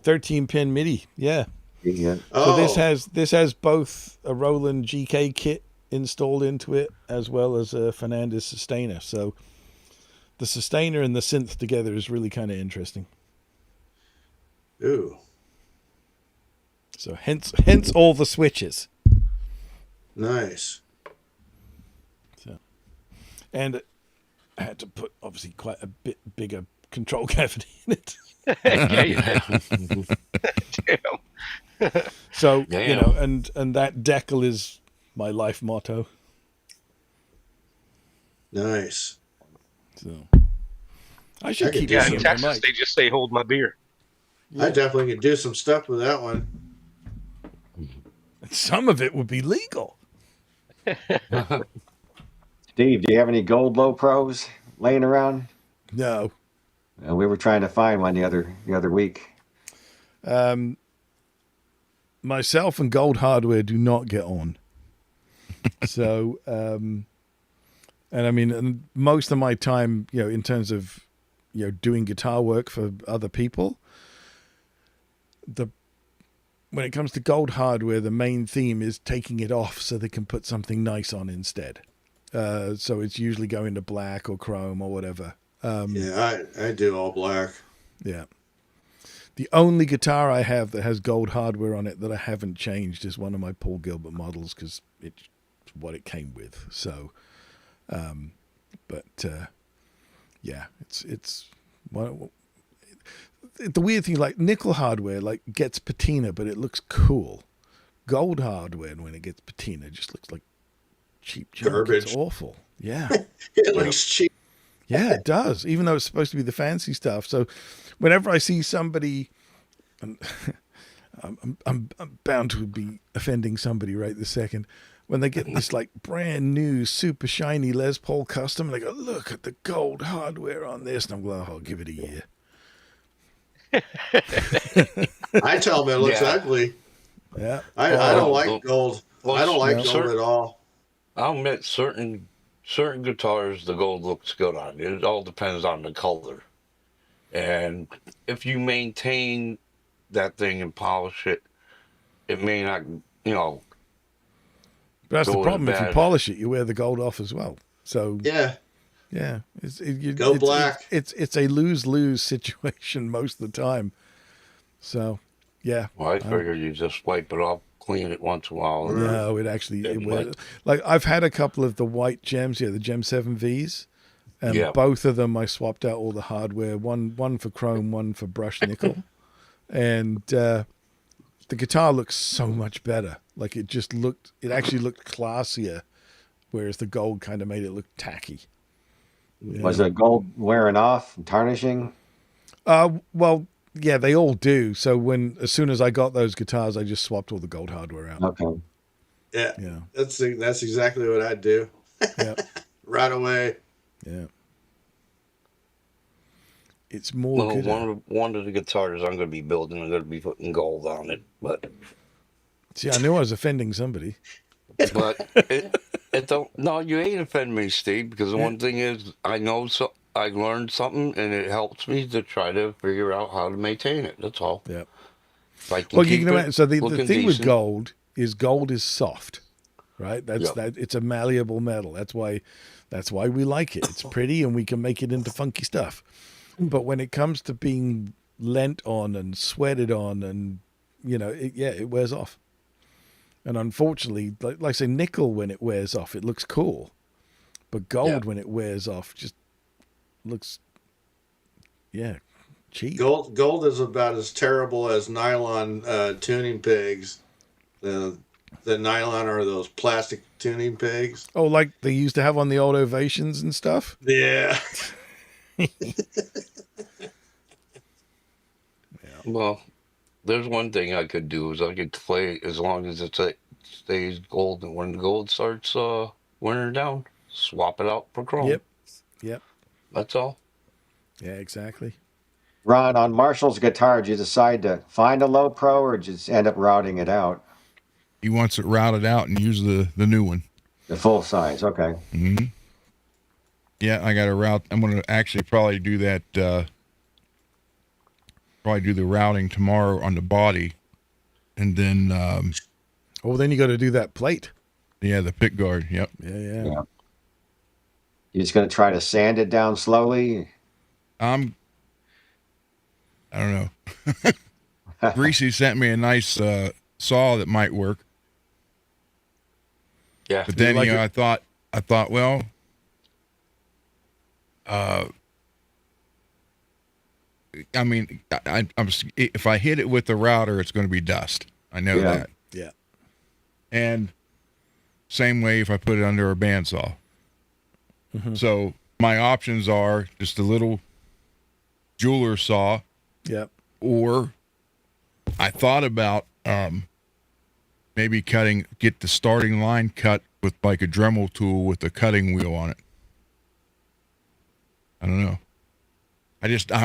pin MIDI. Yeah. Yeah. So this has both a Roland GK kit installed into it as well as a Fernandez sustainer. So the sustainer and the synth together is really kind of interesting. Ooh, So hence all the switches. nice. And I had to put obviously quite a bit bigger control cavity in it. Damn. So Damn. you know, and that decal is my life motto. Nice. So I should I could keep do Yeah, using in my Texas, mic. they just say, hold my beer. I definitely could do some stuff with that one. Some of it would be legal. Steve, do you have any gold low pros laying around? No. We were trying to find one the other week. Myself and Gold Hardware do not get on. So, and I mean, and most of my time, you know, in terms of, you know, doing guitar work for other people, when it comes to Gold Hardware, the main theme is taking it off so they can put something nice on instead. So it's usually going to black or chrome or whatever. Yeah, I do all black. Yeah. The only guitar I have that has Gold Hardware on it that I haven't changed is one of my Paul Gilbert models because it's what it came with. So, yeah, it's the weird thing, like nickel hardware, like gets patina, but it looks cool. Gold hardware, when it gets patina, just looks like cheap junk. Garbage. It's awful. Yeah. It looks cheap. Yeah, it does, even though it's supposed to be the fancy stuff. So whenever I see somebody, and I'm bound to be offending somebody right this second, when they get this like brand new, super shiny Les Paul custom, and they go, look at the gold hardware on this. And I'm like, oh, I'll give it a year. I tell them it looks Yeah. ugly. Yeah. I don't like gold. Well, I don't like no. gold at all. I'll admit certain guitars the gold looks good on. It all depends on the color. And if you maintain that thing and polish it, it may not, you know. But that's the Gold problem. If you bad. polish it, you wear the gold off as well. So Yeah, yeah, Go black. It's a lose-lose situation most of the time. So yeah. Well, I figure you just wipe it off, clean it once in a while. and- No, it actually It might. like I've had a couple of the white gems, the Gem 7Vs, and Yeah. both of them I swapped out all the hardware, one for chrome, one for brushed nickel, and the guitar looks so much better. Like it actually looked classier, whereas the gold kind of made it look tacky. Was the gold wearing off and tarnishing? Well, yeah, they all do. So as soon as I got those guitars, I just swapped all the gold hardware out. Okay. Yeah. That's exactly what I'd do. Yeah. Right away. Yeah. It's more good. One of the guitars I'm going to be building, I'm going to be putting gold on it. But see, I knew I was offending somebody. But it don't. No, you ain't offend me, Steve. Because the one thing is, I learned something, and it helps me to try to figure out how to maintain it. That's all. Yeah. Well, you can imagine. So the thing with decent. gold is soft, right? That it's a malleable metal. That's why we like it. It's pretty, and we can make it into funky stuff. But when it comes to being lent on and sweated on, and it wears off. And unfortunately, like I say, nickel, when it wears off, it looks cool. But gold, when it wears off, just looks, cheap. Gold is about as terrible as nylon tuning pegs. The nylon are those plastic tuning pegs. Oh, like they used to have on the old Ovations and stuff? Yeah. Well, there's one thing I could do is I could play as long as it stays gold, and when the gold starts wearing down, swap it out for chrome. Yep. That's all. Yeah, exactly. Ron, on Marshall's guitar, did you decide to find a low pro or just end up routing it out? He wants it routed out and use the new one. The full size, okay. Mm-hmm. Yeah, I got to route. I'm going to actually probably do that. Probably do the routing tomorrow on the body, and then. Then you got to do that plate. Yeah, the pick guard. Yep. Yeah. You're just going to try to sand it down slowly? I don't know. Greasy sent me a nice saw that might work. Yeah. But then I thought, well, I mean, if I hit it with the router, it's going to be dust. I know that. Yeah. And same way if I put it under a bandsaw. Mm-hmm. So my options are just a little jeweler saw. Yep. Or I thought about maybe get the starting line cut with like a Dremel tool with a cutting wheel on it. I don't know.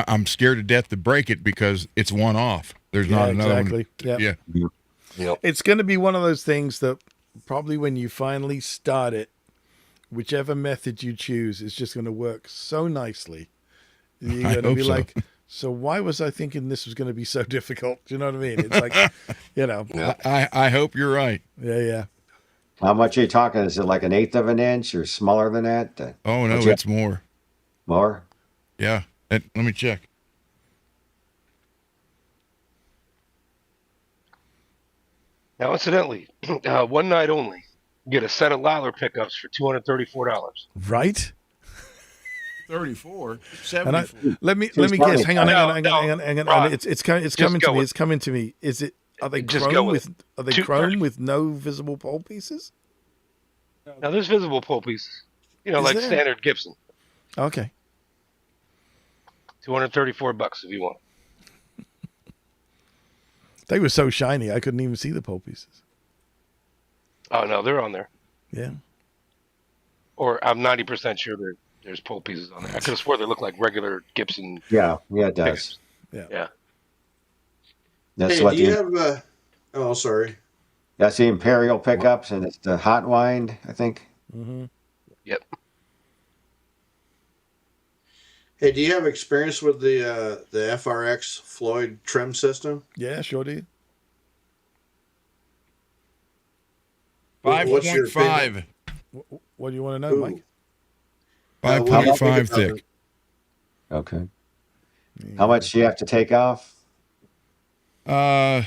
I'm scared to death to break it because it's one off. There's not another one. Yep. Yeah. Yep. It's going to be one of those things that probably when you finally start it, whichever method you choose is just going to work so nicely. You're going to be like, so why was I thinking this was going to be so difficult? Do you know what I mean? It's like, I hope you're right. Yeah. How much are you talking? Is it like 1/8 of an inch or smaller than that? Oh, no, it's more. More? Yeah. Let me check. Now, incidentally, one night only, you get a set of Lawler pickups for $234. Right? 34, let me guess. Hang on. Ron, It's coming to me. Is it? Are they chrome with no visible pole pieces? Now there's visible pole pieces. Like standard Gibson. Okay. $234 if you want. They were so shiny I couldn't even see the pole pieces. Oh no, they're on there. Yeah. Or I'm 90% sure there's pole pieces on there. I could have swore they look like regular Gibson. Yeah, it does. Yeah. That's do you have? Oh, sorry. That's the Imperial pickups, and it's the hot wind, I think. Mm-hmm. Yep. Hey, do you have experience with the FRX Floyd trim system? Yeah, sure do. 5.5. What do you want to know, Mike? 5.5 thick. Okay. How much do you have to take off? About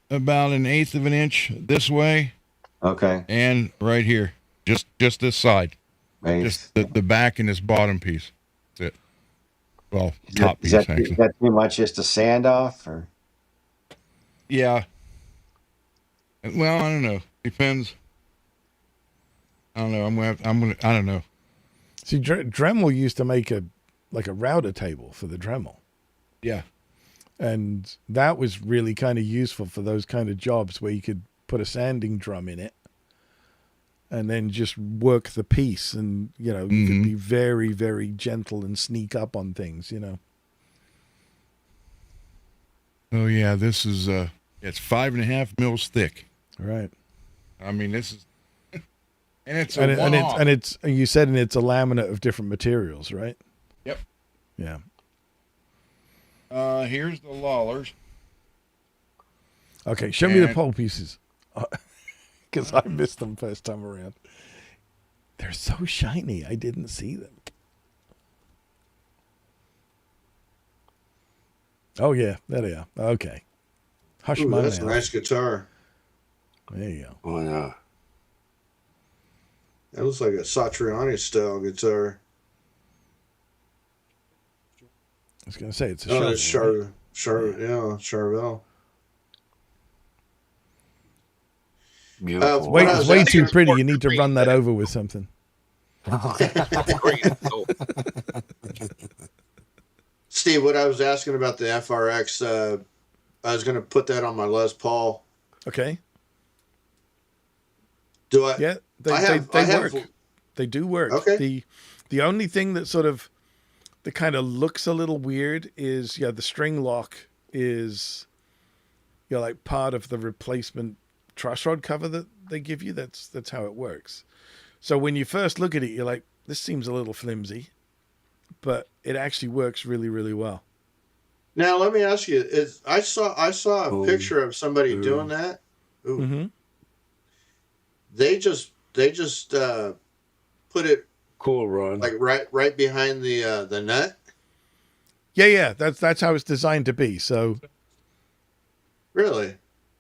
1/8 of an inch this way. Okay. And right here, just this side. Just the back and this bottom piece. That's it. Well, top piece, actually. Is that too much just to sand off? Or? Yeah. Well, I don't know. Depends. I don't know. I don't know. See, Dremel used to make a router table for the Dremel. Yeah. And that was really kind of useful for those kind of jobs where you could put a sanding drum in it and then just work the piece. And, you know, you could be very, very gentle and sneak up on things, you know. Oh, yeah, this is, it's 5.5 mils thick. Right. I mean, this is, and it's and it's you said, and it's a laminate of different materials, right? Yep. Yeah. Here's the lollers. Okay, show me the pole pieces. Because I missed them first time around. They're so shiny. I didn't see them. Oh, yeah. There they are. Okay. Hush my That's mouth. a nice guitar. There you go. Oh, yeah. That looks like a Satriani style guitar. I was going to say, it's a Oh, Charvel. that's Charvel. Beautiful. Wait, it's way too pretty. You need to run that over with something. Steve, what I was asking about the FRX, I was going to put that on my Les Paul. Okay. Do I? Yeah, they work. They do work. Okay. The only thing that sort of that kind of looks a little weird is the string lock is like part of the replacement truss rod cover that they give you. That's how it works. So when you first look at it, you're like, this seems a little flimsy, but it actually works really, really well. Now let me ask you: I saw a picture of somebody doing that. Ooh. Mm-hmm. They just put it cool, Ron. Like right behind the nut. Yeah. That's how it's designed to be. So. Really.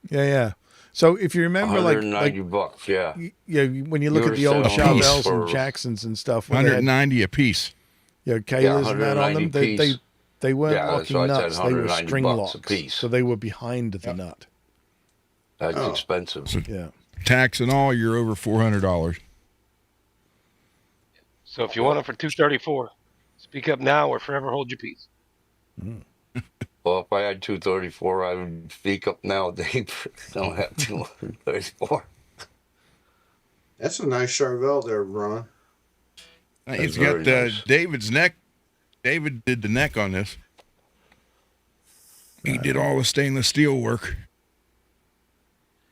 Yeah. So if you remember, $190, yeah. Yeah, when you look at the old Charvels and Jacksons and stuff, $190 a piece. Kayla's and that on them, they weren't locking nuts; they were string locks. A piece. So they were behind the nut. That's expensive. So yeah. Tax and all, you're over $400. So if you want them for $234, speak up now or forever hold your peace. Well, if I had $234, I would speak up now. They don't have $234. That's a nice Charvel there, Ron. It's got nice. David's neck. David did the neck on this. He did all the stainless steel work.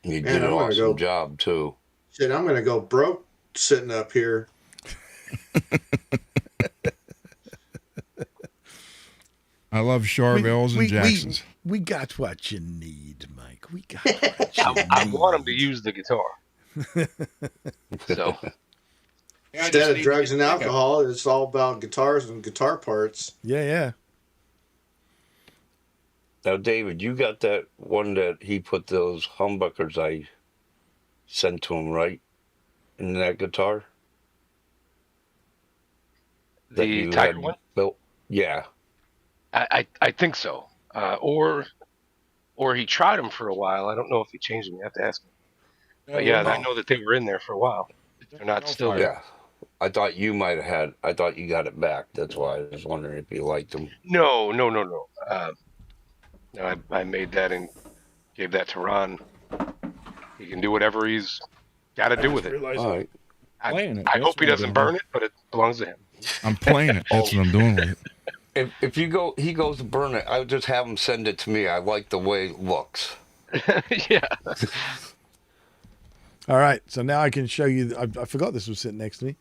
He did an awesome job, too. Shit, I'm going to go broke sitting up here. I love Charvels and Jacksons. We got what you need, Mike. We got what you need. I want him to use the guitar. So instead of drugs and alcohol, it's all about guitars and guitar parts. Yeah. Now, David, you got that one that he put those humbuckers I sent to him, right? In that guitar? The Tiger one? Built? Yeah. I think so. Or he tried them for a while. I don't know if he changed them. You have to ask him. But yeah, I know that they were in there for a while. They're not still there. Yeah. I thought you might have had. I thought you got it back. That's why I was wondering if you liked them. No. I made that and gave that to Ron. He can do whatever he's got to do with it. All right. I hope he doesn't burn it, but it belongs to him. I'm playing it. That's what I'm doing with it. If he goes to burn it, I would just have him send it to me. I like the way it looks. Yeah. All right, so now I can show you. I forgot this was sitting next to me.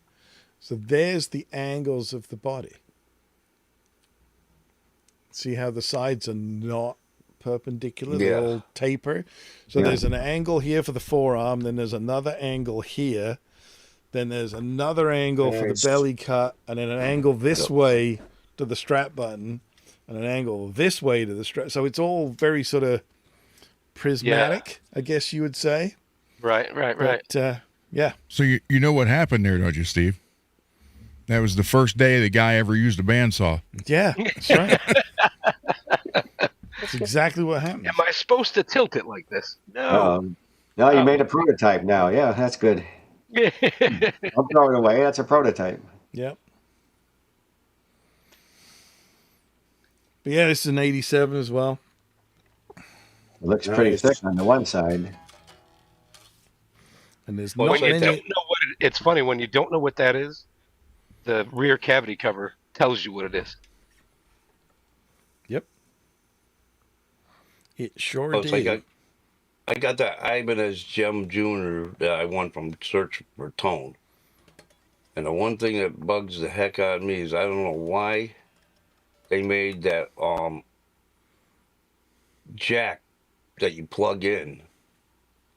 So there's the angles of the body. See how the sides are not perpendicular? They all taper. So there's an angle here for the forearm. Then there's another angle here. Then there's another angle for the belly cut. And then an angle this way to the strap button. And an angle this way to the strap. So it's all very sort of prismatic, I guess you would say. Right. But, yeah. So you know what happened there, don't you, Steve? That was the first day the guy ever used a bandsaw. Yeah, that's right. That's exactly what happened. Am I supposed to tilt it like this? No. No, you made a prototype now. Yeah, that's good. I'll throw it away. That's a prototype. Yep. But yeah, this is an 87 as well. It looks pretty thick on the one side. And there's Well, not when you many. don't know what it's funny when you don't know what that is. The rear cavity cover tells you what it is. Yep. It sure Oh, it's like did. I got that Ibanez Gem Junior that I won from Search for Tone. And the one thing that bugs the heck out of me is I don't know why they made that jack that you plug in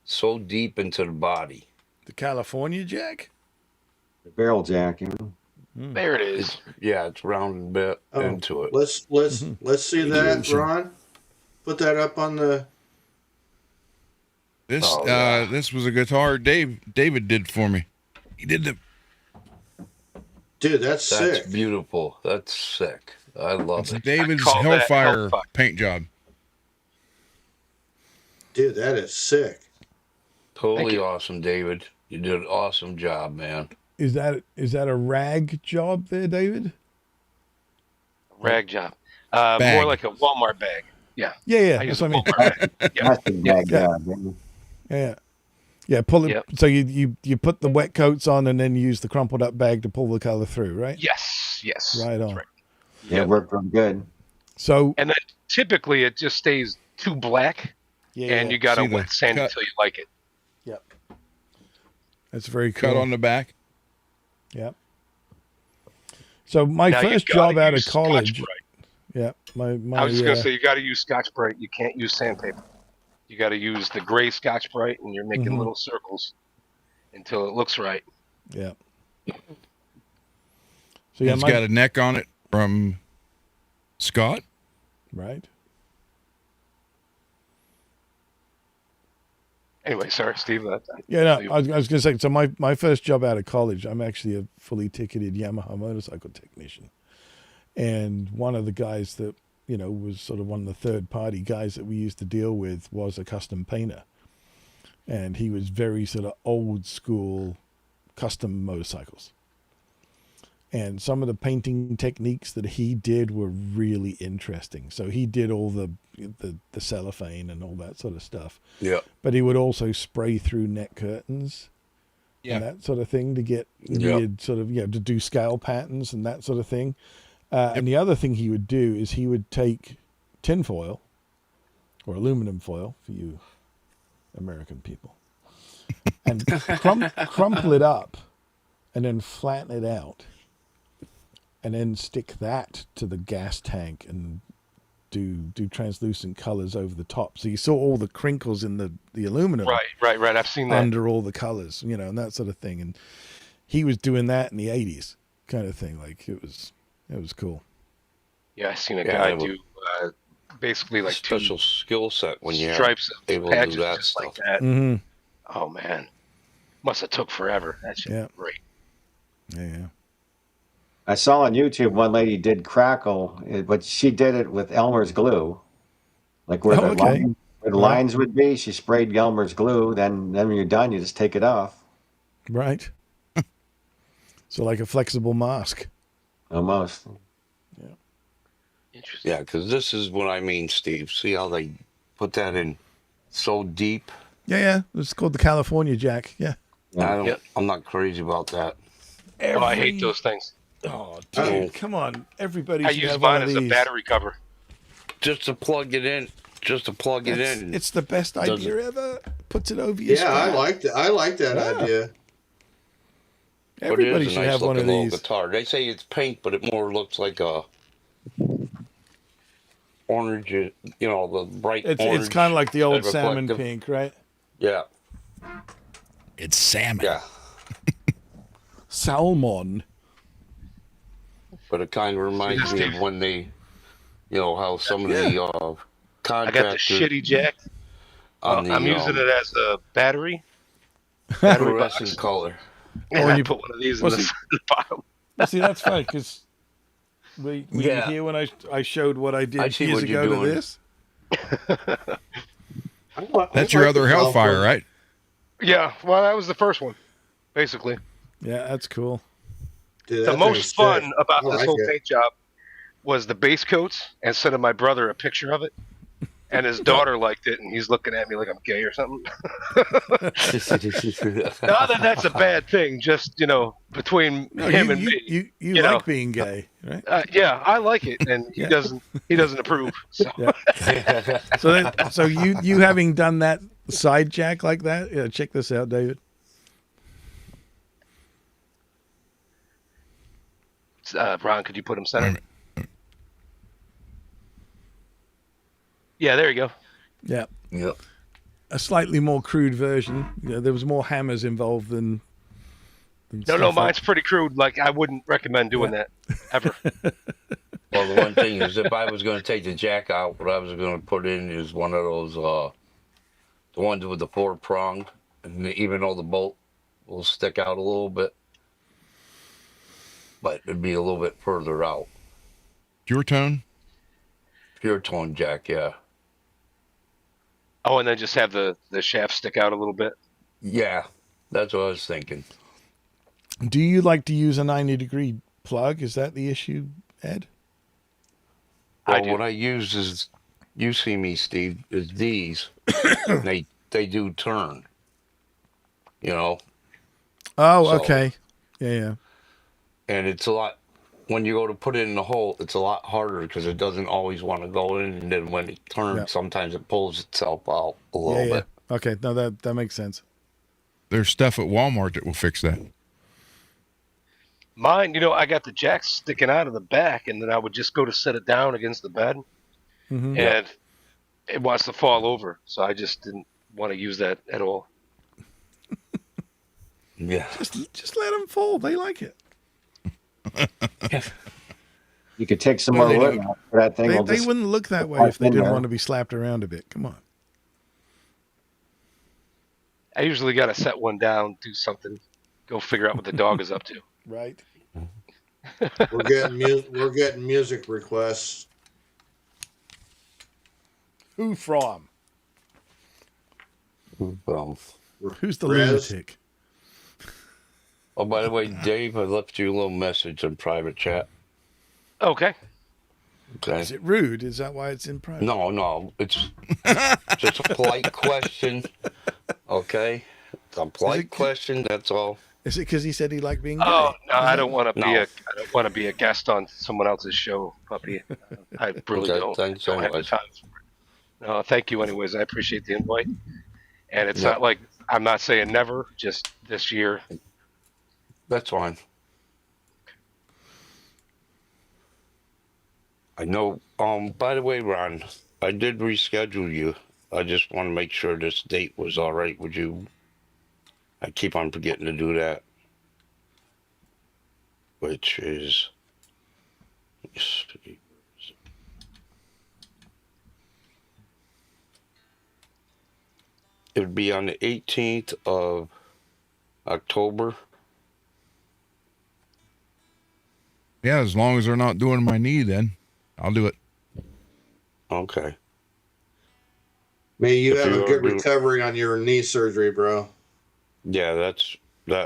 so deep into the body. The California jack? The barrel jack, you know. There it is. It's rounded bit into it. Let's see that, Ron. Put that up on the. This was a guitar David did for me. He did the. Dude, that's sick. That's beautiful. That's sick. I love it. David's Hellfire paint job. Dude, that is sick. Totally awesome, David. You did an awesome job, man. Is that a rag job there, David? Rag job. More like a Walmart bag. Yeah. Yeah. That's what I mean. Yeah. Pull it. Yep. So you put the wet coats on and then use the crumpled up bag to pull the color through, right? Yes. Right on. Right. Yeah, it worked real good. So and then typically it just stays too black. And you got to wet sand until you like it. Yep. That's very cool. Cut on the back. Yep. So my first job out of college. Yeah. I was just gonna say you got to use Scotch-Brite. You can't use sandpaper. You got to use the gray Scotch-Brite, and you're making little circles until it looks right. Yeah. So it's got a neck on it from Scott. Right. Anyway, sorry, Steve. I was going to say, so my first job out of college, I'm actually a fully ticketed Yamaha motorcycle technician. And one of the guys that, was sort of one of the third-party guys that we used to deal with was a custom painter. And he was very sort of old-school custom motorcycles. And some of the painting techniques that he did were really interesting. So he did all the cellophane and all that sort of stuff. Yeah. But he would also spray through neck curtains and that sort of thing to get weird sort of, to do scale patterns and that sort of thing. And the other thing he would do is he would take tinfoil or aluminum foil for you American people and crumple it up and then flatten it out. And then stick that to the gas tank and do translucent colors over the top. So you saw all the crinkles in the aluminum. Right. I've seen that. Under all the colors, and that sort of thing. And he was doing that in the 80s kind of thing. Like it was cool. Yeah, I've seen a guy do basically like special skill set when you stripes able patches to do that just stuff. like that. Mm-hmm. Oh man, must have took forever. That's great. Yeah. I saw on YouTube one lady did crackle, but she did it with Elmer's glue, like where the lines would be. She sprayed Elmer's glue. Then when you're done, you just take it off. Right. So like a flexible mask. Almost. Yeah. Interesting. Yeah, because this is what I mean, Steve. See how they put that in so deep? Yeah. It's called the California Jack. Yeah. I'm not crazy about that. I hate those things. Oh, dude, come on. Everybody should use have mine one of as these. a battery cover. Just to plug it in. It's the best idea ever. Puts it over your I like that. I like that idea. Everybody should have one of these. Guitar. They say it's pink, but it more looks like a orange, the bright orange. It's kind of like the old salmon pink, right? Yeah. It's salmon. Yeah. Salmon. But it kind of reminds me of when they, how some of the contractors. I got the shitty jack. I'm using it as a battery. Fluorescent color. And I put one of these in the bottom. See, that's funny because were you here when I showed what I did years ago to this? That's your other Hellfire, right? Yeah, well, that was the first one, basically. Yeah, that's cool. Dude, the most fun about this whole paint job was the base coats and sent my brother a picture of it. And his daughter liked it, and he's looking at me like I'm gay or something. Not that that's a bad thing, just, between him and me. You like being gay, right? Yeah, I like it, and he doesn't approve. So, so you having done that side jack like that, check this out, David. Ron, could you put him center? Yeah, there you go. Yeah. Yep. A slightly more crude version. There was more hammers involved than No, mine's pretty crude. Like, I wouldn't recommend doing that ever. Well, the one thing is, if I was going to take the jack out, what I was going to put in is one of those, the ones with the 4-prong, and even though the bolt will stick out a little bit, but it'd be a little bit further out. Pure tone? Pure tone jack, yeah. Oh, and then just have the shaft stick out a little bit? Yeah, that's what I was thinking. Do you like to use a 90-degree plug? Is that the issue, Ed? Well, what I use is, you see me, Steve, is these. they do turn. Oh, So, okay. Yeah. And it's a lot, when you go to put it in the hole, it's a lot harder because it doesn't always want to go in. And then when it turns, sometimes it pulls itself out a little bit. Okay, no, that makes sense. There's stuff at Walmart that will fix that. Mine, I got the jack sticking out of the back, and then I would just go to set it down against the bed, and it wants to fall over. So I just didn't want to use that at all. Yeah. Just let them fall. They like it. You could take some more wood out for that thing. They wouldn't look that way if they didn't want to be slapped around a bit. Come on. I usually got to set one down, do something, go figure out what the dog is up to. Right. We're getting music requests. Who from? Who's the Rez? lunatic? Oh, by the way, Dave, I left you a little message in private chat. Okay. Okay. Is it rude? Is that why it's in private? No, it's just a polite question. Okay, it's a polite question. That's all. Is it because he said he liked being gay? Oh no, I don't want to be a guest on someone else's show, puppy. I really don't. Thanks don't have the time for it. No, thank you anyways. I appreciate the invite. And it's not like I'm not saying never, just this year. That's fine. I know. By the way, Ron, I did reschedule you. I just want to make sure this date was all right. Would you? I keep on forgetting to do that. Which is. It would be on the 18th of October. Yeah, as long as they're not doing my knee, then I'll do it. Okay. May you have a good recovery on your knee surgery, bro. Yeah, that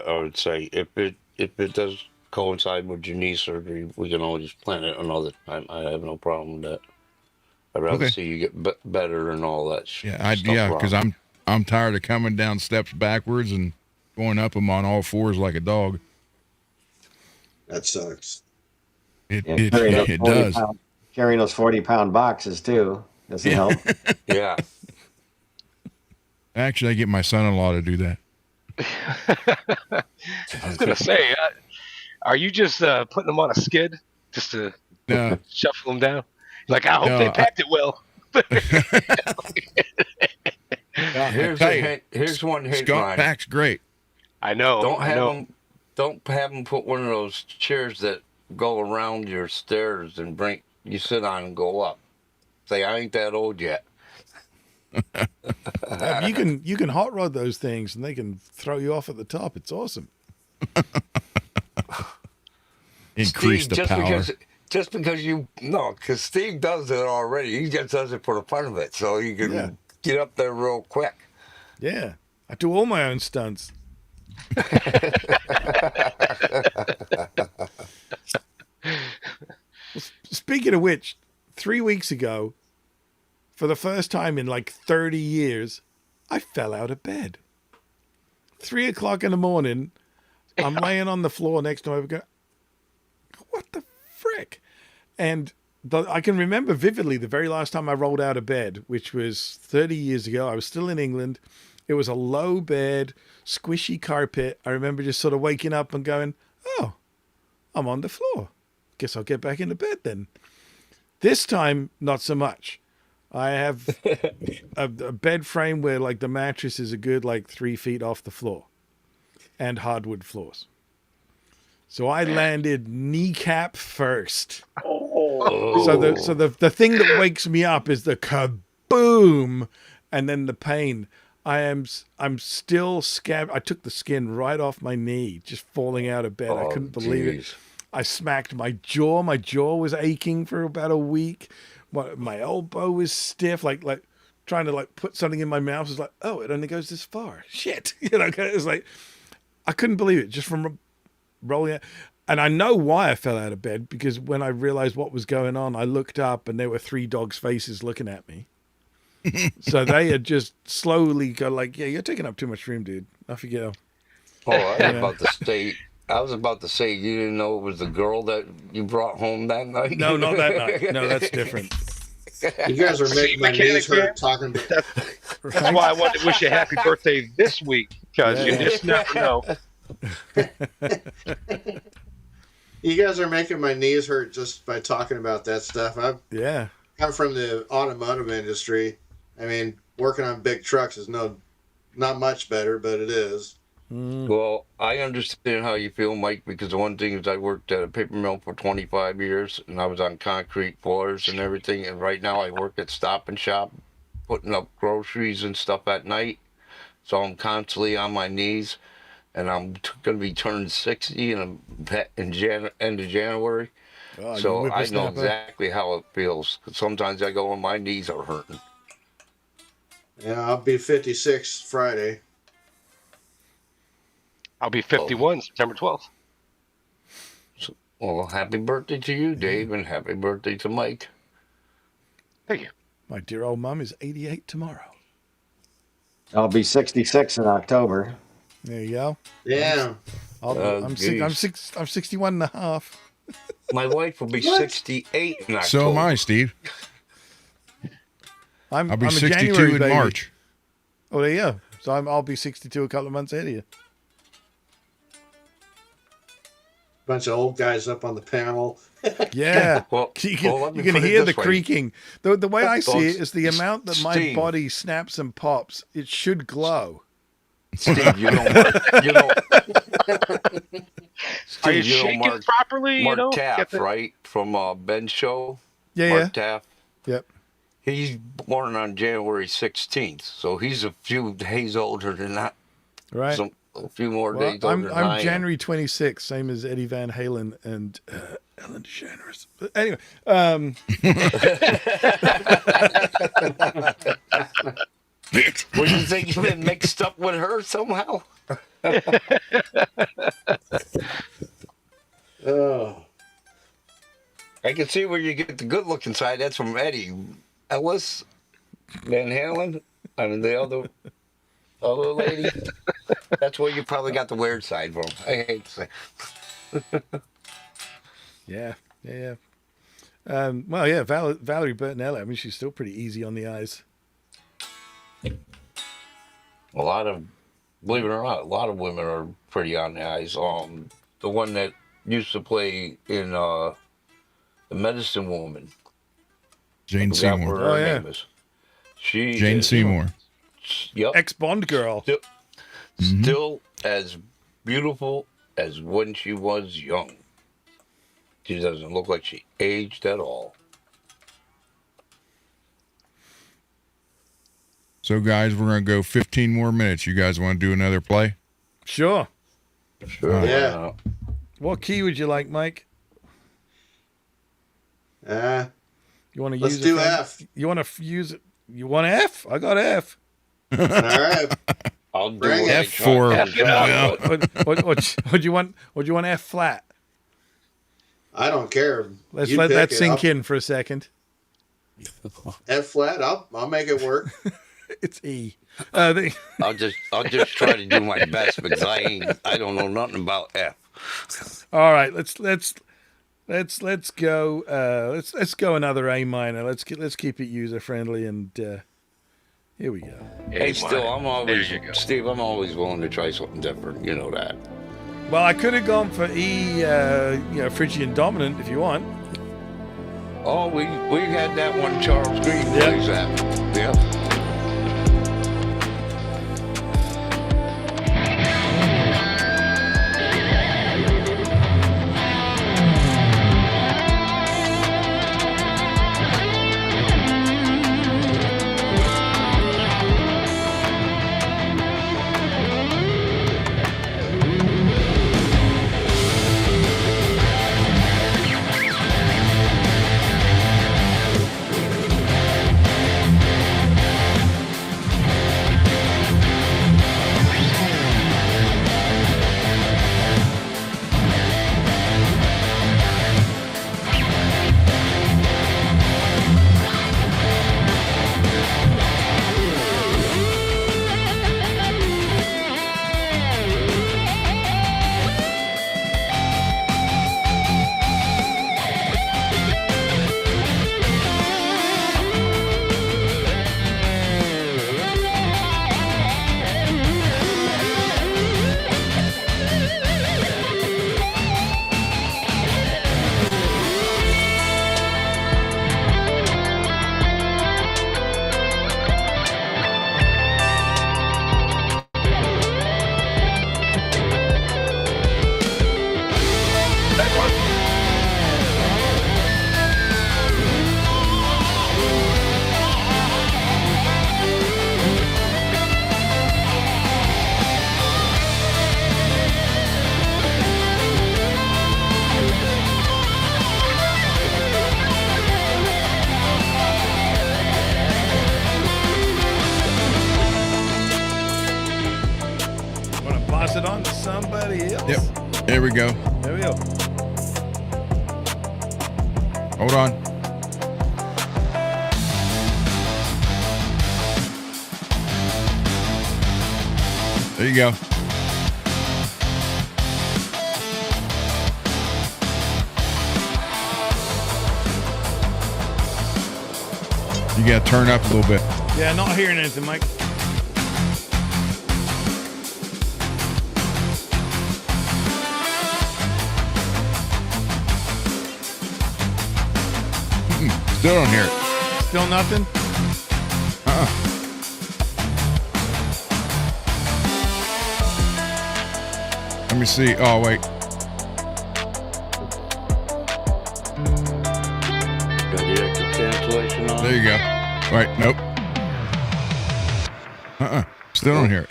I would say. If it does coincide with your knee surgery, we can always plan it another time. I have no problem with that. I'd rather see you get better and all that. Because I'm tired of coming down steps backwards and going up them on all fours like a dog. That sucks. It does. Carrying those 40-pound boxes too doesn't help. Yeah. Actually, I get my son-in-law to do that. I was gonna say, are you just putting them on a skid just to shuffle them down? Like, I hope they packed it well. Here's one hint. Skunk pack's great. I know. Don't have them put one of those chairs that go around your stairs and you sit on and go up. Say, I ain't that old yet. You can hot rod those things and they can throw you off at the top. It's awesome. Increase Steve, the power. Because Steve does it already. He just does it for the fun of it, so you can get up there real quick. Yeah, I do all my own stunts. Speaking of which, 3 weeks ago, for the first time in like 30 years, I fell out of bed. 3 o'clock in the morning, I'm laying on the floor next to him. I go, what the frick? And I can remember vividly the very last time I rolled out of bed, which was 30 years ago. I was still in England. It was a low bed, squishy carpet. I remember just sort of waking up and going, oh, I'm on the floor. Guess I'll get back into bed then. This time, not so much. I have a bed frame where like the mattress is a good like 3 feet off the floor and hardwood floors. So I landed kneecap first. Oh. So the thing that wakes me up is the kaboom and then the pain. I'm still scabbed. I took the skin right off my knee, just falling out of bed. I couldn't believe it. I smacked my jaw. My jaw was aching for about a week. My elbow was stiff, like trying to like put something in my mouth. It was like, oh, it only goes this far. Shit, you know. It was like I couldn't believe it just from rolling out. And I know why I fell out of bed, because when I realized what was going on, I looked up and there were 3 dogs' faces looking at me. So they had just slowly go like, yeah, you're taking up too much room, dude. Off you go. Oh, I was about to say, you didn't know it was the girl that you brought home that night? No, not that night. No, that's different. You guys are making my knees hurt talking about That's why I wanted to wish you a happy birthday this week, because you just never know. You guys are making my knees hurt just by talking about that stuff. I'm from the automotive industry. I mean, working on big trucks is not much better, but it is. Well, I understand how you feel, Mike, because the one thing is I worked at a paper mill for 25 years, and I was on concrete floors and everything, and right now I work at Stop and Shop, putting up groceries and stuff at night, so I'm constantly on my knees, and I'm going to be turning 60 end of January, so I know exactly how it feels. Sometimes I go and my knees are hurting. Yeah, I'll be 56 Friday. I'll be 51 September 12th. Well, happy birthday to you, Dave, and happy birthday to Mike. Thank you. My dear old mum is 88 tomorrow. I'll be 66 in October. There you go. Yeah. I'm 61 and a half. My wife will be 68 in October. So am I, Steve. I'll be 62 in March. Oh, there you go. So I'll be 62 a couple of months ahead of you. Bunch of old guys up on the panel. Yeah. Well, you can hear the creaking. The way I see it is the amount that my body snaps and pops, it should glow. Steve, you don't Are you shaking properly? Mark Taff, right? From Ben's show? Yeah, Mark Taff. Yep. He's born on January 16th, so he's a few days older than that. Right. A few more days older than I am. I'm January 26th, same as Eddie Van Halen and Ellen DeGeneres. But anyway, Would you think you've been mixed up with her somehow? Oh. I can see where you get the good-looking side. That's from Eddie. Ellis, Van Halen, and the other lady. That's where you probably got the weird side from. I hate to say. Yeah. Well, yeah, Valerie Bertinelli. I mean, she's still pretty easy on the eyes. Believe it or not, a lot of women are pretty on the eyes. The one that used to play in The Medicine Woman. Jane Seymour. Her name is. Jane Seymour. Yep. Ex-Bond girl. Still as beautiful as when she was young. She doesn't look like she aged at all. So, guys, we're going to go 15 more minutes. You guys want to do another play? Sure. Yeah. What key would you like, Mike? You want to let's use do F. You want to use it? You want F? I got F. All right. I'll do Bring it. F for What do you want? What do you want F flat? I don't care. Let's You let pick that it. sink in for a second. F flat. I'll make it work. It's E. I'll just try to do my best because I don't know nothing about F. All right, let's go. Let's go another A minor. Let's keep it user friendly, and here we go. Hey, still, Steve. I'm always willing to try something different. You know that. Well, I could have gone for E, Phrygian dominant if you want. Oh, we had that one. Charles Green plays that. Yep. Pass it on to somebody else. Yep. There we go. There we go. Hold on. There you go. You got to turn up a little bit. Yeah, not hearing anything, Mike. Still don't hear it. Still nothing? Let me see. Oh, wait. Got the extra cancellation on. There you go. Right. Nope. Still don't hear it.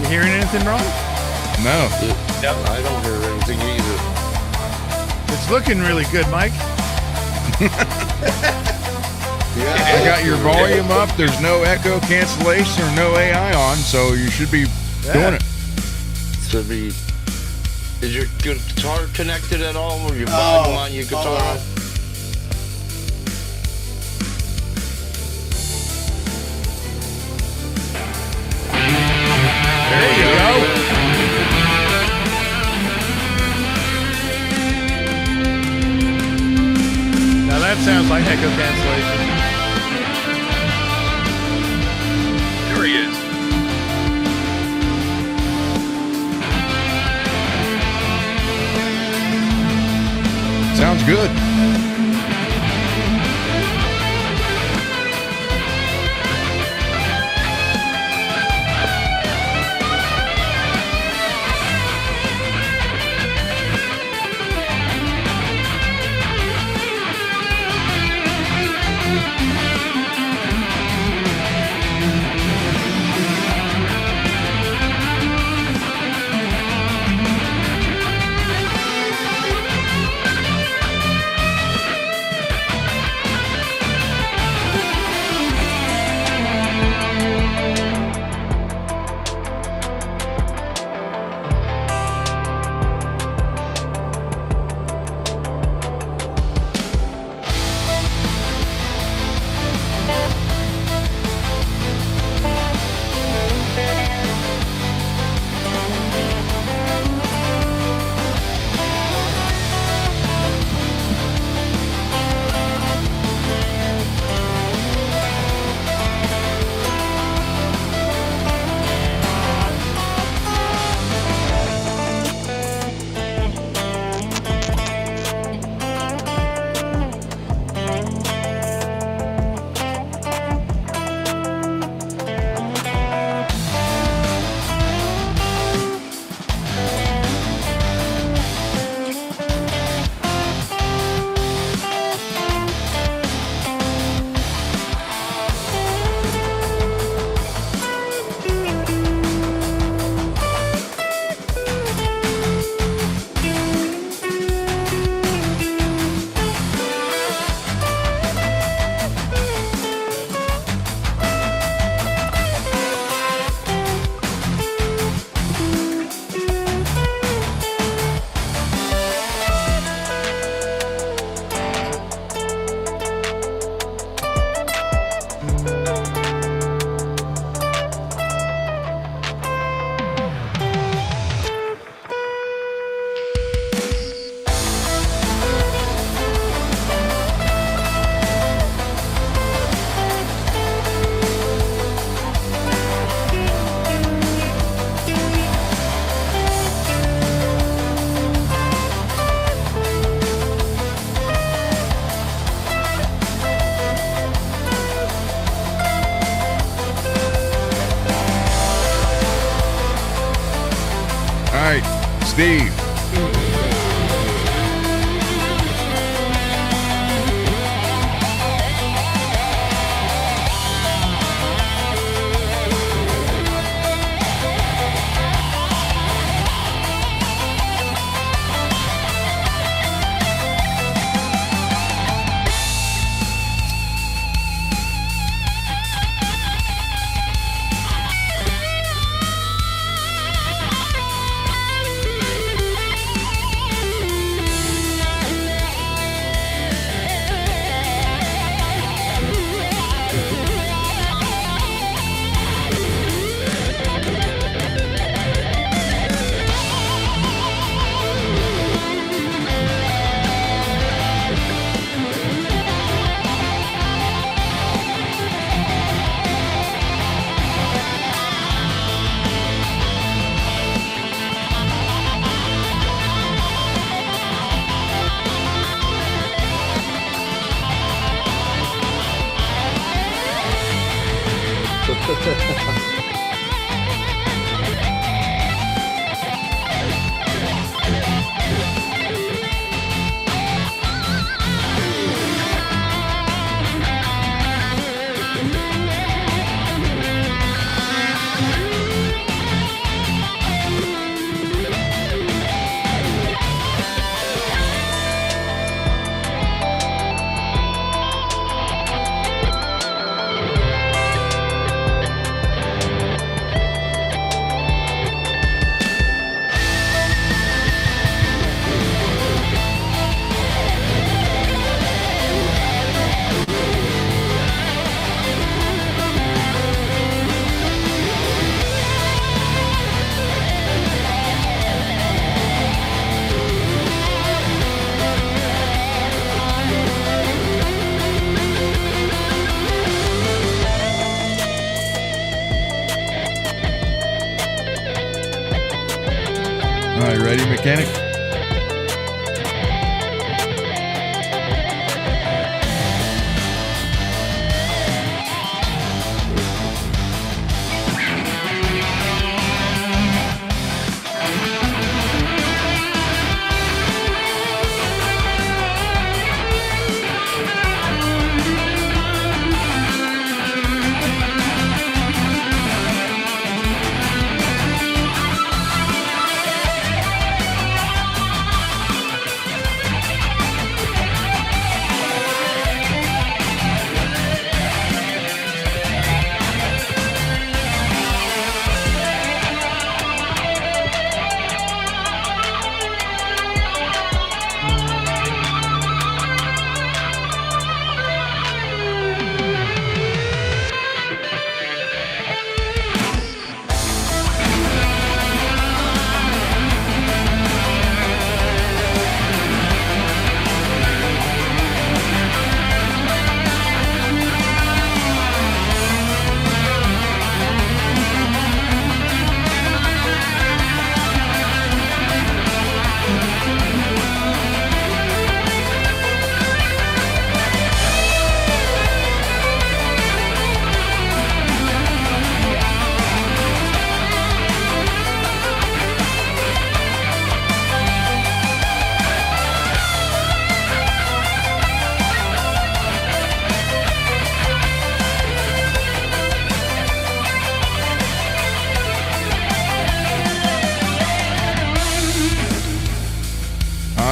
Hearing anything wrong? No. I don't hear anything either. It's looking really good, Mike. I got your volume up. There's no echo cancellation or no AI on, so you should be doing it. Is your guitar connected at all? Or your volume on your guitar? There you go. Now that sounds like echo cancellation. There he is. Sounds good. Steve. All right, ready, mechanic?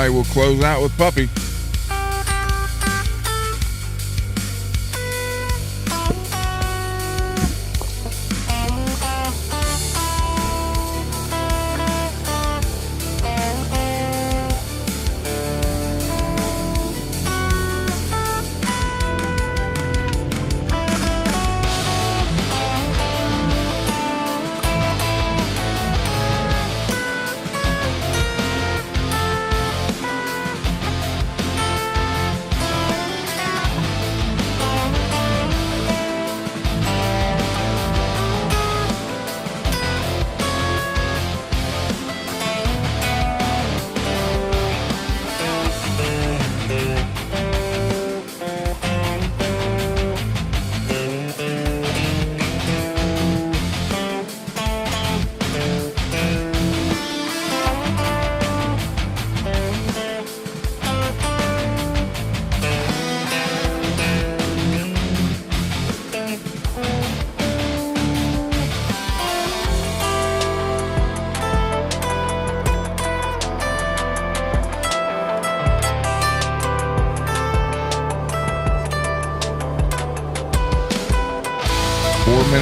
All right, we'll close out with Puppy.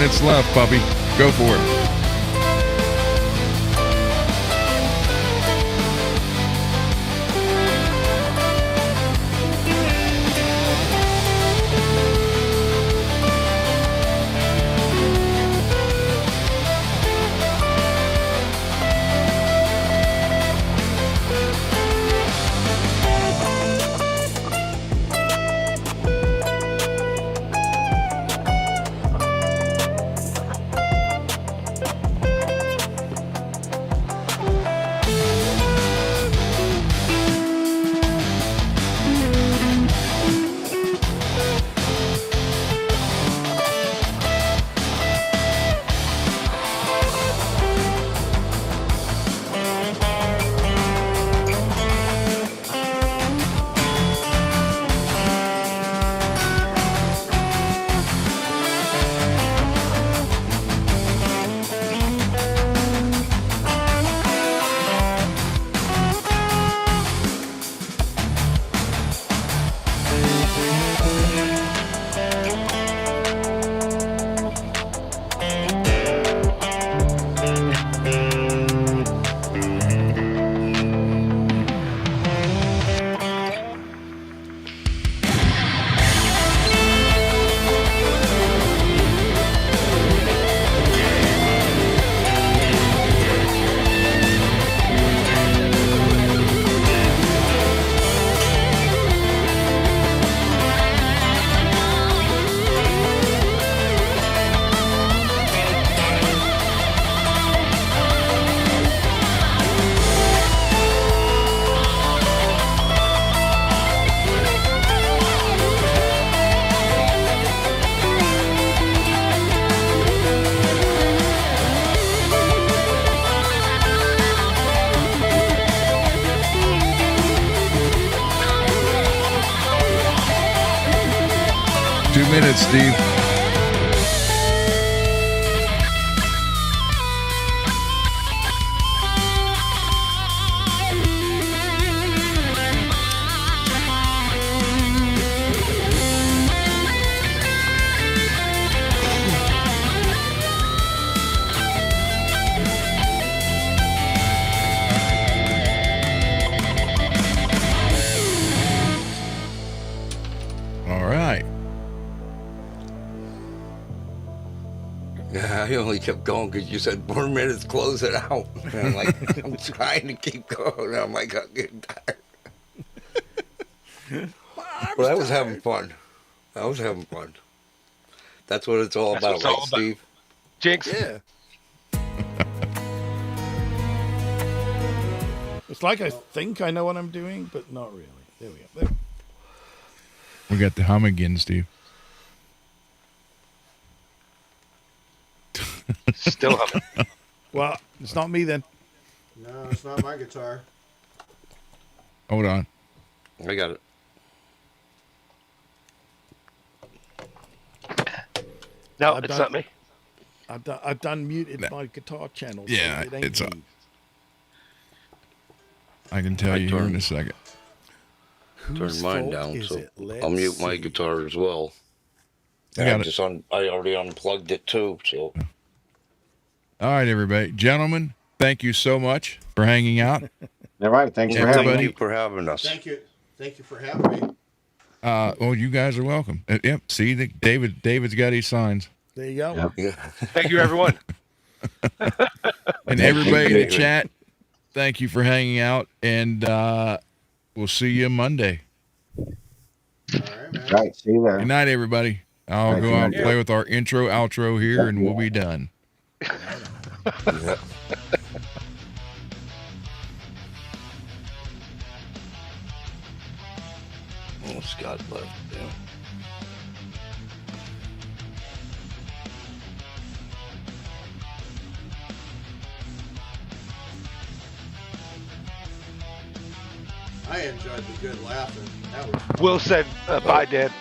minutes left, puppy. Go for it. Minutes, Steve. All right. I only kept going because you said 4 minutes, close it out. And I'm like, I'm trying to keep going. I'm like, I'm getting tired. Well, that was having fun. That was having fun. That's what it's all about, right, Steve? Jinx. Yeah. It's like I think I know what I'm doing, but not really. There we go. There. We got the hum again, Steve. Still humming. Well, it's not me then. No, it's not my guitar. Hold on. I got it. No, it's not me. I've done muted my guitar channel. Yeah, so it ain't it's me. on. I can tell you here in a second. Turn mine down, so I'll mute my guitar as well. I already unplugged it too, so. All right, everybody. Gentlemen, thank you so much for hanging out. All right. Thanks for having Thank you for having us. Thank you. Thank you for having me. Well, you guys are welcome. Yep. See, David's got his signs. There you go. Yep. Thank you, everyone. And everybody in the chat, thank you for hanging out. And we'll see you Monday. All right, man. Right. See you there. Good night, everybody. I'll go out and play with our intro, outro here, and we'll be done. Yep. Oh, Scott left. Yeah. I enjoyed the good laughing. That was Will said, bye, Dad.